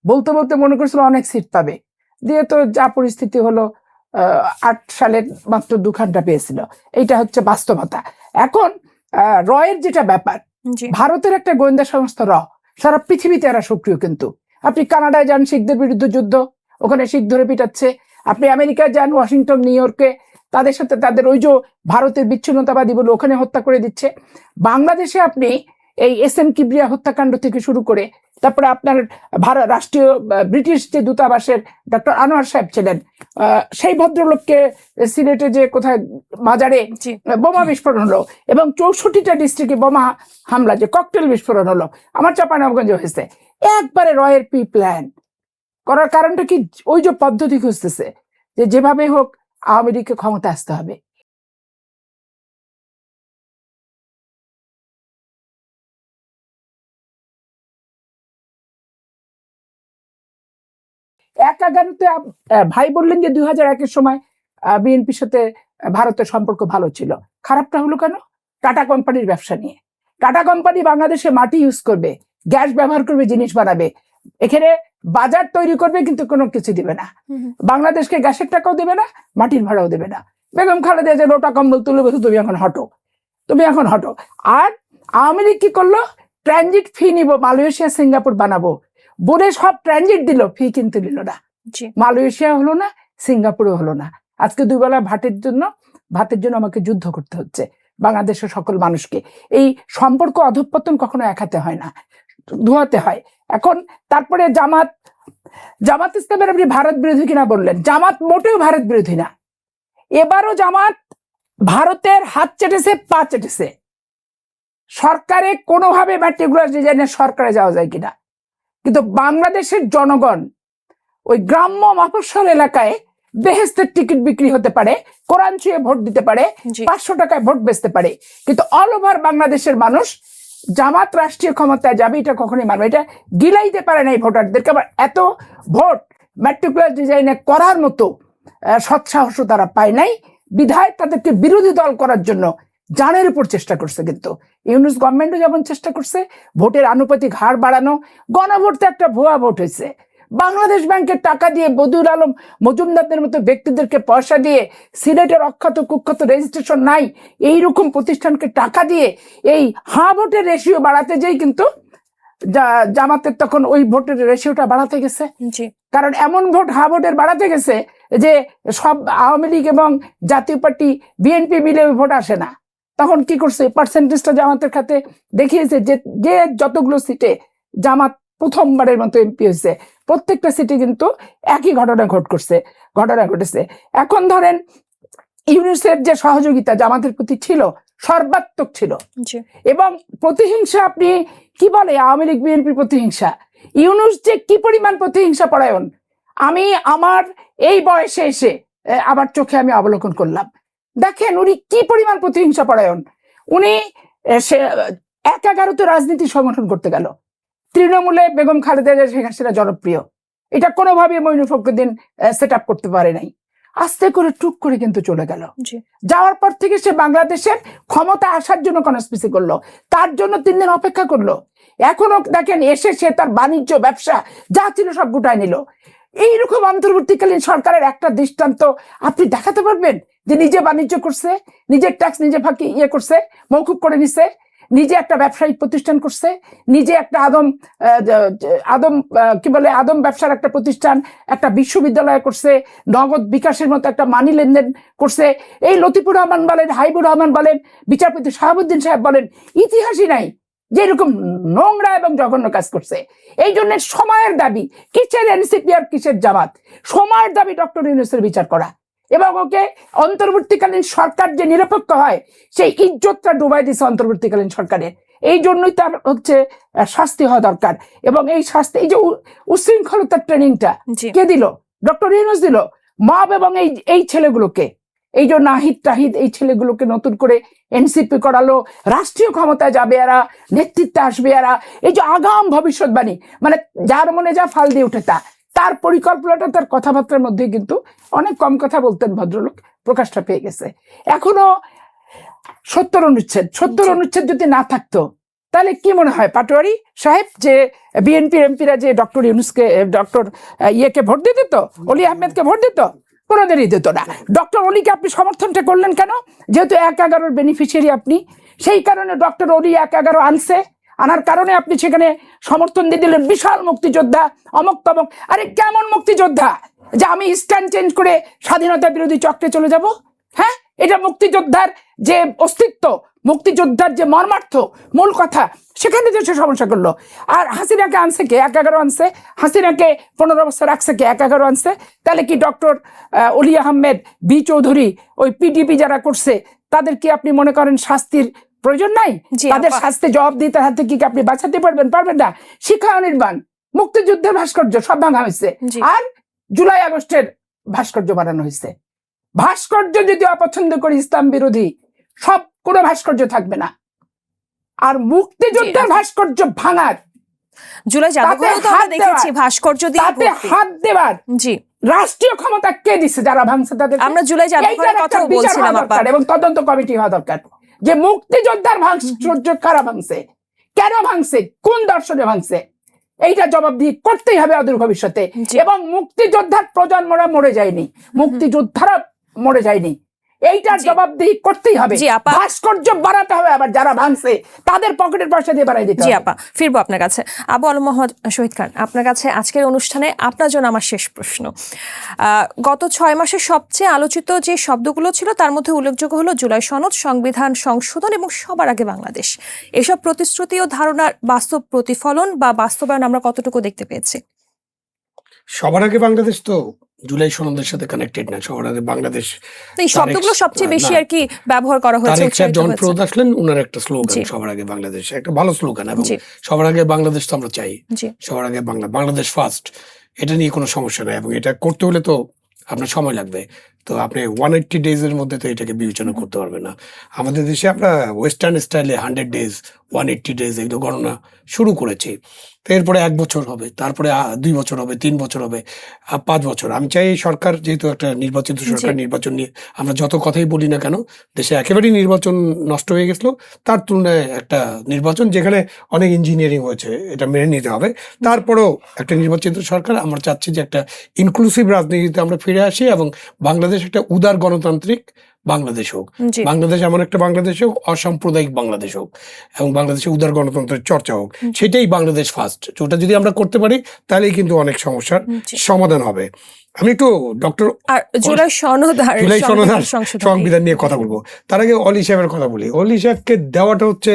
বলতে বলতে মনে করছিল অনেক সিট পাবে, দিয়ে তো যা পরিস্থিতি হলো, 8 সালে মাত্র 2 ঘন্টা পেয়েছিল। এইটা হচ্ছে বাস্তবতা। এখন রয়ের যেটা ব্যাপার, জি। ভারতের একটা গোয়েন্দা সংস্থা সারা পৃথিবীতে এরা সক্রিয়। কিন্তু আপনি কানাডায় যান, শিখদের বিরুদ্ধে যুদ্ধ, ওখানে শিখ ধরে পিটাচ্ছে। আপনি আমেরিকায় যান, ওয়াশিংটন, নিউ ইয়র্কে, তাদের সাথে তাদের ওই যে ভারতের বিচ্ছিন্নতাবাদী বলে ওখানে হত্যা করে দিচ্ছে। বাংলাদেশে আপনি এই SM কিবরিয়া হত্যাকাণ্ড থেকে শুরু করে, তারপরে আপনার রাষ্ট্রীয় ব্রিটিশ যে দূতাবাসের ডক্টর আনোয়ার সাহেব ছিলেন, সেই ভদ্রলোককে সিলেটে যে কোথায় মাজারে জি। বোমা বিস্ফোরণ হলো, এবং 64টা ডিস্ট্রিক্টে বোমা হামলা, যে ককটেল বিস্ফোরণ হলো আমার চাঁপাইনবাবগঞ্জে হয়েছে। একবারে রয়ের প্রি প্ল্যান করার কারণটা কি? ওই যে পদ্ধতি খুঁজতেছে যে যেভাবে হোক আওয়ামী লীগকে ক্ষমতা আসতে হবে। ভাই বললেন যে 2001-এর সময় বিএনপির সাথে ভারতের সম্পর্ক ভালো ছিল। খারাপটা হলো কেন? টাটা কোম্পানির ব্যবসা নিয়ে। টাটা কোম্পানি বাংলাদেশে মাটি ইউজ করবে, গ্যাস ব্যবহার করবে, জিনিস বানাবে, এখানে বাজার তৈরি করবে, কিন্তু কোনো কিছু দিবে না। বাংলাদেশকে গ্যাসের টাকাও দেবে না, মাটির ভাড়াও দেবে না। বেগম খালেদা যে লোটা কম্বল তুলে বসে, তুমি এখন হটো, তুমি এখন হটো। আর আওয়ামী লীগ কি করলো? ট্রানজিট ফি নিব, মালয়েশিয়া সিঙ্গাপুর বানাবো বলে সব ট্রানজিট দিল, ফি কিন্তু দিল না। মালয়েশিয়া হলো না, সিঙ্গাপুরও হলো না। আজকে 2 বেলা ভাতের জন্য আমাকে যুদ্ধ করতে হচ্ছে বাংলাদেশের সকল মানুষকে। এই সম্পর্ক অধঃপতন কখনো এক হাতে হয় না, ধোয়াতে হয়। এখন তারপরে জামাত ইসলামের আপনি ভারত বিরোধী কিনা বললেন, জামাত মোটেও ভারত বিরোধী না। এবারও জামাত ভারতের হাত চেটেছে, পা চেটেছে। সরকারে কোনোভাবে ম্যাট্রিকুলার ডিজাইনের সরকারে যাওয়া যায় কিনা, কিন্তু বাংলাদেশের জনগণ ওই গ্রাম্য মফস্বল এলাকায় বেহেস্তের টিকিট বিক্রি হতে পারে, কোরআন ছুঁয়ে ভোট দিতে পারে, 500 টাকায় ভোট বেচতে পারে, কিন্তু অল ওভার বাংলাদেশের মানুষ জামাত রাষ্ট্রীয় ক্ষমতায় যাবে এটা কখনোই মানবে, এটা গিলাইতে পারে না এই ভোটারদেরকে। আবার এত ভোট ম্যাট্রিকুলার ডিজাইনে করার মতো সৎসাহস তারা পায় নাই, বিধায় তাদেরকে বিরোধী দল করার জন্য জানের উপর চেষ্টা করছে। কিন্তু ইউনুস গভর্নমেন্টও যেমন চেষ্টা করছে ভোটের আনুপাতিক হার বাড়ানো, গণভোট তো একটা ভুয়া ভোট হয়েছে। বাংলাদেশ ব্যাংকের টাকা দিয়ে বদিউল আলম মজুমদারদের মতো ব্যক্তিদেরকে পয়সা দিয়ে, সিলেটের অখ্যাত কুখ্যাত রেজিস্ট্রেশন নাই এইরকম প্রতিষ্ঠানকে টাকা দিয়ে এই ভোটের রেশিও বাড়াতে যেই কিন্তু জামাতের তখন ওই ভোটের রেশিওটা বাড়াতে গেছে। কারণ এমন ভোটের বাড়াতে গেছে যে সব আওয়ামী লীগ এবং জাতীয় পার্টি বিএনপি মিলে ভোট আসে না। তখন কি করছে? পার্সেন্টেজটা জামাতের খাতে দেখিয়েছে যে যতগুলো সিটে জামাত প্রথমবারের মতো এমপি হয়েছে, প্রত্যেকটা সিটে কিন্তু একই ঘটনা ঘটেছে। এখন ধরেন ইউনুসের যে সহযোগিতা জামাতের প্রতি ছিল সর্বাত্মক ছিল, এবং প্রতিহিংসা, আপনি কি বলে আওয়ামী লীগ বিএনপির প্রতিহিংসা, ইউনুস যে কি পরিমাণ প্রতিহিংসা পরায়ণ আমি আমার এই বয়সে এসে আমার চোখে আমি অবলোকন করলাম। দেখেন উনি কি পরিমাণ প্রতিহিংসা পরায়ণ। উনি 1/11 রাজনীতি সংগঠন করতে গেল, তৃণমূলে বেগম খালেদা জিয়া শেখ হাসিনা জনপ্রিয়, এটা কোনোভাবে মঈনুল ফখরুদ্দিন সেট আপ করতে পারে নাই। আস্তে করে টুক করে কিন্তু চলে গেল। যাওয়ার পর থেকে সে বাংলাদেশের ক্ষমতা আসার জন্য কনস্পিরেসি করলো, তার জন্য 3 দিন অপেক্ষা করলো। এখনো দেখেন এসে সে তার বাণিজ্য ব্যবসা যা ছিল সব গুটায় নিল। এইরকম অন্তর্বর্তীকালীন সরকারের একটা দৃষ্টান্ত আপনি দেখাতে পারবেন যে নিজে বাণিজ্য করছে, নিজের ট্যাক্স নিজে ফাঁকি করছে, মৌকুব করে নিছে, নিজে একটা ব্যবসায়িক প্রতিষ্ঠান করছে, নিজে একটা আদম ব্যবসার একটা প্রতিষ্ঠান, একটা বিশ্ববিদ্যালয় করছে, নগদ বিকাশের মতো একটা মানি লেনদেন করছে। এই লতিফুর রহমান বলেন, হাইবুর রহমান বলেন, বিচারপতি শাহাবুদ্দিন সাহেব বলেন, ইতিহাসই নাই যে এরকম নোংরা এবং জঘন্য কাজ করছে। এই জন্য সময়ের দাবি, কিসের এনসিপি আর কিসের জামাত, সময়ের দাবি ডক্টর ইউনূসের বিচার করা এবং ওকে অন্তর্বর্তীকালীন সরকার যে নিরপেক্ষ হয় সেই ইজ্জতটা ডুবাই দিছে অন্তর্বর্তীকালীন সরকারের। এই জন্যই তার হচ্ছে শাস্তি হওয়া দরকার। এবং এই শাস্তি, এই যে উশৃঙ্খলতার ট্রেনিংটা জি কে দিল? ডক্টর ইউনূস দিল। মব এবং এই ছেলেগুলোকে, এই যে নাহিদ টাহিদ, এই ছেলেগুলোকে নতুন করে এনসিপি করালো, রাষ্ট্রীয় ক্ষমতায় যাবে এরা, নেতৃত্বে আসবে এরা। এই যে আগাম ভবিষ্যৎবাণী, মানে যার মনে যা ফাল দিয়ে উঠে তার পরিকল্পনাটা তার কথাবার্তার মধ্যে কিন্তু অনেক কম কথা বলতেন ভদ্রলোক, প্রকাশটা পেয়ে গেছে। এখনো 70 অনুচ্ছেদ যদি না থাকতো তাহলে কি মনে হয় পাটোয়ারি সাহেব, যে বিএনপির এমপিরা যে ডক্টর ইউনূসকে, ডক্টর ইয়েকে ভোট দিয়ে দিত, অলি আহমেদকে ভোট দিত? কোনোদিনই দিত না। ডক্টর অলিকে আপনি সমর্থনটা করলেন কেন? যেহেতু 1/11 বেনিফিশিয়ারি আপনি, সেই কারণে ডক্টর অলি 1/11 আনার কারণে আপনি সেখানে সমর্থন দিয়ে দিলেন। বিশাল মুক্তিযোদ্ধা, অমক তমক। আরে কেমন মুক্তিযোদ্ধা যে আমি স্ট্যান্ড চেঞ্জ করে স্বাধীনতা বিরোধী চক্রে চলে যাব? হ্যাঁ, এটা মুক্তিযোদ্ধার যে অস্তিত্ব, মুক্তিযোদ্ধার যে মর্মার্থ, মূল কথা, সেখানে যে সে সমস্যা করলো। আর হাসিনাকে আনছে কে? 1/11 আনছে। হাসিনাকে 15 বছর রাখছে কে? 1/11 আনছে। তাহলে কি ডক্টর অলি আহমেদ, বি চৌধুরী, ওই পিডিপি যারা করছে তাদের কি আপনি মনে করেন শাস্তির প্রয়োজন নাই? জি তাদের আপা। শাস্তি জবাব দিতে হাতে কি আপনি বাঁচাতে পারবেন? পারবেন না। শিক্ষা অনির্বাণ, মুক্তিযুদ্ধের ভাস্কর্য সব ভাঙা হয়েছে। জি। আর জুলাই আগস্টের ভাস্কর্য বানানো হয়েছে। ভাস্কর্য যদি অপছন্দ করি, ইসলাম বিরোধী, সব কোনো ভাস্কর্য থাকবে না। আর মুক্তিযোদ্ধার ভাস্কর্য ভাঙার, জুলাই জাদুঘরে তো আমরা হাত দেখেছি দেওয়ার, ভাস্কর্য দিয়ে তাতে ভর্তি। হাত দেওয়ার জি রাষ্ট্রীয় ক্ষমতা কে দিচ্ছে? যারা ভাঙছে তাদের। আমরা জুলাই জাদুঘরের কথা বলছিলাম আপা। এবং তদন্ত কমিটি হওয়া দরকার যে মুক্তিযোদ্ধার ভাস্কর্য কারা ভাঙছে, কেন ভাঙছে, কোন দর্শনে ভাঙছে, এইটা জবাব দিয়ে করতেই হবে অদূর ভবিষ্যতে। জি। এবং মুক্তিযোদ্ধার প্রজন্মরা মরে যায়নি, মুক্তিযোদ্ধারা মরে যায়নি, এইটার জি। জবাব দিয়ে করতেই হবে। জি আপা। ভাস্কর্য বাড়াতে হবে, আবার যারা ভাঙছে তাদের পকেটের পয়সা দিয়ে বাড়াই দিতে জি হবে। আপা, ফিরবো আপনার কাছে। আবু আলম মোহাম্মদ শহীদ খান, আপনার কাছে আজকের অনুষ্ঠানে আপনার জন্য আমার শেষ প্রশ্ন। গত 6 মাসে সবচেয়ে আলোচিত যে শব্দগুলো ছিল তার মধ্যে উল্লেখযোগ্য হলো জুলাই সনদ, সংবিধান সংশোধন এবং সবার আগে বাংলাদেশ। এসব প্রতিশ্রুতি ও ধারণার বাস্তব প্রতিফলন বা বাস্তবায়ন আমরা কতটুকু দেখতে পেয়েছি? সবার আগে বাংলাদেশ তো জুলাই সনদের সাথে কানেক্টেড না। সবার আগে বাংলাদেশ, তো এই শব্দগুলো সবচেয়ে বেশি আর কি ব্যবহার করা হয়েছে, তারেক উচ্চারিত জন হয়েছে। প্রদ আসলেন, উনার একটা স্লোগান জি। সবার আগে বাংলাদেশ, একটা ভালো স্লোগান। এবং জি। সবার আগে বাংলাদেশ তো আমরা চাই, জি সবার আগে বাংলাদেশ ফার্স্ট, এটা নিয়ে কোনো সমস্যা নাই। এবং এটা করতে হলে তো আপনার সময় লাগবে। তো আপনি 180 ডেজের মধ্যে তো এটাকে বিবেচনা করতে পারবেন না। আমাদের দেশে আমরা ওয়েস্টার্ন স্টাইলে 100 ডেজ, 180 ডেজ এগুলো গণনা শুরু করেছি। তো এরপরে 1 বছর হবে, তারপরে 2 বছর হবে, 3 বছর হবে, 5 বছর। আমি চাই এই সরকার, যেহেতু একটা নির্বাচিত সরকার, জি। নির্বাচন নিয়ে আমরা যত কথাই বলি না কেন, দেশে একেবারেই নির্বাচন নষ্ট হয়ে গেছিল, তার তুলনায় একটা নির্বাচন যেখানে অনেক ইঞ্জিনিয়ারিং হয়েছে, এটা মেনে নিতে হবে। তারপরেও একটা নির্বাচিত সরকার, আমরা চাচ্ছি যে একটা ইনক্লুসিভ রাজনীতিতে আমরা ফিরে আসি এবং বাংলাদেশ একটা উদার গণতান্ত্রিক বাংলাদেশ হোক। জি বাংলাদেশ এমন একটা বাংলাদেশ হোক, অসাম্প্রদায়িক বাংলাদেশ হোক, এবং বাংলাদেশে উদার গণতন্ত্রের চর্চা হোক। সেটাই বাংলাদেশ ফার্স্ট। ওটা যদি আমরা করতে পারি তাহলেই কিন্তু অনেক সমস্যার জি। সমাধান হবে। আমি একটু ডক্টর আর জুলাই সনদ আর জুলাই সনদ আর সংশোধন সংবিধান নিয়ে কথা বলবো। তার আগে অলি সাহেবের কথা বলি। অলি সাহেবকে দেওয়াটা হচ্ছে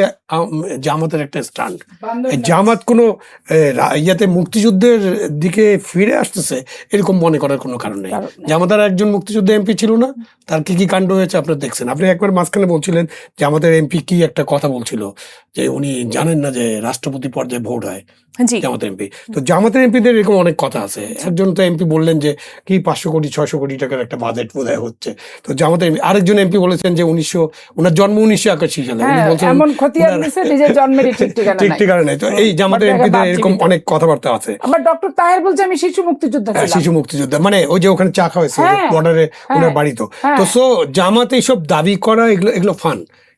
জামাতের একটা স্ট্যান্ড। জামাত কোনো ইয়াতে মুক্তিযুদ্ধের দিকে ফিরে আসতেছে এরকম মনে করার কোনো কারণ নেই। জামাতের একজন মুক্তিযুদ্ধ এমপি ছিল না, তার কি কি কাণ্ড হয়েছে আপনারা দেখছেন। আপনি একবার মাঝখানে বলছিলেন জামাতের এমপি কি একটা কথা বলছিল যে উনি জানেন না যে রাষ্ট্রপতি পর্যায়ে ভোট হয়, জি জামাতের এমপি। তো জামাতের এমপিদের এরকম অনেক কথা আছে। একজন তো এমপি বললেন যে কি 500 কোটি 600 কোটি টাকার একটা বাজেট বোধহয় হচ্ছে। তো জামাতের আরেকজন এমপি বলেছেন যে ওনার জন্ম 1981 সালে, উনি বলছেন এমন খতিয়ান দিছে নিজের জন্মেরই ঠিক ঠিকানা ঠিক নাই। ঠিকানা নেই। তো এই জামাতের এমপিদের এরকম অনেক কথাবার্তা আছে। আবার ডক্টর তাহের বলছে আমি শিশু মুক্তিযোদ্ধা ছিলাম। শিশু মুক্তিযোদ্ধা, মানে ওই যে ওখানে চা খাওয়াইছে হ্যাঁ, বর্ডারে, ওনার বাড়ি। তো হ্যাঁ। তো সো জামাত এইসব দাবি করা, এগুলো ফান,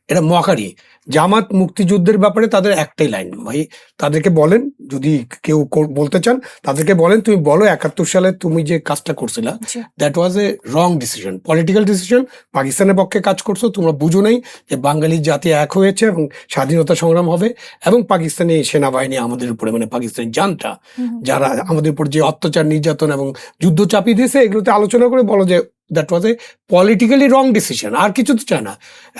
এটা মকারি। জামাত মুক্তিযুদ্ধের ব্যাপারে তাদের একটাই লাইন, ভাই তাদেরকে বলেন, যদি কেউ বলতে চান তাদেরকে বলেন তুমি বলো 71 সালে তুমি যে কাজটা করছিলা, জি। That was a wrong decision, political decision. পাকিস্তানের পক্ষে কাজ করছো, তোমরা বুঝো নাই যে বাঙালি জাতি এক হয়েছে এবং স্বাধীনতা সংগ্রাম হবে, এবং পাকিস্তানি সেনাবাহিনী আমাদের উপরে, মানে পাকিস্তানি জানটা যারা আমাদের উপর যে অত্যাচার, নির্যাতন এবং যুদ্ধ চাপিয়ে দিয়েছে, এগুলোতে আলোচনা করে বলো যে that was a politically wrong decision, আর কিছু তো চায় না।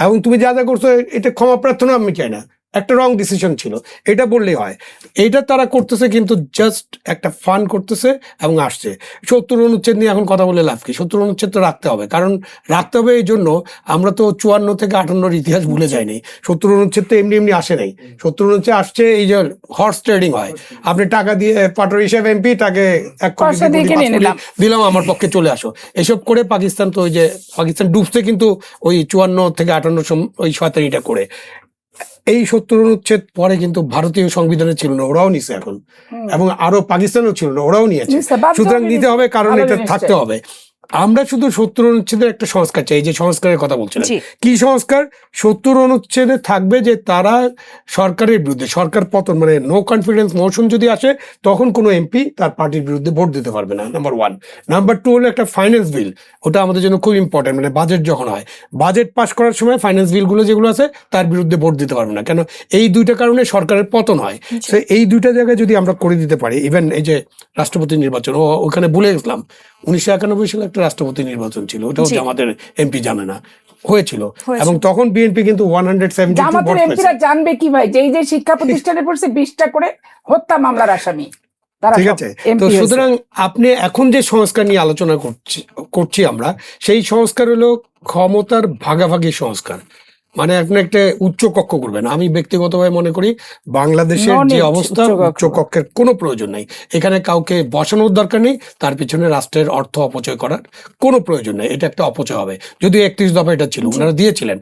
এবং তুমি যা যা করছো এটা ক্ষমা প্রার্থনা আমি চাই না, একটা রং ডিসিশন ছিল, এটা বললেই হয়। এইটা তারা করতেছে কিন্তু জাস্ট একটা ফান করতেছে এবং আসছে। 70 অনুচ্ছেদ নিয়ে এখন কথা বলে লাভ কি? 70 অনুচ্ছেদ তো রাখতে হবে, কারণ রাখতে হবে এই জন্য আমরা তো 54 থেকে 58 ইতিহাস ভুলে যাইনি। 70 অনুচ্ছেদ তো এমনি এমনি আসে নাই। 70 অনুচ্ছেদ আসছে এই যে হর্স ট্রেডিং হয়, আপনি টাকা দিয়ে পাটোয়ারি সাহেব এমপি, তাকে 1 কোটি পয়সা দিয়ে কিনে নিলাম। দিলাম, আমার পক্ষে চলে আসো, এসব করে পাকিস্তান তো ওই যে পাকিস্তান ডুবছে কিন্তু ওই 54 থেকে 58 ওই শয়তানিটা করে। এই 70 অনুচ্ছেদ পরে কিন্তু ভারতীয় সংবিধানে ছিল না, ওরাও নিছে এখন, এবং আরো পাকিস্তানও ছিল না, ওরাও নিয়েছে। নিছে, বাধ্য সুতরাং হয়ে নিতে হবে, কারণ ভালো এটা জিনিস থাকতে চাই। হবে। আমরা শুধু 70 অনুচ্ছেদের একটা সংস্কার চাই, যে সংস্কারের কথা বলছিলেন। জি। কি সংস্কার? 70 অনুচ্ছেদে থাকবে যে তারা সরকারের বিরুদ্ধে, সরকার পতন মানে নো কনফিডেন্স মোশন যদি আসে, তখন কোনো এমপি তার পার্টির বিরুদ্ধে ভোট দিতে পারবে না, নাম্বার 1। নাম্বার 2 হলো একটা ফাইন্যান্স বিল, ওটা আমাদের জন্য খুব ইম্পর্টেন্ট। মানে বাজেট যখন হয়, বাজেট পাস করার সময় ফাইন্যান্স বিলগুলো যেগুলো আছে তার বিরুদ্ধে ভোট দিতে পারবে না, কেন এই দুইটা কারণে সরকারের পতন হয়। তো এই দুইটা জায়গায় যদি আমরা করে দিতে পারি, ইভেন এই যে রাষ্ট্রপতি নির্বাচন, ওখানে ভুলে গেছিলাম 1991 সালে একটা রাষ্ট্রপতি নির্বাচন ছিল, ওটাও জি। আমাদের এমপি জানে না, হয়েছিল। হয়েছিল। এবং তখন বিএনপি কিন্তু 172 জামাতের ভোট এমপিরা পেয়েছে। জানবে কি ভাই যে এই যে শিক্ষা প্রতিষ্ঠানে পড়ছে 20টা করে হত্যা মামলার আসামি, তারা ঠিক সব আছে। MP তো হয়েছে। সুতরাং আপনি এখন যে সংস্কার নিয়ে আলোচনা করছি আমরা, সেই সংস্কার হলো ক্ষমতার ভাগাভাগি সংস্কার। মানে আপনি একটা উচ্চ কক্ষ করবেন। আমি ব্যক্তিগতভাবে মনে করি বাংলাদেশের No যে need অবস্থা, উচ্চ কক্ষ। উচ্চ কক্ষের কোনো প্রয়োজন নেই। এখানে কাউকে বসানোর দরকার নেই, তার পিছনে রাষ্ট্রের অর্থ অপচয় করার কোনো প্রয়োজন নেই। এটা একটা অপচয় হবে। যদিও 31 দফা এটা ছিল, ওনারা দিয়েছিলেন।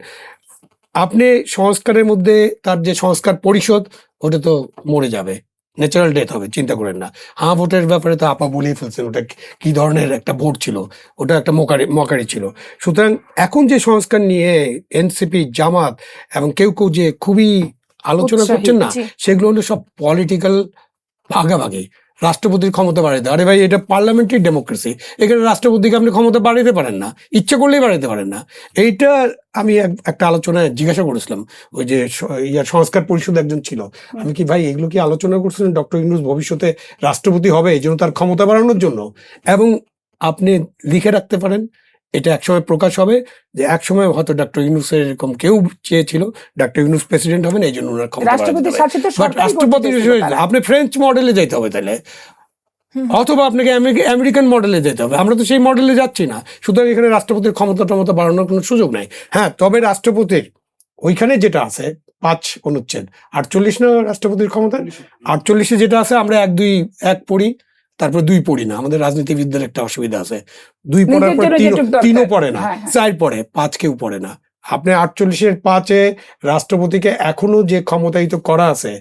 আপনি সংস্কারের মধ্যে তার যে সংস্কার পরিষদ, ওটা তো মরে যাবে, ন্যাচারাল ডেথ হবে, চিন্তা করেন না। হ্যাঁ ভোটের ব্যাপারে তো আপা বলেই ফেলছেন, ওটা কি ধরনের একটা ভোট ছিল, ওটা একটা মকারি ছিল। সুতরাং এখন যে সংস্কার নিয়ে এনসিপি, জামাত এবং কেউ কেউ যে খুবই আলোচনা উৎসাহী, করছেন না, জি। সেগুলো হলো সব পলিটিক্যাল ভাগাভাগি, রাষ্ট্রপতির ক্ষমতা বাড়াইতে। আরে ভাই, এটা পার্লামেন্টারি ডেমোক্রেসি, এখানে রাষ্ট্রপতিকে আপনি ক্ষমতা বাড়াইতে পারেন না, ইচ্ছা করলেই বাড়াইতে পারেন না। এইটা আমি একটা আলোচনায় জিজ্ঞাসা করেছিলাম, ওই যে সংস্কার পরিষদ একজন ছিল, আমি কি ভাই এগুলো কি আলোচনা করছিলেন ডক্টর ইউনূস ভবিষ্যতে রাষ্ট্রপতি হবে এই জন্য, তার ক্ষমতা বাড়ানোর জন্য? এবং আপনি লিখে রাখতে পারেন, এটা একসময় প্রকাশ হবে যে একসময় হয়তো ডক্টর ইউনূসের এরকম কেউ চেয়েছিল ডক্টর ইউনূস প্রেসিডেন্ট হবেন, এই জন্য ওনার ক্ষমতা রাষ্ট্রপতি বাড়াতে হবে। শাসিত বাট সরকারই রাষ্ট্রপতি করতে হিসেবে চেয়েছিল তারা। আপনি ফ্রেঞ্চ মডেলে যেতে হবে তাহলে, অথবা আপনাকে আমেরিকান মডেলে যেতে হবে। আমরা তো সেই মডেলে যাচ্ছি না, সুতরাং এখানে রাষ্ট্রপতির ক্ষমতা বাড়ানোর কোনো সুযোগ নাই। হ্যাঁ, তবে রাষ্ট্রপতির ওইখানে যেটা আছে 5 অনুচ্ছেদ, 48 না রাষ্ট্রপতির ক্ষমতা, 48-এ যেটা আছে, আমরা 1 পড়ি, তারপর 2 পড়ি না। আমাদের রাজনীতিবিদদের একটা অসুবিধা আছে, 2 পড়ার নিজের পর জন্য যেটুক দরকার। 3ও পড়ে না, হ্যাঁ, হ্যাঁ। 4 পড়ে, 5 কেউ পড়ে না। আপনি 48-এর 5-এ রাষ্ট্রপতিকে এখনো যে ক্ষমতায়িত করা আছে,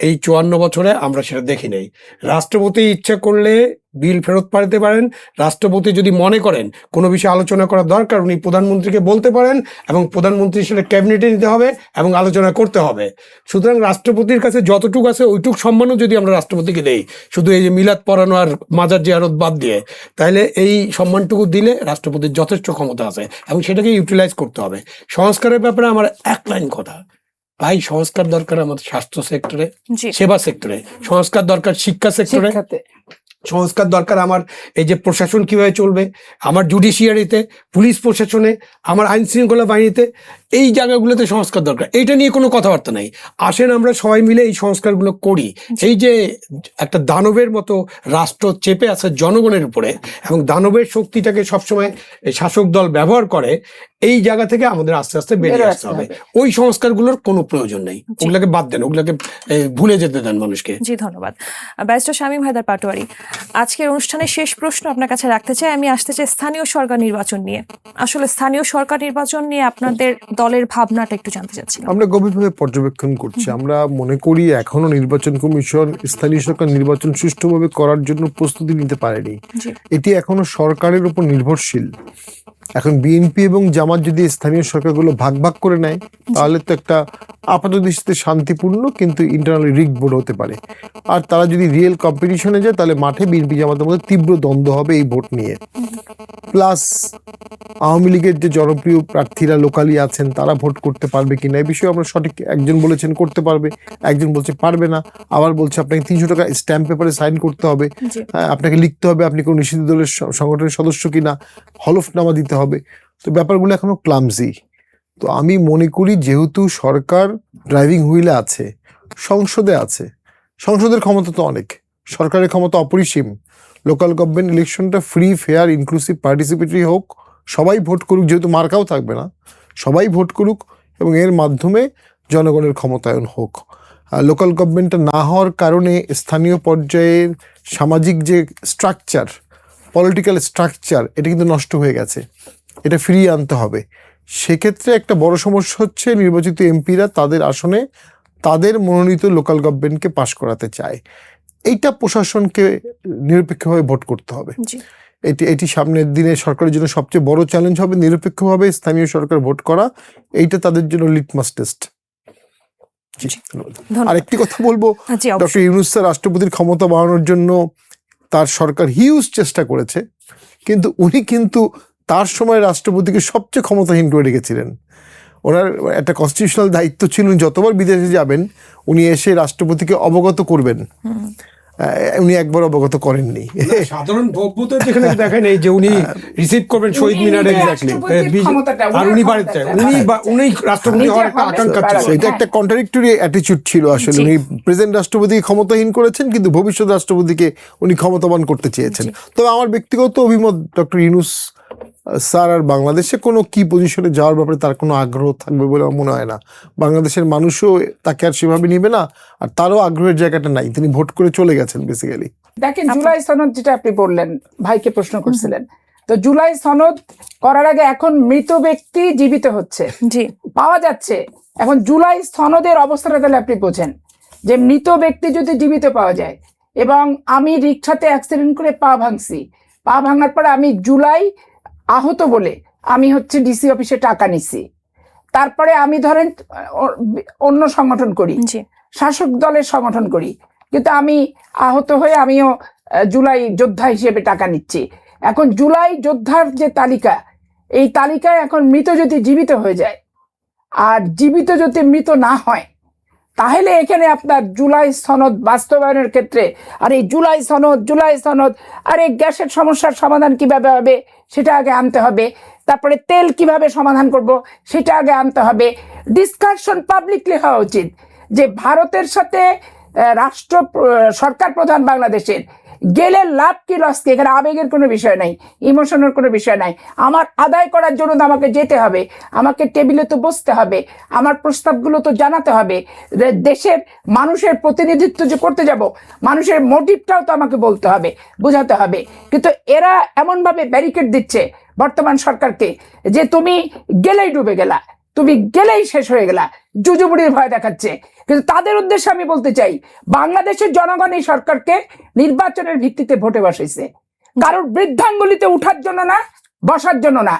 এই 54 বছরে আমরা সেটা দেখি নাই। রাষ্ট্রপতি ইচ্ছা করলে বিল ফেরত পাঠাতে পারেন। রাষ্ট্রপতি যদি মনে করেন কোনো বিষয়ে আলোচনা করা দরকার, উনি প্রধানমন্ত্রীকে বলতে পারেন, এবং প্রধানমন্ত্রী সেটা ক্যাবিনেটে নিতে হবে এবং আলোচনা করতে হবে। সুতরাং রাষ্ট্রপতির কাছে যতটুকু আছে ওইটুক সম্মানও যদি আমরা রাষ্ট্রপতিকে দেই, শুধু এই যে মিলাদ পড়ানো আর মাজার জিয়ারত বাদ দিয়ে, তাহলে এই সম্মানটুকু দিলে রাষ্ট্রপতির যথেষ্ট ক্ষমতা আছে এবং সেটাকে ইউটিলাইজ করতে হবে। সংস্কারের ব্যাপারে আমার এক লাইন কথা, ভাই সংস্কার দরকার আমাদের স্বাস্থ্য সেক্টরে, জি। সেবা সেক্টরে, সংস্কার দরকার শিক্ষা সেক্টরে, শিক্ষাতে সংস্কার দরকার আমার এই যে প্রশাসন কিভাবে চলবে, আমার জুডিশিয়ারিতে, পুলিশ প্রশাসনে, আমার আইন শৃঙ্খলা বাহিনীতে, এই জায়গাগুলোতে সংস্কার দরকার। এইটা নিয়ে কোনো কথাবার্তা নাই। আসেন আমরা সবাই মিলে এই সংস্কারগুলো করি। এই যে একটা দানবের মতো রাষ্ট্র চেপে আছে জনগণের উপরে, এবং দানবের শক্তিটাকে সবসময় এই শাসক দল ব্যবহার করে, এই জায়গা থেকে আমাদের আস্তে আস্তে বেরিয়ে আসতে হবে। ওই সংস্কারগুলোর কোনো প্রয়োজন নেই, ওগুলোকে বাদ দেন, ওগুলোকে ভুলে যেতে দেন মানুষকে। জি, ধন্যবাদ। ব্যারিস্টার শামীম হায়দার পাটোয়ারি, আজকের অনুষ্ঠানের শেষ প্রশ্ন আপনার কাছে রাখতে চাই। আমি আসতে চাই স্থানীয় সরকার নির্বাচন নিয়ে। আসলে স্থানীয় সরকার নির্বাচন নিয়ে আপনাদের দলের ভাবনাটা একটু জানতে চাচ্ছিলাম। আমরা গভীরভাবে পর্যবেক্ষণ করছি। আমরা মনে করি এখনো নির্বাচন কমিশন স্থানীয় সরকার নির্বাচন সুষ্ঠুভাবে করার জন্য প্রস্তুতি নিতে পারেনি। জি। এটি এখনো সরকারের উপর নির্ভরশীল। এখন বিএনপি এবং জামাত যদি স্থানীয় সরকারগুলো ভাগ ভাগ করে নেয়, তাহলে তো একটা আপাত দৃষ্টিতে শান্তিপূর্ণ কিন্তু ইন্টারনালি রিগ ভোট হতে পারে। আর তারা যদি রিয়েল কম্পিটিশনে যায়, তাহলে মাঠে বিএনপি জামাতের মধ্যে তীব্র দ্বন্দ্ব হবে এই ভোট নিয়ে। প্লাস আওয়ামী লীগের যে জনপ্রিয় প্রার্থীরা লোকালি আছেন, তারা ভোট করতে পারবে কিনা এই বিষয়ে আমরা সঠিক, একজন বলেছেন করতে পারবে, একজন বলছে পারবে না, আবার বলছে আপনাকে 300 টাকা স্ট্যাম্প পেপারে সাইন করতে হবে, জি। হ্যাঁ আপনাকে লিখতে হবে আপনি কোনো নিষিদ্ধ দলের সংগঠনের সদস্য কিনা, হলফনামা দিতে হবে। তো ব্যাপারগুলো এখনো ক্লামজি। তো আমি মনে করি যেহেতু সরকার ড্রাইভিং হুইলে আছে, সংসদে আছে, সংসদের ক্ষমতা তো অনেক, সরকারের ক্ষমতা অপরিসীম, লোকাল গভর্নমেন্ট ইলেকশনটা ফ্রি, ফেয়ার, ইনক্লুসিভ, পার্টিসিপেটরি হোক, সবাই ভোট করুক, যেহেতু মার্কাও থাকবে না, সবাই ভোট করুক এবং এর মাধ্যমে জনগণের ক্ষমতায়ন হোক। লোকাল গভর্নমেন্টটা না হওয়ার কারণে স্থানীয় পর্যায়ের সামাজিক যে স্ট্রাকচার, পলিটিক্যাল স্ট্রাকচার, এটা কিন্তু নষ্ট হয়ে গেছে, এটা ফিরিয়ে আনতে হবে। সেক্ষেত্রে একটা বড় সমস্যা হচ্ছে নির্বাচিত এমপিরা তাদের আসনে তাদের মনোনীত লোকাল গভর্নমেন্টকে পাশ করাতে চায়। এইটা প্রশাসনকে নিরপেক্ষভাবে ভোট করতে হবে। জি এটি সামনের দিনে সরকারের জন্য সবচেয়ে বড় চ্যালেঞ্জ হবে, নিরপেক্ষভাবে স্থানীয় সরকার ভোট করা। এইটা তাদের জন্য লিটমাস টেস্ট। ধন্যবাদ। আরেকটি কথা বলবো, জি অবশ্যই। ডক্টর ইউনূস স্যার রাষ্ট্রপতির ক্ষমতা বাড়ানোর জন্য তার সরকার হিউজ চেষ্টা করেছে, কিন্তু উনি কিন্তু তার সময় রাষ্ট্রপতিকে সবচেয়ে ক্ষমতাহীন করে রেখেছিলেন। ওনার একটা কনস্টিটিউশনাল দায়িত্ব ছিল, উনি যতবার বিদেশে যাবেন উনি এসে রাষ্ট্রপতিকে অবগত করবেন, উনি একবার অবগত করেননি। সাধারণ ভোটে যেখানে দেখেন এই যে উনি রিসিভ করবেন শহীদ মিনারে, এক্স্যাক্টলি, আর উনি বাড়িতে উনি রাষ্ট্রপতি হওয়ার একটা আকাঙ্ক্ষা ছিল। এটা একটা কন্ট্রাডিক্টরি অ্যাটিচিউড ছিল আসলে। উনি প্রেজেন্ট রাষ্ট্রপতিকে ক্ষমতাহীন করেছেন, কিন্তু ভবিষ্যৎ রাষ্ট্রপতিকে উনি ক্ষমতাবান করতে চেয়েছেন। তবে আমার ব্যক্তিগত অভিমত, ডক্টর ইউনূস স্যার আর বাংলাদেশে কোনো কি পজিশনে যাওয়ার ব্যাপারে তার কোনো আগ্রহ থাকবে বলে আমার মনে হয় না। বাংলাদেশের মানুষও তাকে আর সেভাবে নিবে না, আর তারও আগ্রহের জায়গাটা নাই, তিনি ভোট করে চলে গেছেন বেসিক্যালি। দেখেন, জুলাই সনদ যেটা আপনি বললেন, ভাইকে প্রশ্ন করছিলেন, তো জুলাই সনদ করার আগে এখন মৃত ব্যক্তি জীবিত হচ্ছে, জি পাওয়া যাচ্ছে। এখন জুলাই সনদের অবস্থাটা তাহলে আপনি বোঝেন যে মৃত ব্যক্তি যদি জীবিত পাওয়া যায়, এবং আমি রিক্সাতে অ্যাক্সিডেন্ট করে পা ভাঙছি, পা ভাঙার পরে আমি জুলাই আহত বলে আমি হচ্ছে ডিসি অফিসে টাকা নিছি, তারপরে আমি ধরেন অন্য সংগঠন করি, জি শাসক দলের সংগঠন করি, কিন্তু আমি আহত হয়ে আমিও জুলাই যোদ্ধা হিসেবে টাকা নিচ্ছি। এখন জুলাই যোদ্ধার যে তালিকা, এই তালিকায় এখন মৃত যদি জীবিত হয়ে যায় আর জীবিত যদি মৃত না হয়, তাহলে এখানে আপনার জুলাই সনদ বাস্তবায়নের ক্ষেত্রে আর এই জুলাই সনদ আর এই গ্যাসের সমস্যার সমাধান কিভাবে হবে সেটা আগে আনতে হবে, তারপরে তেল কিভাবে সমাধান করব সেটা আগে আনতে হবে। ডিসকাশন পাবলিকলি হওয়া উচিত যে ভারতের সাথে সরকার প্রধান বাংলাদেশের গেলে লাভ কি লস কি, এখানে আবেগের কোনো বিষয় নাই, ইমোশনের কোনো বিষয় নাই। আমার আদায় করার জন্য তো আমাকে যেতে হবে, আমাকে টেবিলে তো বসতে হবে, আমার প্রস্তাবগুলো তো জানাতে হবে, দেশের মানুষের প্রতিনিধিত্ব যে করতে যাব, মানুষের মোটিভটাও তো আমাকে বলতে হবে, বোঝাতে হবে। কিন্তু এরা এমনভাবে ব্যারিকেড দিচ্ছে বর্তমান সরকারকে যে তুমি গেলেই ডুবে গেলা, তুমি গেলেই শেষ হয়ে গেলা, জুজুবুড়ির ভয় দেখাচ্ছে। কিন্তু তাদের উদ্দেশ্যে আমি বলতে চাই, বাংলাদেশের জনগণ এই সরকারকে নির্বাচনের ভিত্তিতে ভোটে বসাইছে, কারোর বৃদ্ধাঙ্গুলিতে উঠার জন্য না, বসার জন্য না।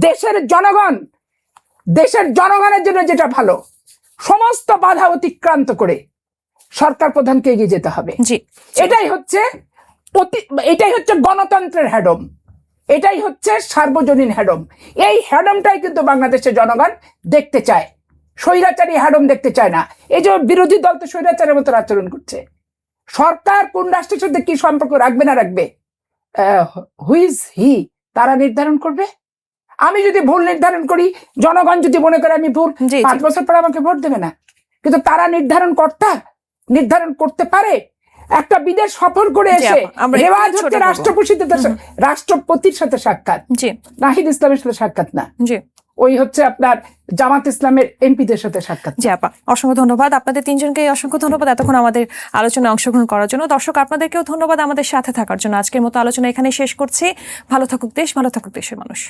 দেশের জনগণের জন্য যেটা ভালো, সমস্ত বাধা অতিক্রান্ত করে সরকার প্রধানকে এগিয়ে যেতে হবে। জি এটাই হচ্ছে গণতন্ত্রের হ্যাডম, এটাই হচ্ছে সার্বজনীন হ্যাডম। এই হ্যাডমটাই কিন্তু বাংলাদেশের জনগণ দেখতে চায়, স্বৈরাচারী হ্যাডম দেখতে চায় না। এই যে বিরোধী দল তো স্বৈরাচারের মতো আচরণ করছে। সরকার কোন রাষ্ট্রের সাথে কি সম্পর্ক রাখবে না রাখবে, হুইজ হি, তারা নির্ধারণ করবে। আমি যদি ভুল নির্ধারণ করি, জনগণ যদি মনে করে আমি ভুল, 5 বছর পরে আমাকে ভোট দেবে না। কিন্তু তারা নির্ধারণ করতে পারে। একটা বিদেশ সফর করে এসে রেওয়াজ হচ্ছে রাষ্ট্রপতির সাথে সাক্ষাৎ, নাহিদ ইসলামের সাথে সাক্ষাৎ না, ওই হচ্ছে আপনার জামাত ইসলামের এমপিদের সাথে সাক্ষাৎ। জি আপা, অসংখ্য ধন্যবাদ আপনাদের তিনজনকে, অসংখ্য ধন্যবাদ এতক্ষণ আমাদের আলোচনায় অংশগ্রহণ করার জন্য। দর্শক আপনাদেরকেও ধন্যবাদ আমাদের সাথে থাকার জন্য। আজকের মতো আলোচনা এখানে শেষ করছি। ভালো থাকুক দেশ, ভালো থাকুক দেশের মানুষ।